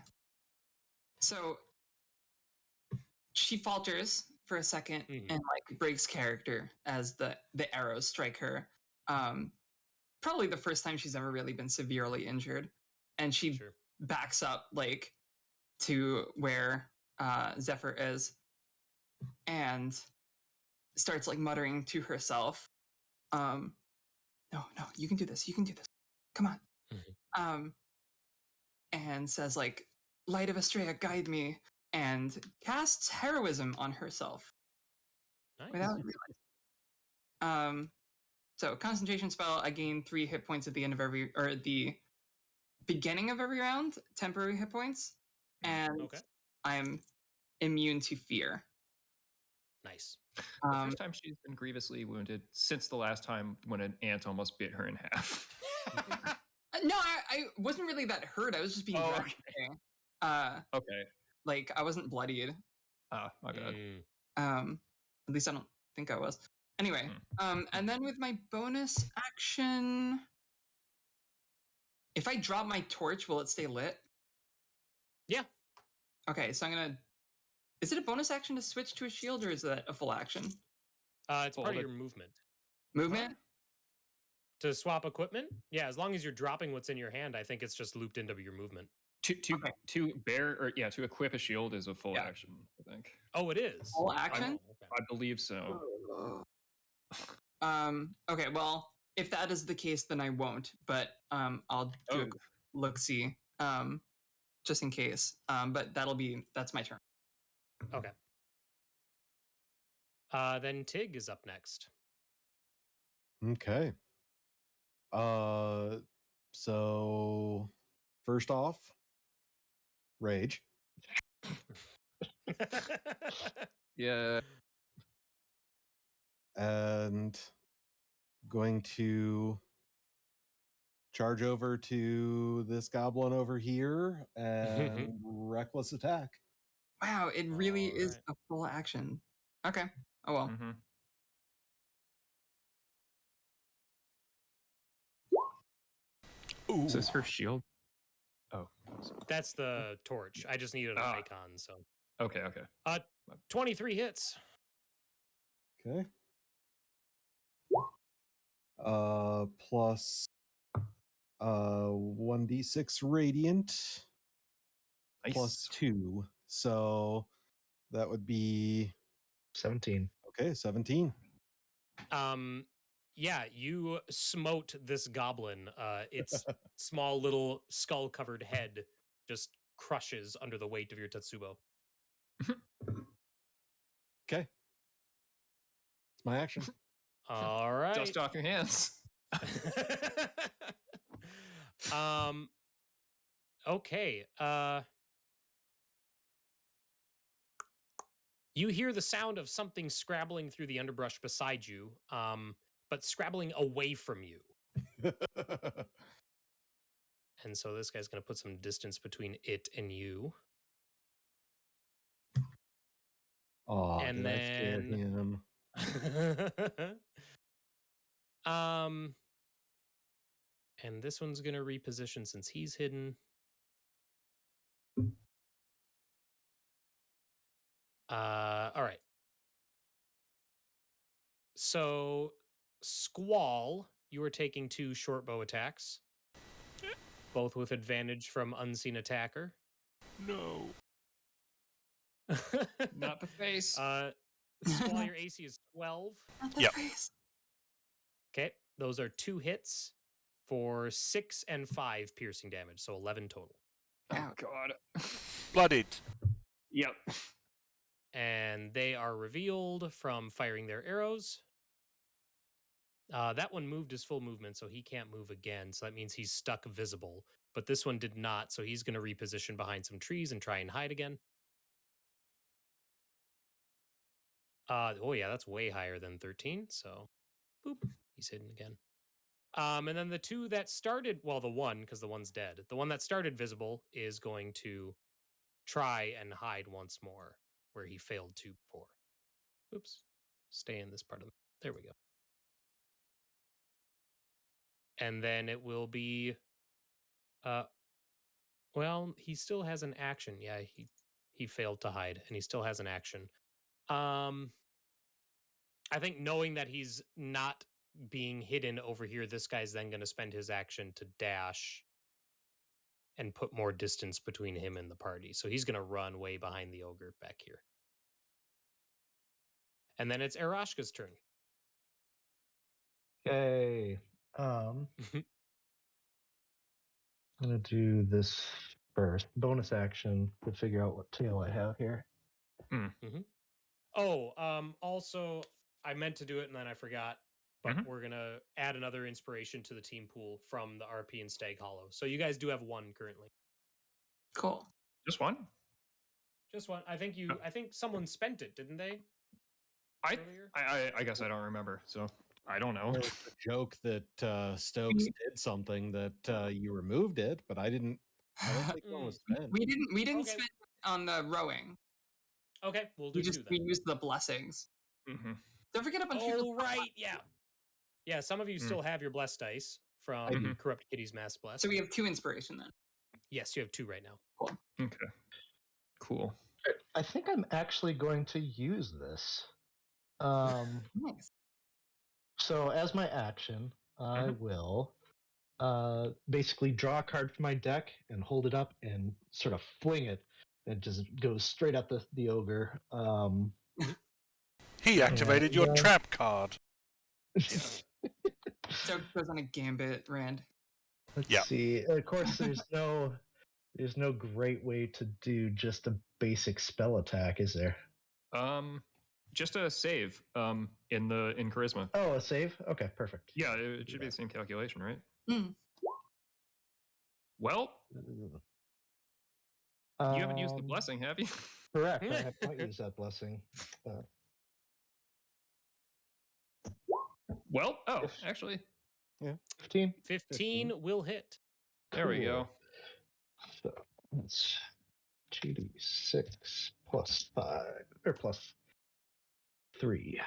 So she falters for a second and like breaks character as the arrows strike her. Probably the first time she's ever really been severely injured, and she backs up like to where Zephyr is and starts like muttering to herself, no, you can do this, come on. And says like, Light of Astrea, guide me, and casts heroism on herself. Nice. Without realizing. So concentration spell, I gain 3 hit points at the end of the beginning of every round, temporary hit points, and I'm immune to fear. Nice. The first time she's been grievously wounded since the last time when an ant almost bit her in half. No, I wasn't really that hurt. I was just being grasping. Okay. Like I wasn't bloodied. Ah, my bad. At least I don't think I was. Anyway, and then with my bonus action, if I drop my torch, will it stay lit? Yeah. Okay, so I'm gonna. Is it a bonus action to switch to a shield, or is that a full action? It's part of your movement. Movement? To swap equipment? Yeah, as long as you're dropping what's in your hand, I think it's just looped into your movement. To equip a shield is a full action, I think. Oh, it is? Full action? I believe so. Okay, well, if that is the case, then I won't, but I'll do a look-see, just in case. But that's my turn. Okay. Then Tig is up next. Okay. So first off, rage. Yeah. And going to charge over to this goblin over here and reckless attack. Wow, it really is Alright. a full action. Okay. Oh well. Mm-hmm. Ooh. Is this her shield? Oh. That's the torch. I just needed an Ah. icon, so. Okay. Okay. 23 hits. Okay. Plus 1d6 radiant Nice. plus 2. So that would be 17. okay, 17. Yeah, you smote this goblin. Its small little skull covered head just crushes under the weight of your Tetsubo. Okay. It's my action. All right. Dust off your hands. Okay. You hear the sound of something scrabbling through the underbrush beside you, but scrabbling away from you. And so this guy's going to put some distance between it and you. Oh, And did I scare then him? And this one's going to reposition since he's hidden. All right. So, Squall, you are taking 2 short bow attacks, both with advantage from unseen attacker. No. Not the face. Squall, your AC is 12. Not the Yep. face. Okay, those are 2 hits for 6 and 5 piercing damage, so 11 total. Oh God. Blooded. Yep. And they are revealed from firing their arrows. That one moved his full movement, so he can't move again. So that means he's stuck visible. But this one did not, so he's going to reposition behind some trees and try and hide again. Oh yeah, that's way higher than 13. So, boop, he's hidden again. And then the 2 that started, well, the one, because the one's dead. The one that started visible is going to try and hide once more, where he failed to before. Oops, stay in this part of the. There we go. And then it will be. Well, he still has an action. Yeah, he failed to hide, and he still has an action. I think knowing that he's not being hidden over here, this guy's then going to spend his action to dash and put more distance between him and the party. So he's going to run way behind the ogre back here. And then it's Aerashka's turn. Okay. I'm gonna do this first. Bonus action to figure out what tail I have here. Oh, also, I meant to do it and then I forgot. But we're going to add another inspiration to the team pool from the RP and Staghollow. So you guys do have 1 currently. Cool. Just one. Just 1. I think someone spent it, didn't they? Earlier? I guess I don't remember, so I don't know. There was a joke that Stokes did something that you removed it, but I don't think one was spent. We didn't Okay. spend it on the rowing. Okay, we'll do 2 then. We used the blessings. Mm-hmm. Don't forget about Oh, right, yeah. Yeah, some of you still have your blessed dice from Corrupt Kitty's Mass Bless. So we have 2 inspiration then. Yes, you have 2 right now. Cool. Okay. Cool. I think I'm actually going to use this. Nice. So as my action, I will basically draw a card from my deck and hold it up and sort of fling it. It just goes straight at the ogre. He activated your trap card. So goes on a gambit, Rand. Let's see. Of course, there's no great way to do just a basic spell attack, is there? just a save in charisma. Oh, a save? Okay, perfect. Yeah, it should be the same calculation, right? Mm. Well, You you haven't used the blessing, have you? Correct. I have not used that blessing. Well, oh, If- actually, 15? 15 will hit. there we go. So that's 2d6 plus 5 or plus 3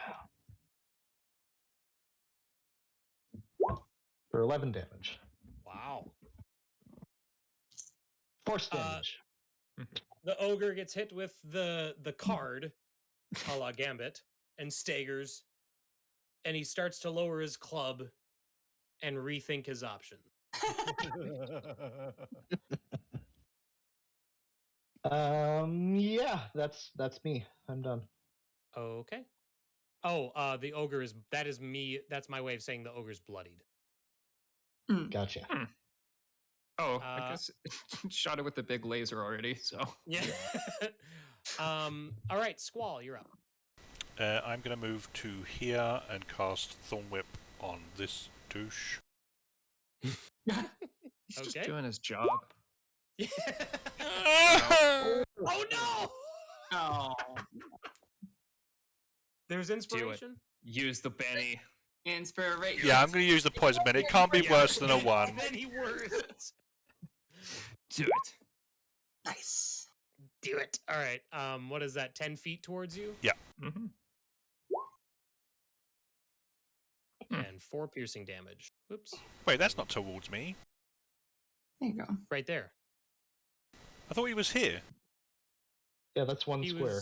for 11 damage. Wow. Force damage. The ogre gets hit with the card, a la Gambit, and staggers, and he starts to lower his club and rethink his options. Yeah, that's me. I'm done. Okay. Oh, the ogre that is me. That's my way of saying the ogre's bloodied. Gotcha. Oh, I guess shot it with the big laser already. So Yeah. All right, Squall, you're up. I'm going to move to here and cast Thorn Whip on this douche. he's just Okay. doing his job. Oh no! Oh, There's inspiration. Use the Benny. inspiration. Yeah, I'm going to use the poison bed. It can't be worse than a 1. Any worse? Do it. Nice. Do it. All right. What is that? 10 feet towards you, Mm-hmm. and 4 piercing damage. Whoops. Wait, that's not towards me. There you go. Right there. I thought he was here. Yeah, that's one square.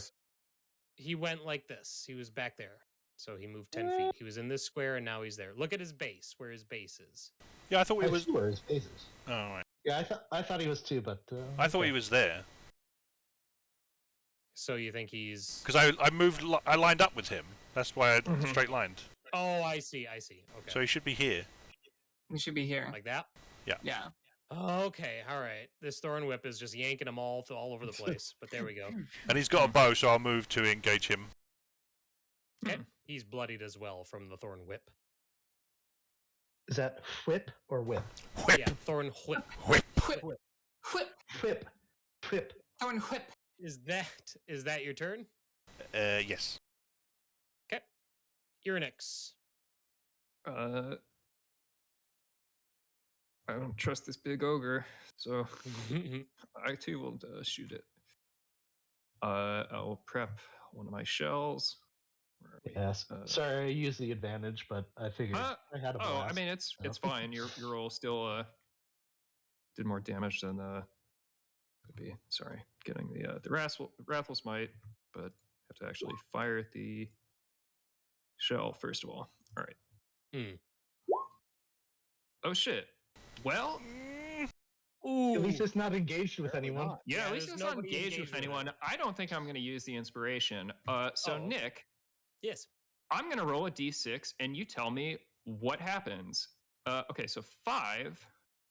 He went like this. He was back there. So he moved 10 feet. He was in this square and now he's there. Look at his base, where his base is. Yeah, I thought he I was. see where his base is. Oh, right. Yeah, I thought he was too, but I thought he was there So you think he's... because I moved. I lined up with him. That's why I Mhm. straight lined. Oh, I see. Okay. So he should be here. We should be here. Like that? Yeah. Okay, all right. This Thorn Whip is just yanking them all over the place. But there we go. And he's got a bow, so I'll move to engage him. Okay. He's bloodied as well from the Thorn Whip. Is that whip or whip? Whip. Yeah, Thorn Whip. Whip. Whip. Whip. Whip. Whip. Thorn whip. Is that your turn? Yes. Okay. Irynyx. I don't trust this big ogre, so I too will shoot it. I'll prep one of my shells. Where are we? Yes. Sorry, I used the advantage, but I figured I had a blast. Oh, I mean it's fine. Your roll still did more damage than could be. Sorry, getting the wrathful smite, but have to actually fire the shell first of all. All right. Oh shit. Well, Ooh. At least it's not engaged with anyone. yeah, at least there's it's not nobody engaged with engaged with anyone. I don't think I'm going to use the inspiration. So Oh. Nick, Yes. I'm going to roll a d6 and you tell me what happens. Okay, so 5.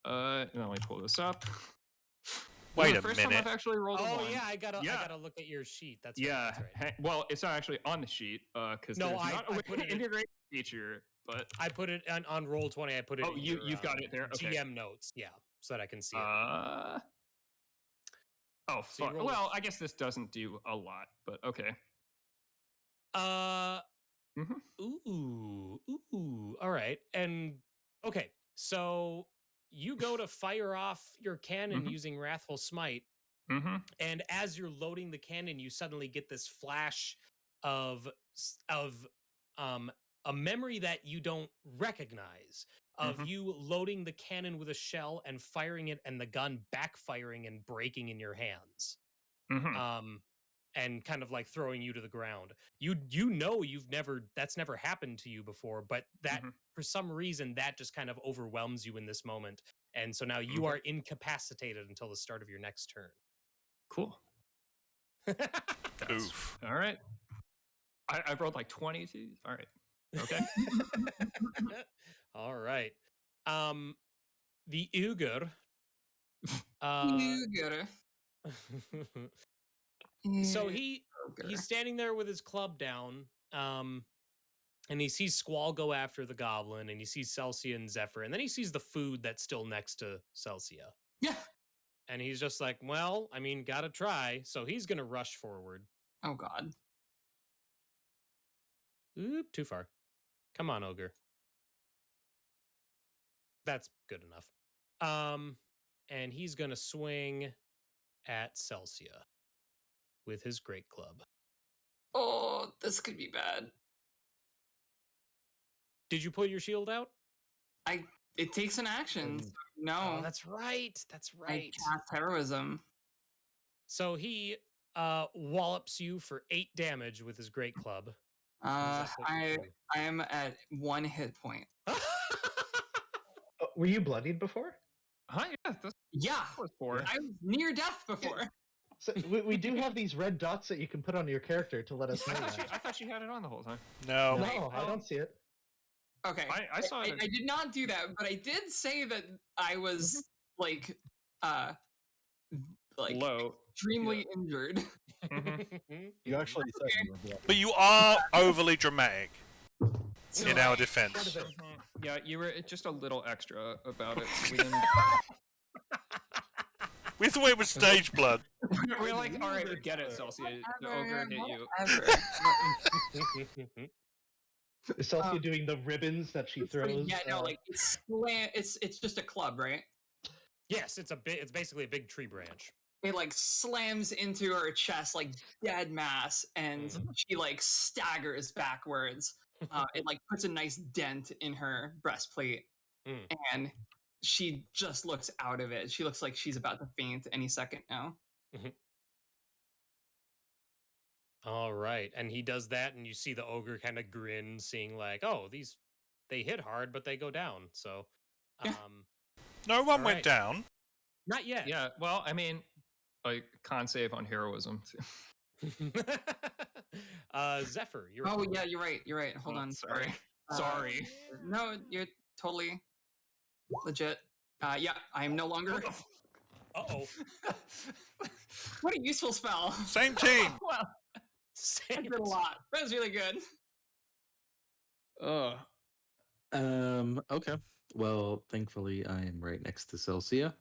Let me pull this up. Wait the a first minute. time I've actually rolled a Oh 1. yeah, I gotta Yeah. look at your sheet. That's Yeah. right. That's right. Well, it's not actually on the sheet because No, there's I not a put it in- integration feature. But I put it on Roll20. I put it. Oh, in you've got it there? Okay. GM notes, yeah, so that I can see it. oh, So you fuck. roll a- Well, I guess this doesn't do a lot, but okay. Mhm. Ooh. All right. And okay, so you go to fire off your cannon Mhm. using Wrathful Smite, Mm-hmm. and as you're loading the cannon, you suddenly get this flash of a memory that you don't recognize of Mhm. you loading the cannon with a shell and firing it, and the gun backfiring and breaking in your hands. Mm-hmm. And kind of like throwing you to the ground. You know that's never happened to you before, but that Mhm. for some reason that just kind of overwhelms you in this moment. And so now you are incapacitated until the start of your next turn. Cool. Oof. All right. I rolled like 22. All right. Okay. All right. The ogre You gotta. So Eh, ogre. he's standing there with his club down, and he sees Squall go after the goblin, and he sees Celsia and Zephyr, and then he sees the food that's still next to Celsia. Yeah. And he's just like, well, I mean, gotta try. So he's gonna rush forward. Oh God. Oop, too far. Come on, ogre. That's good enough. And he's gonna swing at Celsia with his great club. Oh, this could be bad. Did you pull your shield out? It takes an action. So no. Oh, that's right. That's I right. cast heroism. So he wallops you for 8 damage with his great club. I am at 1 hit point. Were you bloodied before? Huh? Yeah. That's Yeah. was 4. I was near death before. So we do have these red dots that you can put on your character to let us know that. I thought you had it on the whole time. No. No, I don't see it. Okay. I saw it. I did not do that, but I did say that I was like Low. extremely injured. You actually said you were bloody. But you are overly dramatic So in our defense. Yeah, you were just a little extra about it. We didn't. We thought it was stage blood. We're like, all right, we get it, Celsia. The ogre hit you. Whatever. Is Celsia doing the ribbons that she throws? Yeah, no, like it's just a club, right? Yes, it's basically a big tree branch. It like slams into her chest like dead mass, and she like staggers backwards. It like puts a nice dent in her breastplate, and she just looks out of it. She looks like she's about to faint any second now. All right, and he does that, and you see the ogre kind of grin, seeing like, oh, they hit hard, but they go down. So, No one All went right. down. not yet. Yeah, well, I mean, like, con save on heroism. Zephyr, you're. Oh yeah, you're right. You're right. Hold Oh, on. sorry. Uh, Sorry. No, you're totally legit. Yeah, I am no longer. Uh-oh. What a useful spell. Same team. Well, I did a lot. That was really good. Ugh. Okay. Well, thankfully, I am right next to Celsia.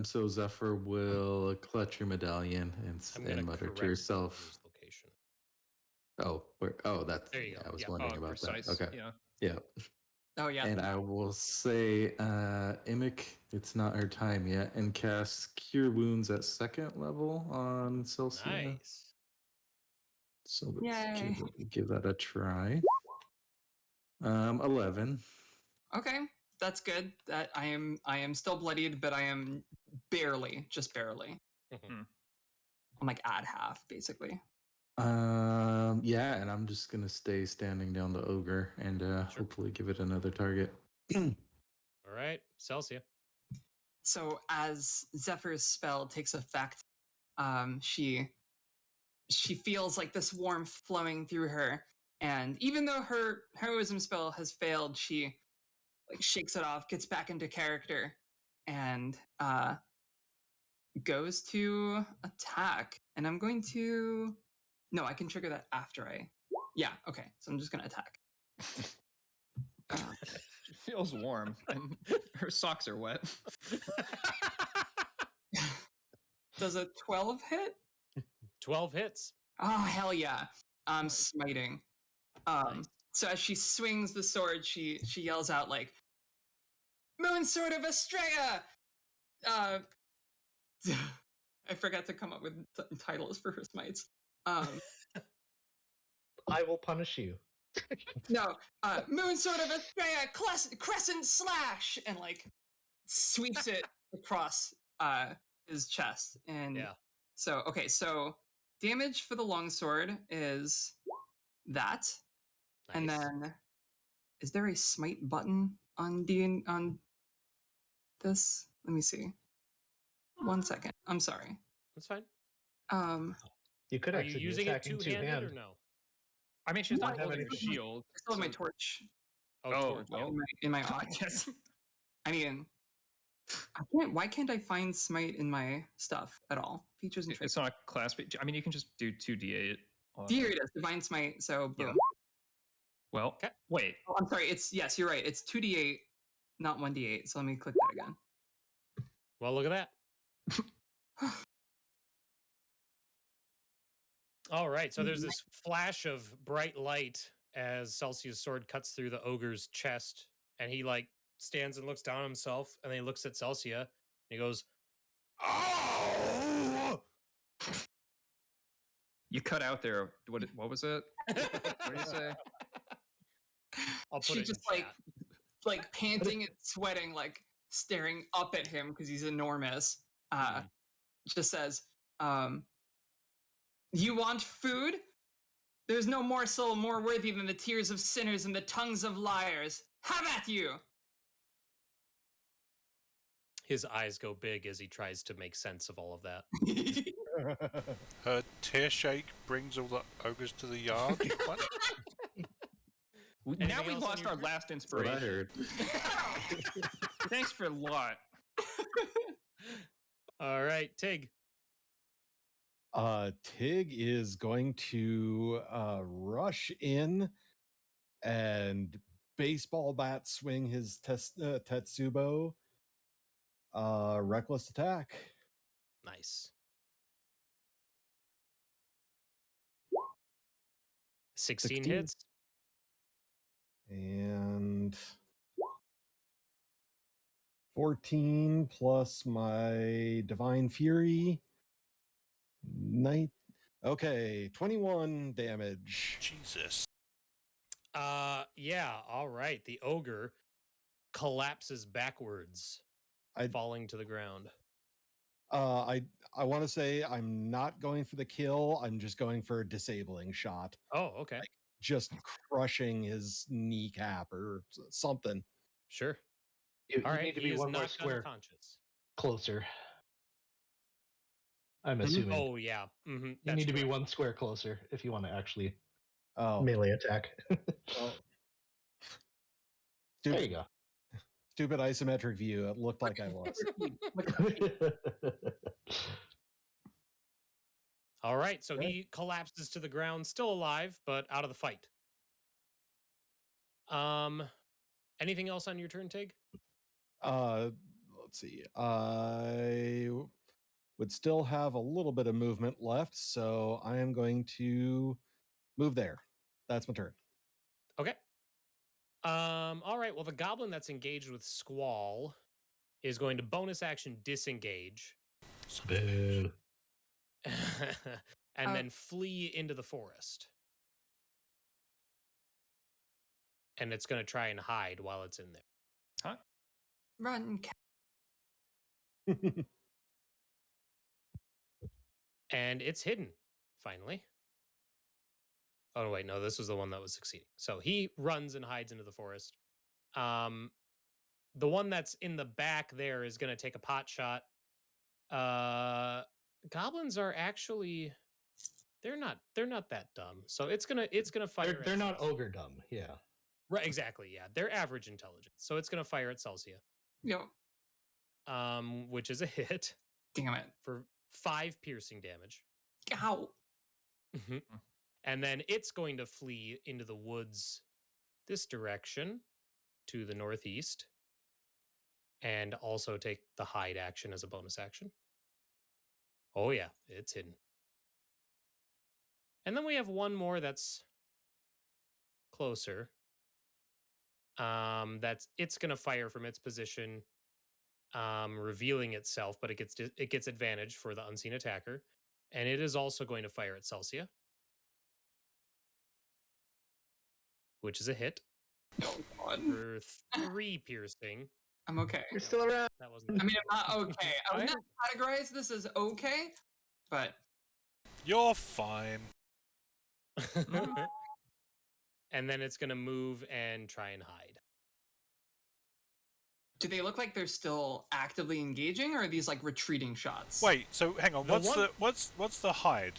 So Zephyr will clutch your medallion I'm gonna and mutter correct to herself. Ogre's location. That's. There you go. I was Yeah. wondering Oh, about precise. that. Okay. Yeah. Yeah. Oh yeah. And I will say, Immick, it's not her time yet, and cast Cure Wounds at 2nd level on Celsia. Nice. So let's Yay. give that a try. 11. Okay, that's good. That I am still bloodied, but I am just barely. I'm like at half, basically. Yeah, and I'm just gonna stay standing down the ogre and hopefully give it another target. All right, Celsia. So as Zephyr's spell takes effect, she feels like this warmth flowing through her, and even though her heroism spell has failed, she like shakes it off, gets back into character, and goes to attack. And I'm going to I can trigger that after okay, so I'm just gonna attack. She feels warm, and her socks are wet. Does a 12 hit? 12 hits. Oh hell yeah. I'm smiting. So as she swings the sword, she yells out like, Moon Sword of Estrella! I forgot to come up with titles for her smites. I will punish you. Moon Sword of Estrella, Crescent Slash! And like sweeps it across his chest. And so damage for the longsword is that. Nice. And then is there a smite button on this? Let me see. 1 second. I'm sorry. That's fine. You could Are you actually using be it attacking two-handed two-hand. or no? I mean, she's No, not I holding a don't. shield. I still have my so- torch Oh, Oh, torch, well. in my I guess. I mean, Why can't I find smite in my stuff at all? Features and traits. It's not a class. I mean, you can just do 2d8. Here it is, divine smite. So boom. Yeah. Well, Okay. wait. Oh, I'm sorry. Yes, you're right. It's 2d8, not 1d8. So let me click that again. Well, look at that. All right, so there's this flash of bright light as Celsia's sword cuts through the ogre's chest, and he like stands and looks down at himself, and then he looks at Celsia, and he goes, "Oh!" You cut out there. What was it? What did you say? I'll put She it just in chat. like panting and sweating, like staring up at him because he's enormous. Just says, "You want food? There's no morsel more worthy than the tears of sinners and the tongues of liars. Have at you!" His eyes go big as he tries to make sense of all of that. Her tear shake brings all the ogres to the yard. What? Now Anything we else on lost your our turn? last That's what I inspiration. heard. Thanks for a lot. All right, Tig. Tig is going to rush in and baseball bat swing his Tetsubo. Reckless attack. Nice. 16 hits. And 14 plus my Divine Fury. Okay, 21 damage. Jesus. Yeah, all right. The ogre collapses backwards, falling to the ground. I want to say I'm not going for the kill. I'm just going for a disabling shot. Oh, okay. Like just crushing his kneecap or something. Sure. You All right, need to he be is one more knocked square unconscious. closer. I'm assuming. Oh, yeah. You need to be one square closer if you want to actually Oh, melee attack. well, There you go. stupid isometric view. It looked like I was. All right, so he collapses to the ground, still alive, but out of the fight. Anything else on your turn, Tig? Let's see. I would still have a little bit of movement left, so I am going to move there. That's my turn. Okay. All right, well, the goblin that's engaged with Squall is going to bonus action disengage. Boo. And then flee into the forest. And it's going to try and hide while it's in there. Huh? Run. And it's hidden, finally. Oh, wait, no, this was the one that was succeeding. So he runs and hides into the forest. The one that's in the back there is going to take a pot shot. Goblins are actually... They're not that dumb. So it's gonna fire. They're not ogre dumb. Yeah. Right, exactly. Yeah, they're average intelligence. So it's gonna fire at Celsia. Yep. Which is a hit. Damn it. For 5 piercing damage. Ow. And then it's going to flee into the woods this direction to the northeast. And also take the hide action as a bonus action. Oh yeah, it's hidden. And then we have one more that's closer. It's gonna fire from its position, revealing itself, but it gets advantage for the unseen attacker, and it is also going to fire at Celsia, which is a hit for 3 piercing. I'm okay. You're still around. That wasn't. I mean, I'm not okay. I would not categorize this as okay, but You're fine. And then it's gonna move and try and hide. do they look like they're still actively engaging, or are these like retreating shots? Wait, so hang on. The What's the hide?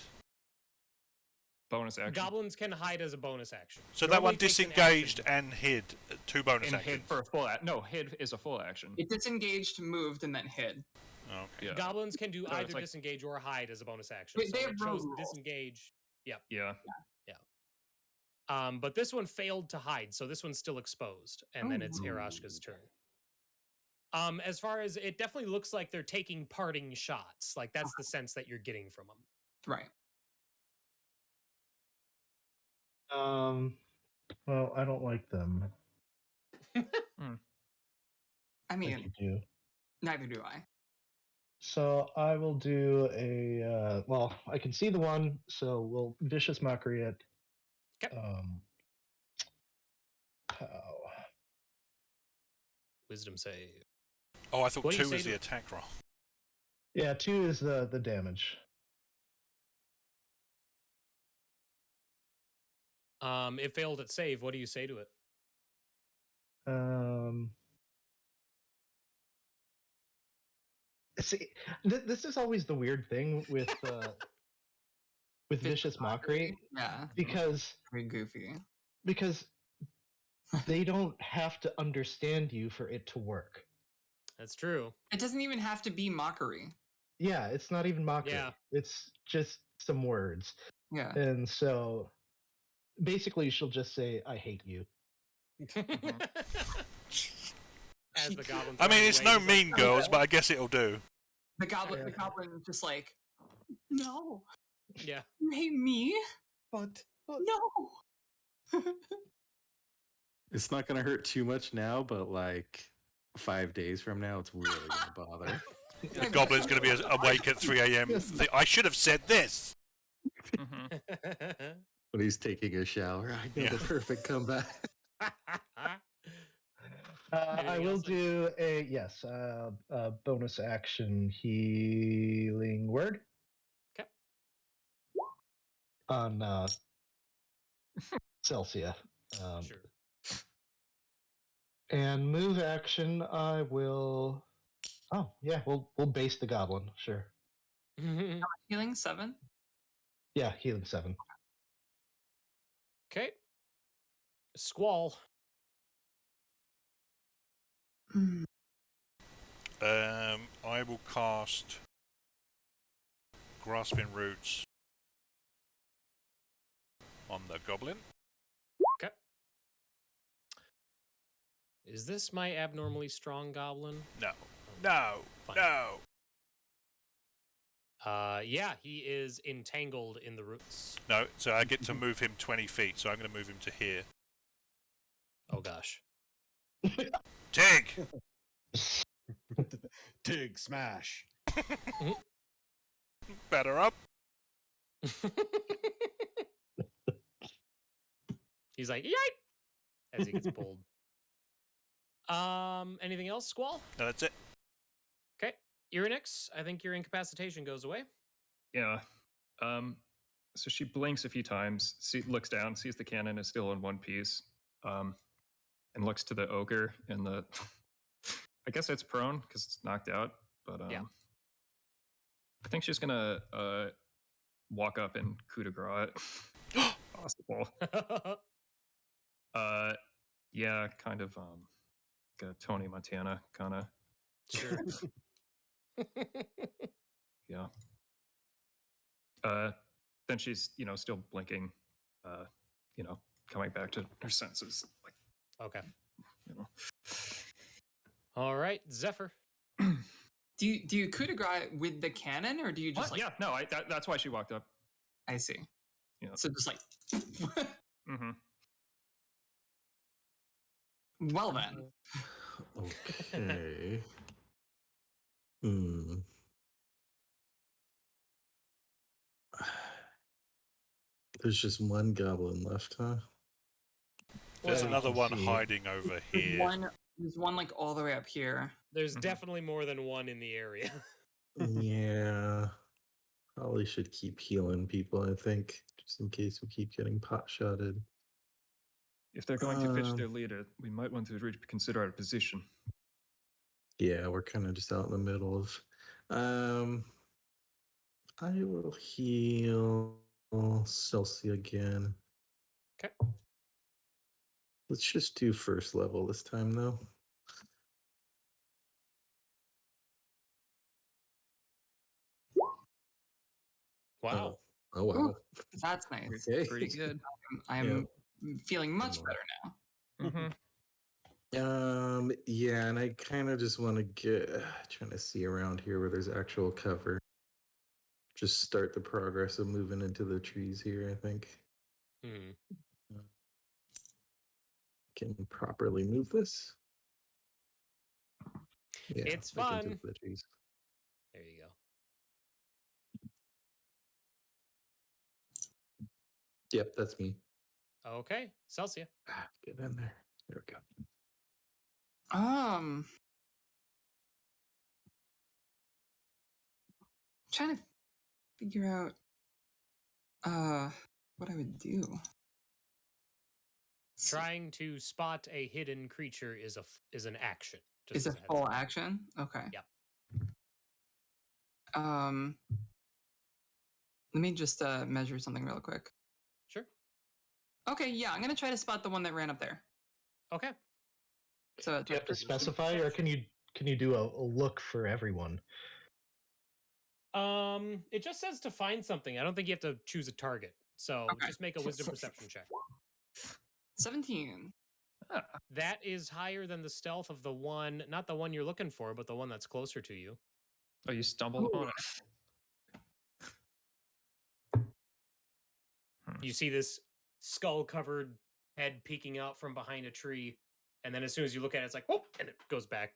bonus action. Goblins can hide as a bonus action. So that Normally one it takes an disengaged action. and hid. 2 bonus And actions. hid for a full no, hid is a full action. It disengaged, moved, and then hid. Okay. Yeah. Goblins can do So either it's like- disengage or hide as a bonus action. They So have it rogue shows rules. disengage. Yep. Yeah. But this one failed to hide, so this one's still exposed, and then it's Aerashka's turn. As far as it definitely looks like they're taking parting shots. Like that's the sense that you're getting from them. Right. Well, I don't like them. I If mean, you do. neither do I. So I will do a well, I can see the one, so we'll vicious mockery it. Okay. Pow. Wisdom save. Oh, I thought What do you 2 say was to the it? attack roll. Yeah, 2 is the damage. It failed at save. What do you say to it? See, this is always the weird thing with vicious mockery Yeah. because Very goofy. they don't have to understand you for it to work. That's true. It doesn't even have to be mockery. Yeah, it's not even mockery. Yeah. It's just some words. Yeah. And so basically she'll just say, I hate you. As the goblin. I mean, runs it's away, no he's like, mean girls, but I guess it'll do. The goblin just like, no, Yeah. you hate me? But No. It's not gonna hurt too much now, but like 5 days from now, it's really gonna bother. The goblin's going to be awake at 3 a.m. I should have said this. When he's taking a shower, I know the perfect comeback. I Anything will else? do a bonus action healing word. Okay. On Celsia. Sure. And move action, I will. Oh yeah, we'll base the goblin. Sure. Healing 7. Yeah, healing 7. Okay. Squall. I will cast Grasping Roots on the goblin. Okay. Is this my abnormally strong goblin? No. No. Fine. No. Yeah, he is entangled in the roots. No, so I get to move him 20 feet, so I'm going to move him to here. Oh gosh. Tig! Tig smash. Better up. He's like, yipe! As he gets pulled. Anything else, Squall? No, that's it. Okay. Irynyx, I think your incapacitation goes away. Yeah. So she blinks a few times, looks down, sees the cannon is still in one piece, and looks to the ogre and the. I guess it's prone because it's knocked out, but Yeah. I think she's gonna walk up and coup de grace it. Possible. Yeah, kind of like a Tony Montana kind of. Sure. Yeah. Then she's, still blinking, coming back to her senses. Like, Okay. All right, Zephyr. Do you coup de grace with the cannon, or do you just what? Yeah, no, that's why she walked up. I see. Yeah. So just like. Mm-hmm. Well then. Okay. There's just one goblin left, huh? There's Well, another one see. hiding over here. There's one like all the way up here. There's Mhm. definitely more than one in the area. Yeah. Probably should keep healing people, I think, just in case we keep getting pot shotted. If they're going to fetch their leader, we might want to reconsider our position. Yeah, we're kind of just out in the middle of. I will heal Celsia again. Okay. Let's just do first level this time, though. Wow. Oh wow. Ooh, that's nice. Okay. Pretty good. I'm feeling much Come on. better now. Mm-hmm. Yeah, and I kind of just want to get trying to see around here where there's actual cover. Just start the progress of moving into the trees here, I think. Hmm. Can properly move this. Yeah, It's like into fun. the trees. There you go. Yep, that's me. Okay, Celsia. Get in there. There we go. Trying to figure out what I would do. Trying to spot a hidden creature is an action. Is a as heads full up. action? Okay. Yep. Let me just measure something real quick. Sure. Okay, yeah, I'm gonna try to spot the one that ran up there. Okay. So Do you have to specify, or can you do a look for everyone? It just says to find something. I don't think you have to choose a target. So Okay. just make a wisdom perception check. 17. That is higher than the stealth of the one, not the one you're looking for, but the one that's closer to you. Oh, you stumbled upon it. You see this skull-covered head peeking out from behind a tree, and then as soon as you look at it, it's like, whoop, and it goes back.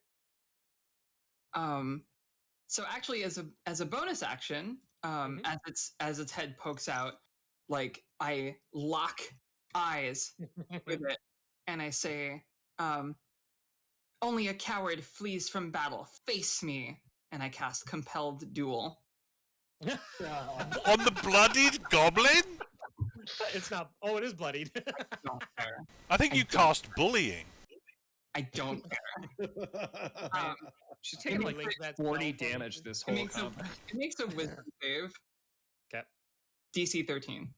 So actually, as a bonus action, as its head pokes out, like I lock eyes with it, and I say, "Only a coward flees from battle. Face me!" And I cast Compelled Duel. On the bloodied goblin? It's not. Oh, it is bloodied. Not fair. I think you cast bullying. I don't care. She's taking Maybe like link that 40 spell for damage me. this It whole makes, combat. it makes a wisdom save. Okay. DC 13.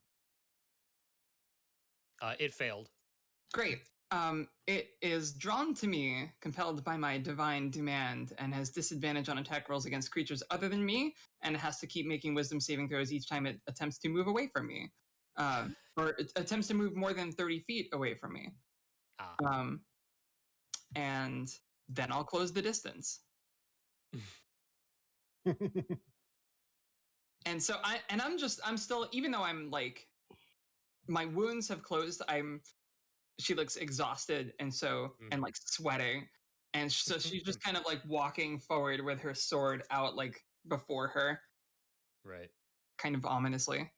It failed. Great. It is drawn to me, compelled by my divine demand, and has disadvantage on attack rolls against creatures other than me, and it has to keep making wisdom saving throws each time it attempts to move away from me. Or it attempts to move more than 30 feet away from me. And then I'll close the distance. And so I'm still, even though I'm like, my wounds have closed, she looks exhausted and like sweating. And so she's just kind of like walking forward with her sword out like before her. Right. Kind of ominously.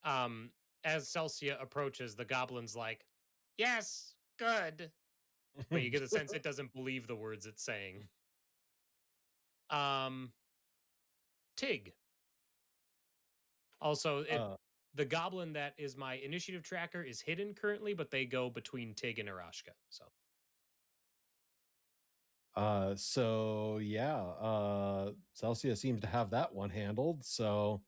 As Celsia approaches, the goblin's like, yes, good. But you get the sense it doesn't believe the words it's saying. Tig. Also, the goblin that is my initiative tracker is hidden currently, but they go between Tig and Aerashka. So yeah, Celsia seems to have that one handled. So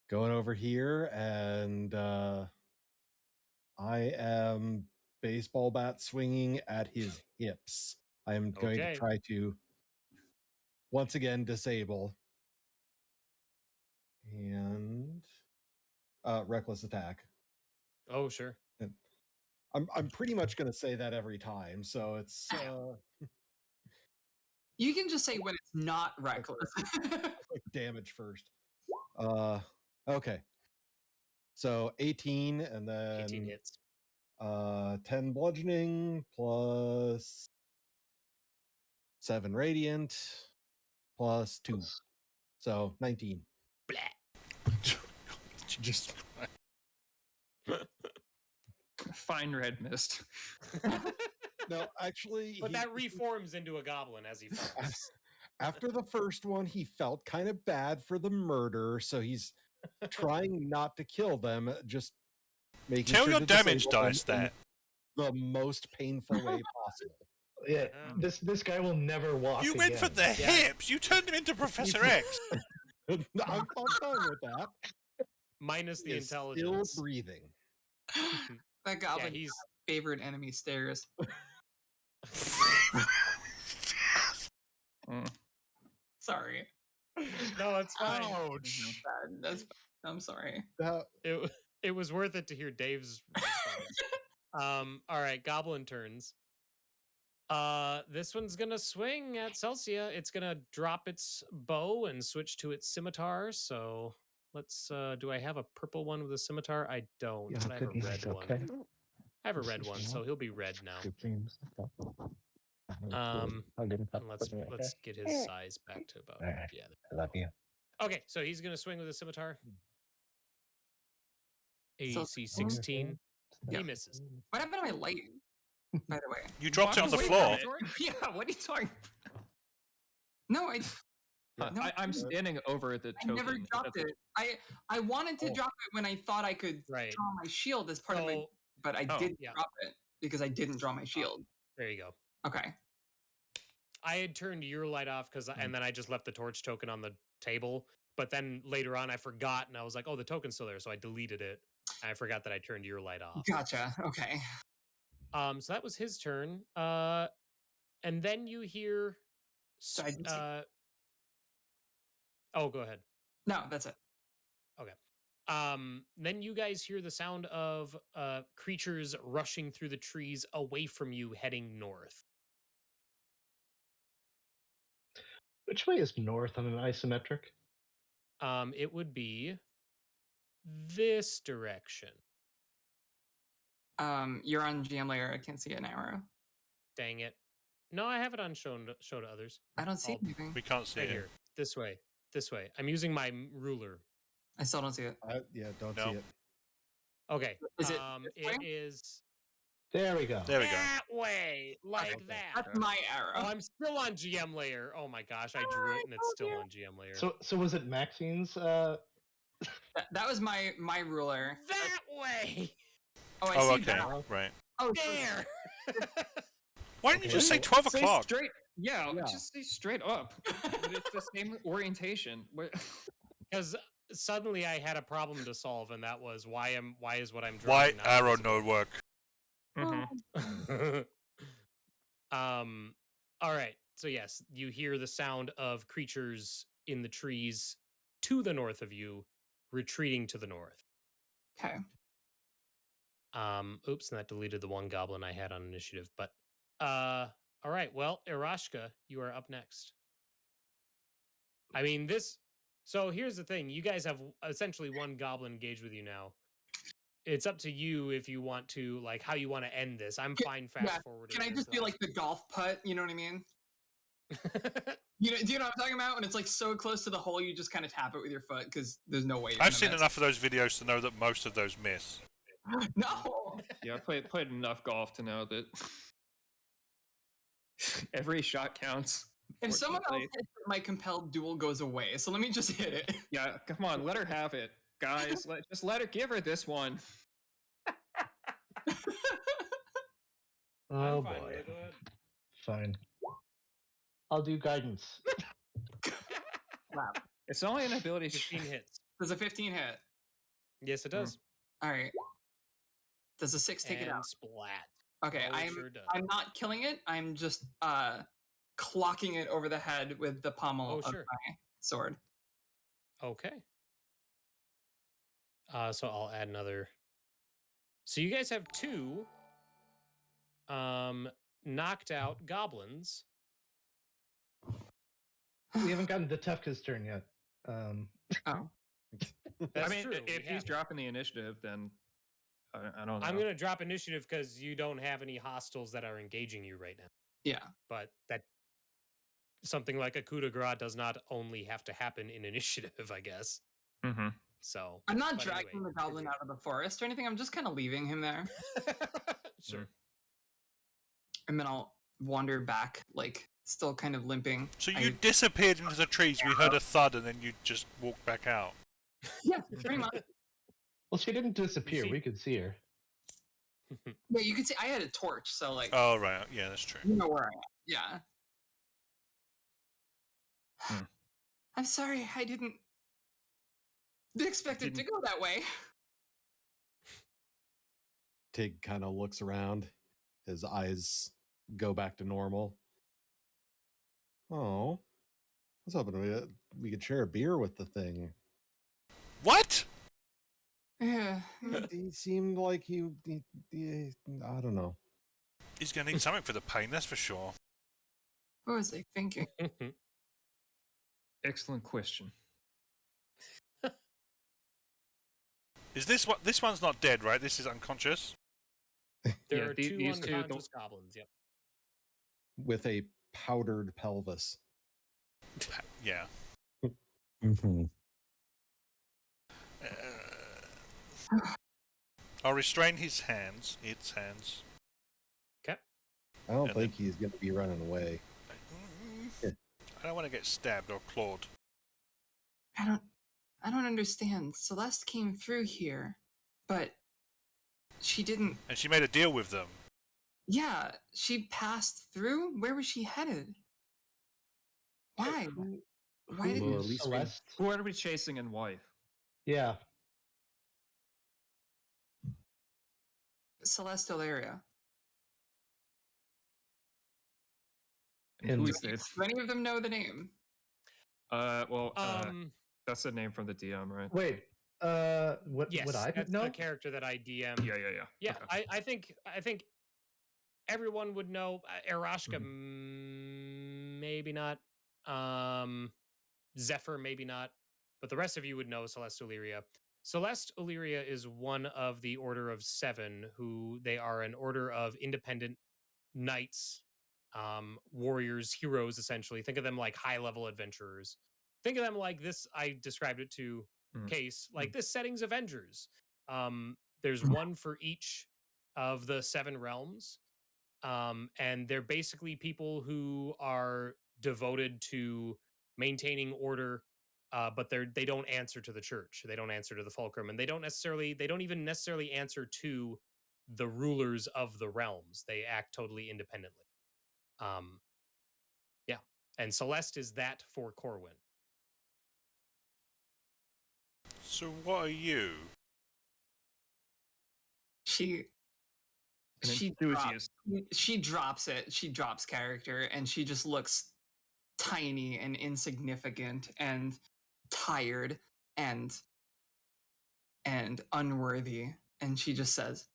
going over here, and I am baseball bat swinging at his hips. I am going to try to once again disable and reckless attack. Oh, sure. And I'm pretty much going to say that every time. So it's you can just say when it's not reckless. like damage first. Okay. So 18 and then 18 hits. 10 bludgeoning plus 7 radiant plus 2. So 19. Just Fine red mist. No, actually, but that reforms into a goblin as he falls. After the first one, he felt kind of bad for the murder, so he's trying not to kill them, just making tell sure your to damage disable dice them in that. the most painful way possible. Yeah, this guy will never walk. You went for the Yeah. hips. You turned him into Professor X. I'm fine with that. Minus the He is intelligence. Still breathing. That goblin he's favorite enemy stares. Sorry. No, it's fine. Ouch. That's I'm sorry. It was worth it to hear Dave's response. All right, goblin turns. This one's gonna swing at Celsia. It's gonna drop its bow and switch to its scimitar. So let's. Do I have a purple one with a scimitar? I don't. But I have a red one. Okay. I have a red one, so he'll be red now. And let's get his size back to about. Alright. Yeah. I love you. Okay, so he's gonna swing with a scimitar. So- AC 16. Yeah. He misses. What happened to my light? By the way. You dropped it on the Wait a floor. minute. Yeah, what are you talking? No, I No, I'm standing over the I token. never dropped it. I wanted to drop it when I thought I could Right. draw my shield as part of my, So but I didn't yeah. drop it because I didn't draw my shield. there you go. Okay. I had turned your light off and then I just left the torch token on the table. But then later on, I forgot, and I was like, "Oh, the token's still there," so I deleted it. And I forgot that I turned your light off. Gotcha. Okay. So that was his turn. And then you hear. So I did Oh, go ahead. No, that's it. Then you guys hear the sound of creatures rushing through the trees away from you, heading north. Which way is north on an isometric? It would be this direction. You're on GM layer. I can't see an arrow. Dang it! No, I have it on show to others. I don't see I'll- anything. We can't see Right it. here, this way. I'm using my ruler. I still don't see it. Don't No. see it. Okay. Is it this way? It is There we go. There we go. that way, like Okay. that. That's my Oh, arrow. I'm still on GM layer. Oh my gosh, I drew it and it's still on GM layer. So was it Maxine's? That was my ruler. that way. Oh, I Oh, see okay. that. Right. Oh, There. Why didn't you Okay. just say 12 Say o'clock? straight. Yeah, Yeah. just say straight up. But it's the same orientation. Because suddenly I had a problem to solve, and that was why is what I'm Why drawing not arrow visible? no work? Mhm. All right. So yes, you hear the sound of creatures in the trees to the north of you, retreating to the north. Okay. Oops, and that deleted the one goblin I had on initiative. But all right. Well, Aerashka, you are up next. I mean this. So here's the thing: you guys have essentially one goblin engaged with you now. It's up to you if you want to, like, how you want to end this. I'm fine fast forwarding. Can I just be like the golf putt? You know what I mean? Do you know what I'm talking about? When it's like so close to the hole, you just kind of tap it with your foot because there's no way. I've seen enough of those videos to know that most of those miss. No. Yeah, I played enough golf to know that every shot counts. If someone else Fortunately. hits it, my compelled duel goes away. So let me just hit it. Yeah, come on, let her have it, guys. Just let her give her this one. Oh I'm fine boy. with it. Fine. I'll do guidance. Wow. It's only an ability. 15 hits. Does a 15 hit? Yes, it does. All right. Does a 6 take it And out? splat. Okay, Oh, it sure does. I'm not killing it. I'm just clocking it over the head with the pommel of sure. my sword. Okay. So I'll add another. So you guys have two knocked out goblins. We haven't gotten to Tefka's turn yet. Oh. That's I mean, true. if he's dropping the initiative, then I don't know. I'm gonna drop initiative because you don't have any hostiles that are engaging you right now. Yeah. But that something like a coup de grace does not only have to happen in initiative, I guess. Mm-hmm. So I'm not but dragging anyway, the goblin out of the forest or anything. I'm just kind of leaving him there. Sure. And then I'll wander back, like, still kind of limping. So you disappeared into the trees, we heard a thud, and then you just walked back out. Yeah, pretty much. Well, she didn't disappear. see- We could see her. Yeah, you can see I had a torch, so, like, Oh, right. Yeah, that's true. you know where I am. Yeah. Hmm. I'm sorry, I didn't They expect it to go that way. Tig kind of looks around. His eyes go back to normal. Oh, I was hoping we could share a beer with the thing. What? Yeah. He seemed like he I don't know. He's going to need something for the pain, that's for sure. What was I thinking? Excellent question. Is this what? This one's not dead, right? This is unconscious. There Yeah, are two these two unconscious goblins. Yep. With a powdered pelvis. Yeah. Mm-hmm. I'll restrain his hands. Its hands. Okay. I don't think he's going to be running away. I don't want to get stabbed or clawed. I don't understand. Celeste came through here, but she didn't. And she made a deal with them. Yeah, she passed through. Where was she headed? Why? Why did Well, at least Celeste? Who are we chasing and why? Yeah. Celestial area? And who is this? Do any of them know the name? That's the name from the DM, right? Wait. What Yes, would I that's know? the character that I DM. Yeah. Yeah, Okay. I think everyone would know. Aerashka, maybe not. Zephyr, maybe not. But the rest of you would know Celeste Illyria. Celeste Illyria is one of the Order of Seven, who they are an order of independent knights, warriors, heroes, essentially. Think of them like high-level adventurers. Think of them like this. I described it to Case, like this setting's Avengers. There's one for each of the 7 realms. And they're basically people who are devoted to maintaining order, but they don't answer to the church. They don't answer to the fulcrum, and they don't even necessarily answer to the rulers of the realms. They act totally independently. Yeah, and Celeste is that for Corwin. So what are you? She enthusiast. she drops it. She drops character, and she just looks tiny and insignificant and tired and unworthy. And she just says,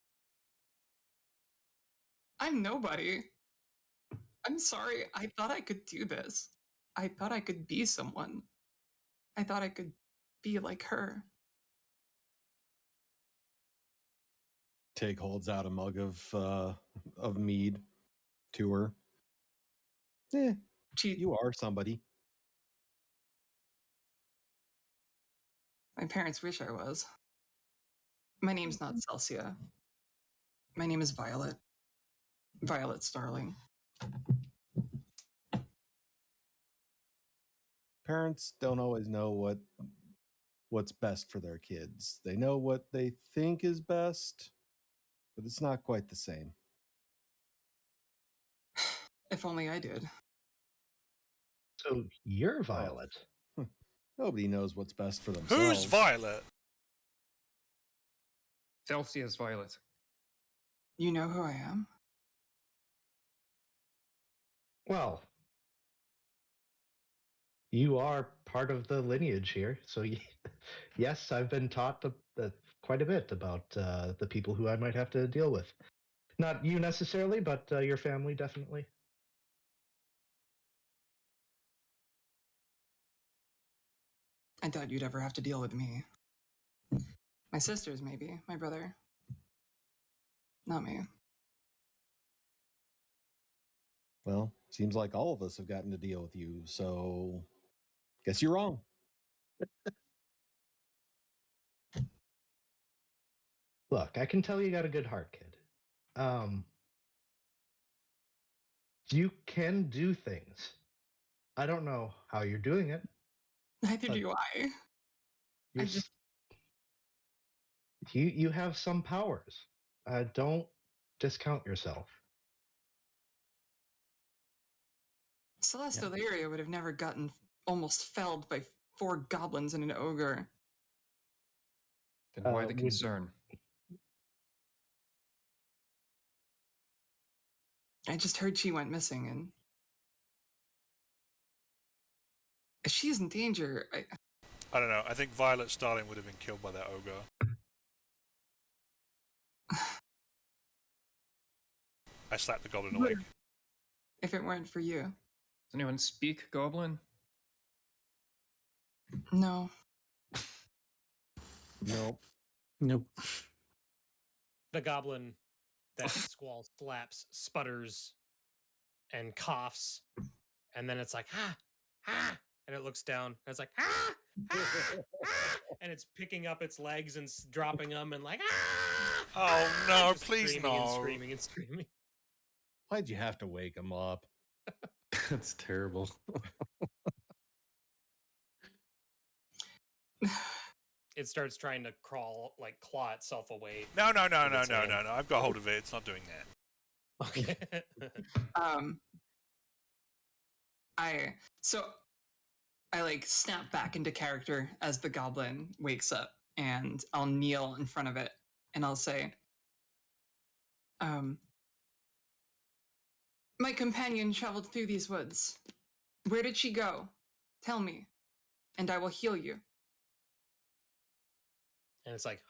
"I'm nobody. I'm sorry. I thought I could do this. I thought I could be someone. I thought I could be like her." Tig holds out a mug of mead to her. You are somebody. My parents wish I was. My name's not Celsia. My name is Violet. Violet Starling. Parents don't always know what's best for their kids. They know what they think is best, but it's not quite the same. If only I did. So you're Violet. Nobody knows what's best for themselves. Who's Violet? Celsia's Violet. You know who I am? Well, you are part of the lineage here, so yes, I've been taught quite a bit about the people who I might have to deal with. Not you necessarily, but your family definitely. I doubt you'd ever have to deal with me. My sisters, maybe. My brother. Not me. Well, seems like all of us have gotten to deal with you, so guess you're wrong. Look, I can tell you got a good heart, kid. You can do things. I don't know how you're doing it. Neither do I. You have some powers. Don't discount yourself. Celestial area would have never gotten almost felled by 4 goblins and an ogre. Then why the would- concern? I just heard she went missing, and if she's in danger, I don't know. I think Violet Starling would have been killed by that ogre. I slapped the goblin awake. if it weren't for you, Does anyone speak Goblin? no. Nope. Nope. The goblin that Squall slaps sputters and coughs, and then it's like ah, and it looks down and it's like ah, and it's picking up its legs and dropping them and like Oh no! just Please screaming and no! screaming and screaming. Why'd you have to wake him up? That's terrible. It starts trying to crawl, like claw itself away. No! with its hand. I've got hold of it. It's not doing that. Okay. I like snap back into character as the goblin wakes up, and I'll kneel in front of it and I'll say, my companion traveled through these woods. Where did she go? Tell me, and I will heal you. And it's like,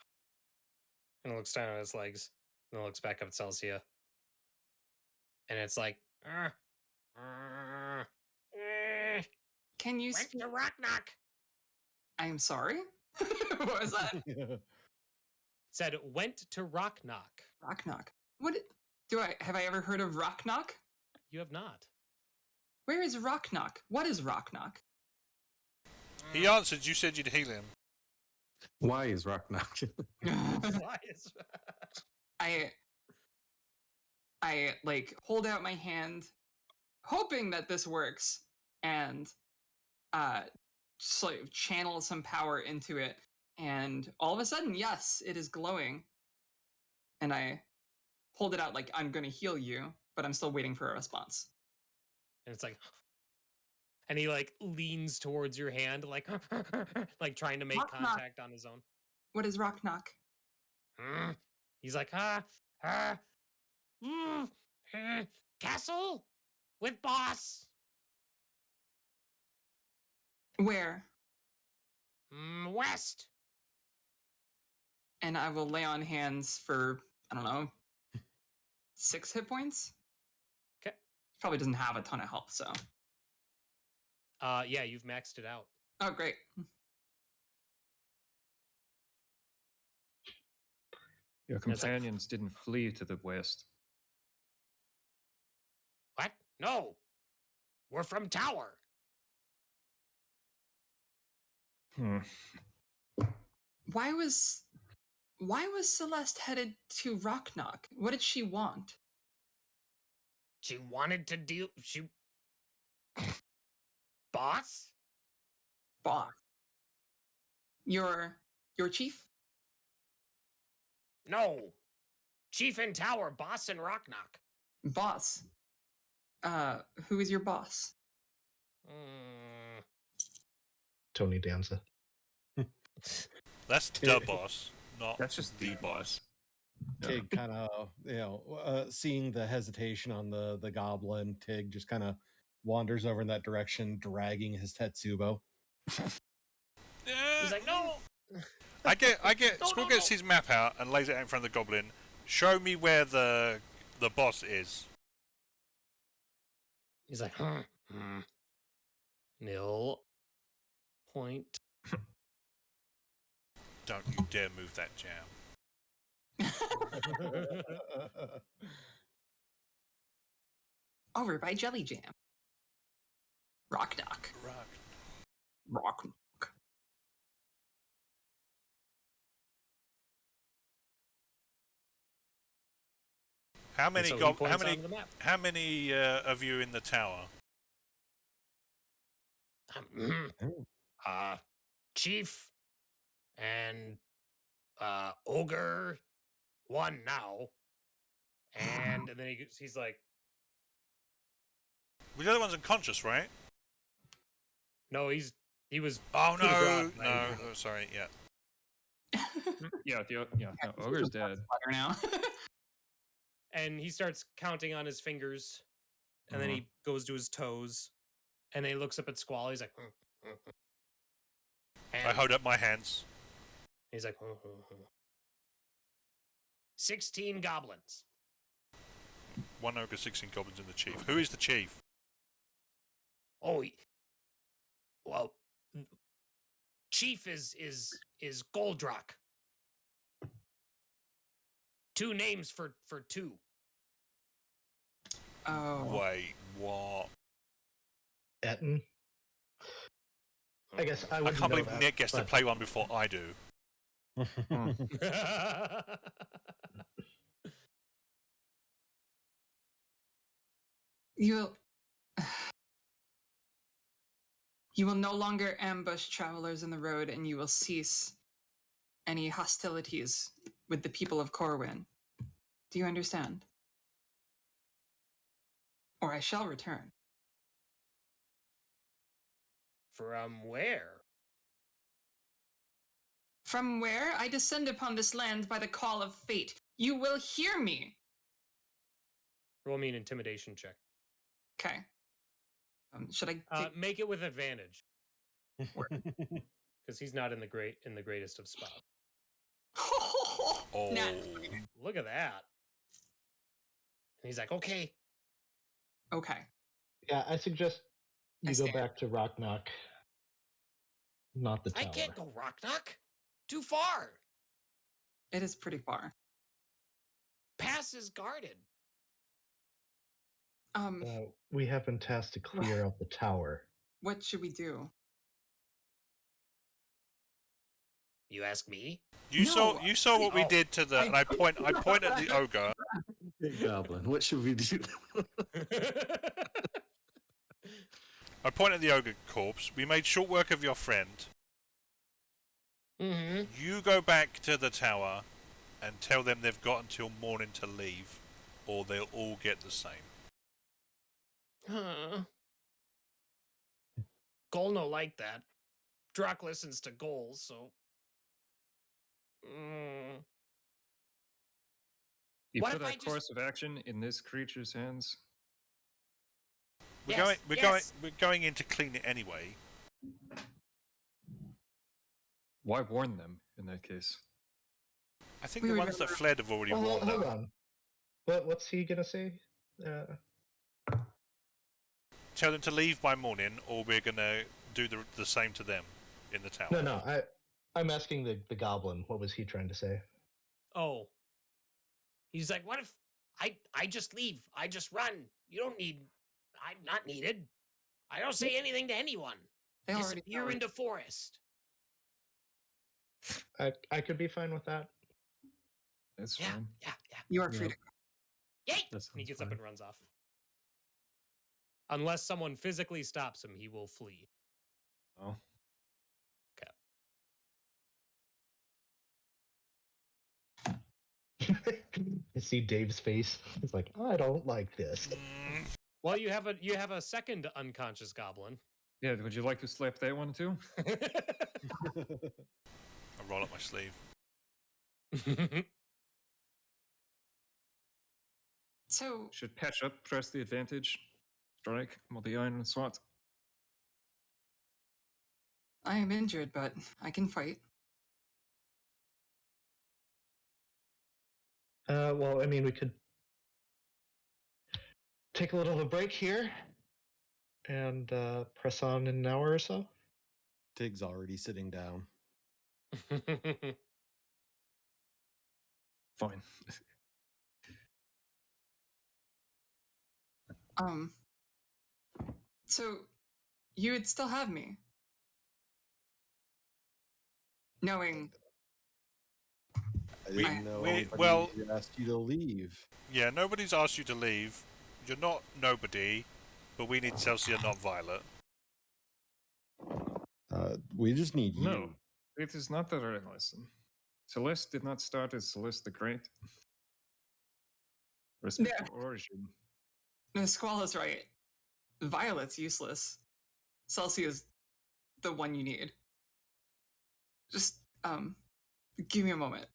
and it looks down at its legs, and it looks back up at Celsia, and it's like, Can you went speak? to Rocknock. I'm sorry? What was that? Said went to Rocknock. Rocknock. Have I ever heard of Rocknock? You have not. Where is Rocknock? What is Rocknock? He answered. You said you'd heal him. Why is Rocknock? Why is- I like hold out my hand, hoping that this works, and just like channel some power into it, and all of a sudden, yes, it is glowing. And I hold it out like I'm gonna heal you, but I'm still waiting for a response. And it's like, and he like leans towards your hand, like, like trying to make Knock, knock. contact on his own. What is Rocknock? He's like, castle with boss. Where? West. And I will lay on hands for, I don't know, 6 hit points? Okay. Probably doesn't have a ton of health, so. Yeah, you've maxed it out. Oh, great. Your It's like- companions didn't flee to the west. What? No. We're from Tower. Why was Celeste headed to Rocknock? What did she want? She wanted to deal. Boss? Boss. Your chief? No. Chief in Tower, boss in Rocknock. Boss. Who is your boss? Tony Danza. That's the boss, not That's just the boss. Tig kind of, seeing the hesitation on the goblin, Tig just kind of wanders over in that direction, dragging his Tetsubo. He's like, no. I get. No, Squall no, gets no. his map out and lays it out in front of the goblin. Show me where the boss is. He's like, Nil. Point. Don't you dare move that jam. Over by Jelly Jam. Rocknock. Rocknock. How many so he how points many onto the map. how many of you in the tower? Chief and ogre, one now, and then he's like, Well, the other one's unconscious, right? no, he was. Oh Coup de no, grace, no. right? Oh, sorry, yeah. Yeah, no, ogre's dead. Now. And he starts counting on his fingers, and then he goes to his toes, and then he looks up at Squall. He's like, I hold up my hands. He's like, 16 goblins. 1 ogre, 16 goblins, and the chief. Who is the chief? Oh, well, chief is Goldrock. 2 names for 2. Oh. Wait, what? Etten. I guess I I wouldn't can't know believe that, Nick gets to but- play one before I do. You will no longer ambush travelers in the road, and you will cease any hostilities with the people of Corwin. Do you understand? Or I shall return. From where? From where I descend upon this land by the call of fate. You will hear me. Roll me an intimidation check. Okay. Should I make it with advantage? Because he's not in the greatest of spots. Oh. Nat. Look at that. And he's like, okay. Okay. Yeah, I suggest I you go stand. back to Rock Knock, not the tower. I can't go Rock Knock. Too far. It is pretty far. Pass is guarded. We have been tasked to clear out the tower. What should we do? You ask me? You No, saw what we did to the, and I point at the ogre. Big goblin. What should we do? I point at the ogre corpse. We made short work of your friend. Mm-hmm. You go back to the tower and tell them they've got until morning to leave, or they'll all get the same. Huh. Goal no like that. Drock listens to goals, so. You What put if our I just- course of action in this creature's hands. We're Yes. going in to clean it anyway. Why warn them in that case? I think We the would ones that fled have already Oh, warned hold them. on. What's he gonna say? Tell them to leave by morning, or we're gonna do the same to them in the tower. No. I'm asking the goblin. What was he trying to say? Oh. He's like, what if I just leave? I just run. You don't need. I'm not needed. I don't say anything to anyone. They already Disappear know. into forest. I could be fine with that. That's Yeah, fine. yeah. You are free Yep. to Yay! That And he sounds gets up fine. and runs off. Unless someone physically stops him, he will flee. Oh. I see Dave's face. He's like, I don't like this. Well, you have a second unconscious goblin. Yeah, would you like to slap that one too? I roll up my sleeve. So, Should patch up, press the advantage, strike, multi iron swat. I am injured, but I can fight. Well, I mean, we could take a little of a break here and press on in an hour or so. Tig's already sitting down. Fine. So you would still have me, knowing I didn't know we- anybody well- asked you to leave. Yeah, nobody's asked you to leave. You're not nobody, but we need Celsia, not Violet. We just need you. No, it is not the right lesson. Celeste did not start as Celeste the Great. Respect for origin. the Squall is right. Violet's useless. Celsia is the one you need. Just give me a moment.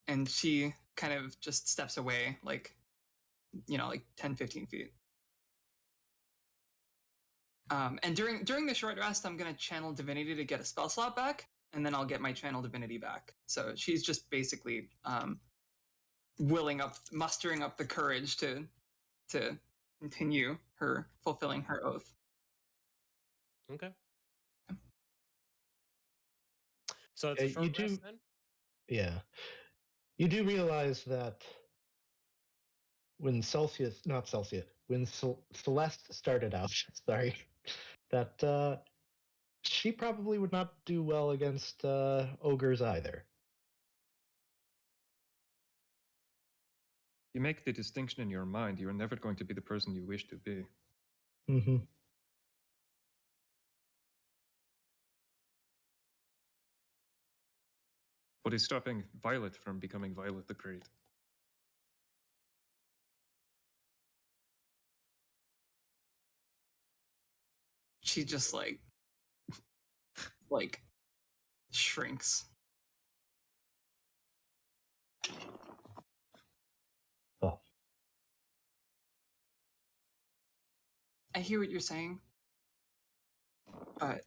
And she kind of just steps away, like, like 10, 15 feet. And during the short rest, I'm going to channel Divinity to get a spell slot back, and then I'll get my channel Divinity back. So she's just basically mustering up the courage to continue fulfilling her oath. Okay. So it's a short rest then? Yeah. You do realize that when when Celeste started out, sorry, that she probably would not do well against ogres either. You make the distinction in your mind. You're never going to be the person you wish to be. Mm-hmm. What is stopping Violet from becoming Violet the Great? She just like shrinks. Oh. I hear what you're saying, but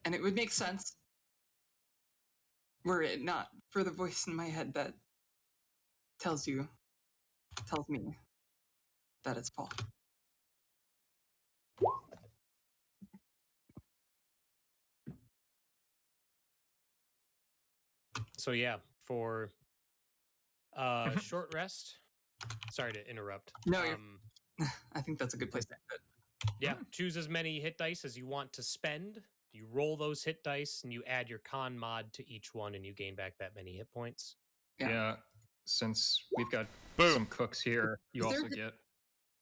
and it would make sense were it not for the voice in my head that tells me that it's false. So yeah, for short rest. Sorry to interrupt. No, I think that's a good place to end it. Yeah, choose as many hit dice as you want to spend. You roll those hit dice and you add your con mod to each one, and you gain back that many hit points. Yeah, since we've got Boom. some cooks here, you Is also there- get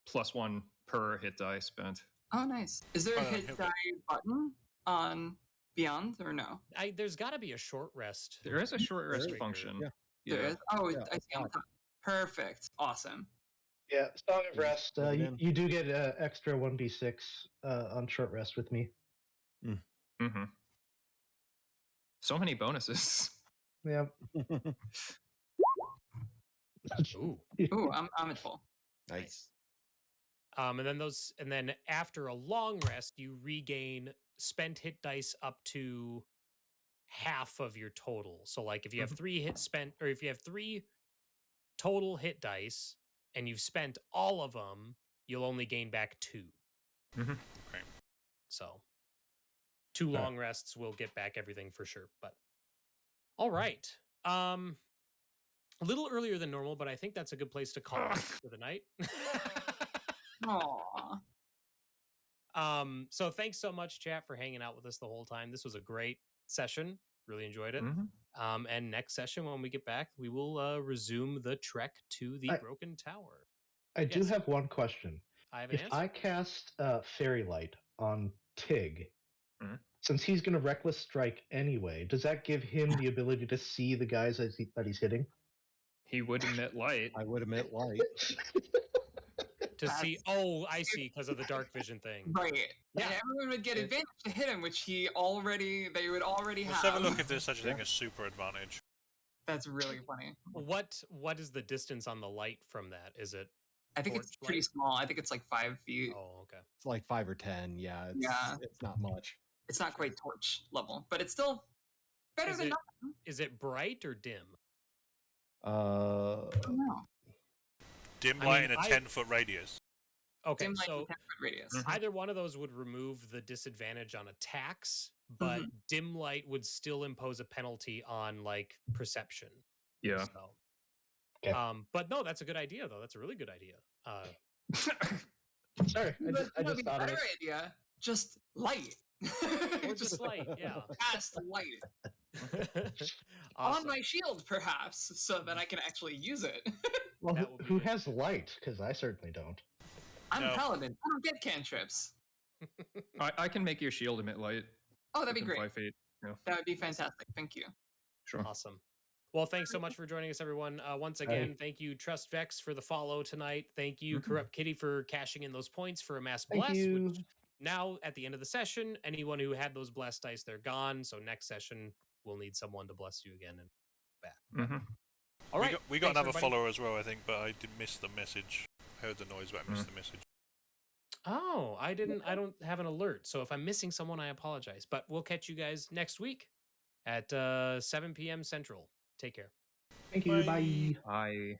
+1 per hit die spent. Oh, nice. Is there a hit die button on Beyond or no? There's got to be a short rest. There is a short rest Trigger. function. Yeah. There is? Oh, Yeah, I see on the top. Perfect. Awesome. Yeah, Song of Yeah, Rest. plug it in. You do get extra 1d6 on short rest with me. Mm-hmm. So many bonuses. Yeah. Ooh. Ooh, I'm at full. Nice. And then after a long rest, you regain spent hit dice up to half of your total. So like if you have 3 hit spent, or if you have 3 total hit dice and you've spent all of them, you'll only gain back 2. Okay. So 2 long rests will get back everything for sure. But all right. A little earlier than normal, but I think that's a good place to call it for the night. Aww. So thanks so much, chat, for hanging out with us the whole time. This was a great session. Really enjoyed it. And next session, when we get back, we will resume the trek to the Broken Tower. I do have one question. I have an If answer. I cast Fairy Light on Tig, since he's going to Reckless Strike anyway, does that give him the ability to see the guys that he's hitting? He would emit light. I would emit light. To see, I see, because of the dark vision thing. Right. Yeah. And everyone would get advantage to hit him, which they would already have. Let's have a look if there's such a thing as super advantage. That's really funny. What is the distance on the light from that? Is it? I think it's pretty small. I think it's like 5 feet. Oh, okay. It's like 5 or 10. Yeah. It's not much. It's not quite torch level, but it's still better than nothing. Is it bright or dim? I don't know. Dim light in a 10-foot radius. Okay, Dim light so in 10-foot radius. Either one of those would remove the disadvantage on attacks, but dim light would still impose a penalty on like perception. Yeah. So, Okay. but no, that's a good idea though. That's a really good idea. Sorry, I just thought of it. Idea. Just light. Or just light, yeah. Cast light. Awesome. On my shield, perhaps, so that I can actually use it. Well, who has light? Because I certainly don't. I'm a paladin. I don't get cantrips. I can make your shield emit light. Oh, that'd be within great. 5 feet. Yeah. That would be fantastic. Thank you. Sure. Awesome. Well, thanks so much for joining us, everyone. Once again, thank you, Trust Vex, for the follow tonight. Thank you, Corrupt Kitty, for cashing in those points for a Mass Bless, which now at the end of the session, anyone who had those blessed dice, they're gone. So next session, we'll need someone to bless you again and back. Mm-hmm. All right. We got thanks, another everybody. follower as well, I think, but I did miss the message. Heard the noise, but I missed the message. Oh, I didn't. I don't have an alert. So if I'm missing someone, I apologize. But we'll catch you guys next week at 7 p.m. Central. Take care. Thank you. Bye. Bye. Bye.